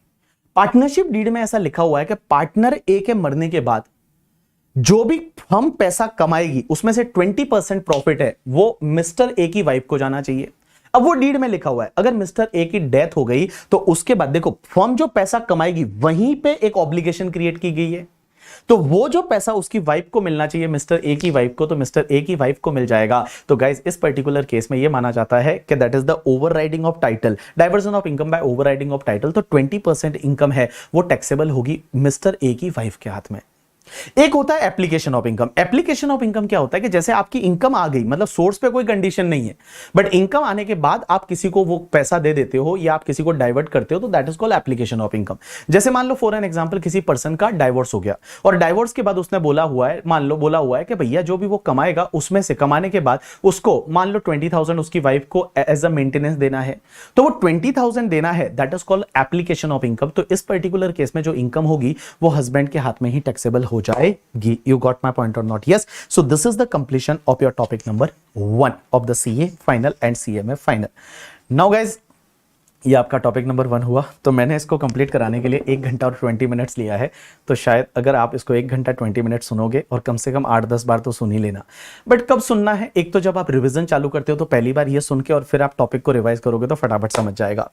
पार्टनरशिप डीड में ऐसा लिखा हुआ है कि पार्टनर ए के मरने के बाद जो भी फर्म पैसा कमाएगी उसमें से 20% प्रॉफिट है वो मिस्टर ए की वाइफ को जाना चाहिए। अब वो डीड में लिखा हुआ है अगर मिस्टर ए की डेथ हो गई तो उसके बाद देखो फर्म जो पैसा कमाएगी वहीं पे एक ऑब्लिगेशन क्रिएट की गई है, तो वो जो पैसा उसकी वाइफ को मिलना चाहिए मिस्टर ए की वाइफ को, तो मिस्टर ए की वाइफ को मिल जाएगा। तो गाइस इस पर्टिकुलर केस में ये माना जाता है कि that is the overriding of title, diversion of income by overriding of title. तो 20% इनकम है वो टैक्सेबल होगी मिस्टर ए की वाइफ के हाथ में। एक होता है application of income. Application of income क्या होता है कि जैसे आपकी इनकम आ गई, मतलब सोर्स पे कोई कंडीशन नहीं है, बट इनकम आने के बाद आप किसी को वो पैसा दे देते हो या आप किसी को डाइवर्ट करते हो, तो that is called application of income. जैसे मान लो फॉर एन एग्जांपल किसी पर्सन का डाइवोर्स हो गया और डाइवोर्स के बाद उसने बोला हुआ है, मान लो बोला हुआ है कि भैया जो भी वो कमाएगा उसमें से कमाने के बाद उसको मान लो 20,000 उसकी वाइफ को एज अ मेंटेनेंस देना है, तो वो 20,000 देना है, that is called application of income. तो इस पर्टिकुलर केस में जो इनकम होगी वो हस्बैंड के हाथ में ही टैक्सेबल हो जाएगी। You got my point or not? Yes. So this is the completion of your topic number 1 of the CA final and CMA final. Now guys, ये आपका टॉपिक नंबर 1 हुआ। तो मैंने इसको कंप्लीट कराने के लिए 1 घंटा और 20 मिनट्स लिया है। तो शायद अगर आप इसको 1 घंटा 20 मिनट सुनोगे और कम से कम 8-10 बार तो सुन ही लेना। बट कब सुनना है? एक तो जब आप रिवीजन चालू करते हो तो पहली बार ये सुन के और फिर आप टॉपिक को रिवाइज करोगे तो फटाफट समझ जाएगा।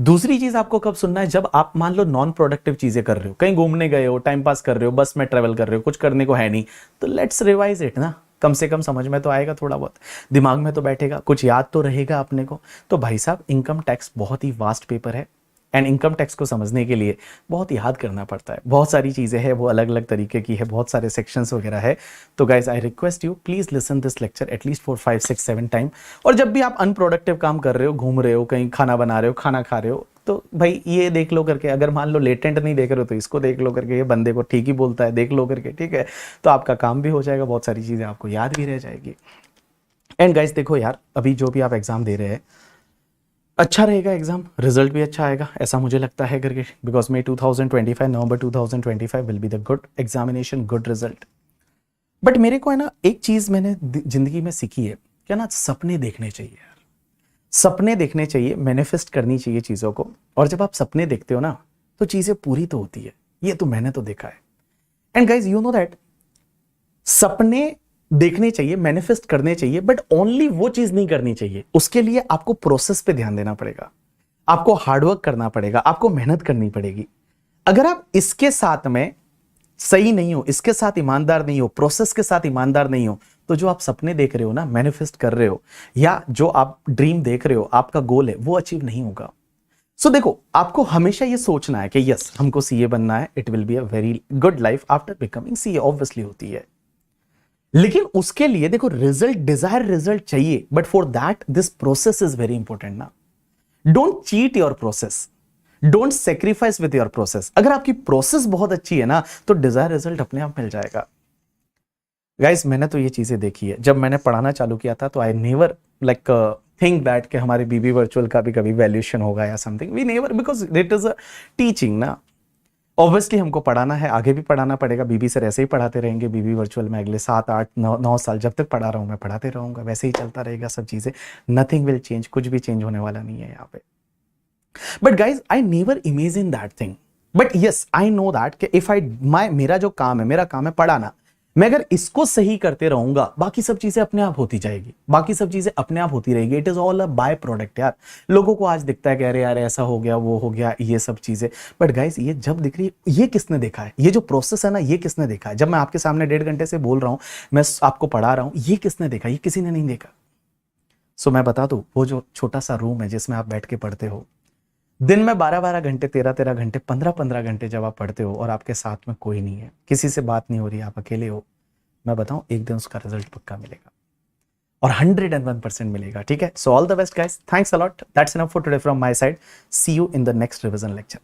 दूसरी चीज आपको कब सुनना है? जब आप मान लो नॉन प्रोडक्टिव चीजें कर रहे हो, कहीं घूमने गए हो, टाइम पास कर रहे हो, बस में ट्रेवल कर रहे हो, कुछ करने को है नहीं, तो लेट्स रिवाइज इट ना। कम से कम समझ में तो आएगा, थोड़ा बहुत दिमाग में तो बैठेगा, कुछ याद तो रहेगा अपने को। तो भाई साहब इनकम टैक्स बहुत ही वास्ट पेपर है एंड इनकम टैक्स को समझने के लिए बहुत याद करना पड़ता है। बहुत सारी चीज़ें हैं, वो अलग अलग तरीके की है, बहुत सारे सेक्शंस वगैरह है। तो guys I request you please listen this lecture at least 4, 5, 6, 7 time. और जब भी आप अनप्रोडक्टिव काम कर रहे हो, घूम रहे हो, कहीं खाना बना रहे हो, खाना खा रहे हो, तो भाई ये देख लो करके, अगर मान लो लेटेंट नहीं देख रहे हो तो इसको देख लो करके, ये बंदे को ठीक ही बोलता है, देख लो करके, ठीक है। तो आपका काम भी हो जाएगा, बहुत सारी चीज़ें आपको याद भी रह जाएगी। एंड गाइज देखो यार, अभी जो भी आप एग्जाम दे रहे हैं अच्छा रहेगा, एग्जाम रिजल्ट भी अच्छा आएगा ऐसा मुझे लगता है करके, because may 2025 November 2025 will be the good examination, good result. But मेरे को है ना एक चीज मैंने जिंदगी में सीखी है क्या ना, सपने देखने चाहिए यार, सपने देखने चाहिए, मैनिफेस्ट करनी चाहिए चीजों को। और जब आप सपने देखते हो ना तो चीजें पूरी तो होती है, ये तो मैंने तो देखा है। And guys you know that सपने देखने चाहिए, मैनिफेस्ट करने चाहिए, बट ओनली वो चीज नहीं करनी चाहिए। उसके लिए आपको प्रोसेस पे ध्यान देना पड़ेगा, आपको हार्डवर्क करना पड़ेगा, आपको मेहनत करनी पड़ेगी। अगर आप इसके साथ में सही नहीं हो, इसके साथ ईमानदार नहीं हो, प्रोसेस के साथ ईमानदार नहीं हो, तो जो आप सपने देख रहे हो ना, मैनिफेस्ट कर रहे हो, या जो आप ड्रीम देख रहे हो, आपका गोल है, वो अचीव नहीं होगा। सो देखो, आपको हमेशा ये सोचना है कि यस हमको सीए बनना है, it will be a very good life after becoming CA, obviously होती है। लेकिन उसके लिए देखो रिजल्ट, डिजायर रिजल्ट चाहिए, but for that this process is very important ना। Don't cheat your process, don't sacrifice with your process. अगर आपकी प्रोसेस बहुत अच्छी है ना तो डिजायर रिजल्ट अपने आप मिल जाएगा। गाइस मैंने तो ये चीजें देखी है, जब मैंने पढ़ाना चालू किया था तो I never like think that कि हमारे बीबी वर्चुअल का भी कभी वैल्यूएशन होगा या something, we never, because it is a teaching ना। ऑब्वियसली हमको पढ़ाना है, आगे भी पढ़ाना पड़ेगा। बीबी सर ऐसे ही पढ़ाते रहेंगे बीबी वर्चुअल में अगले 7 8 9 साल, जब तक पढ़ा रहा हूं मैं पढ़ाते रहूंगा, वैसे ही चलता रहेगा सब चीजें। नथिंग विल चेंज, कुछ भी चेंज होने वाला नहीं है यहाँ पे। But guys I never imagine that thing, but yes I know that कि इफ आई मेरा जो काम है, मेरा काम है पढ़ाना, मैं अगर इसको सही करते रहूंगा बाकी सब चीजें अपने आप होती जाएगी, बाकी सब चीजें अपने आप होती रहेगी। It is all a by product यार। लोगों को आज दिखता है कि अरे यार ऐसा हो गया, वो हो गया, ये सब चीजें, बट गाइस ये जब दिख रही है, ये किसने देखा है? ये जो प्रोसेस है ना, ये किसने देखा है? जब मैं आपके सामने 1.5 घंटे से बोल रहा हूं, मैं आपको पढ़ा रहा हूं, ये किसने देखा? ये किसी ने नहीं देखा। सो मैं बता दूं, वो जो छोटा सा रूम है जिसमें आप बैठ के पढ़ते हो, दिन में 12-12 घंटे, 13-13 घंटे, 15-15 घंटे जब आप पढ़ते हो और आपके साथ में कोई नहीं है, किसी से बात नहीं हो रही, आप अकेले हो, मैं बताऊं एक दिन उसका रिजल्ट पक्का मिलेगा और 101% मिलेगा। ठीक है, so all the best guys, thanks a lot, that's enough for today from my side, see you in the next revision lecture.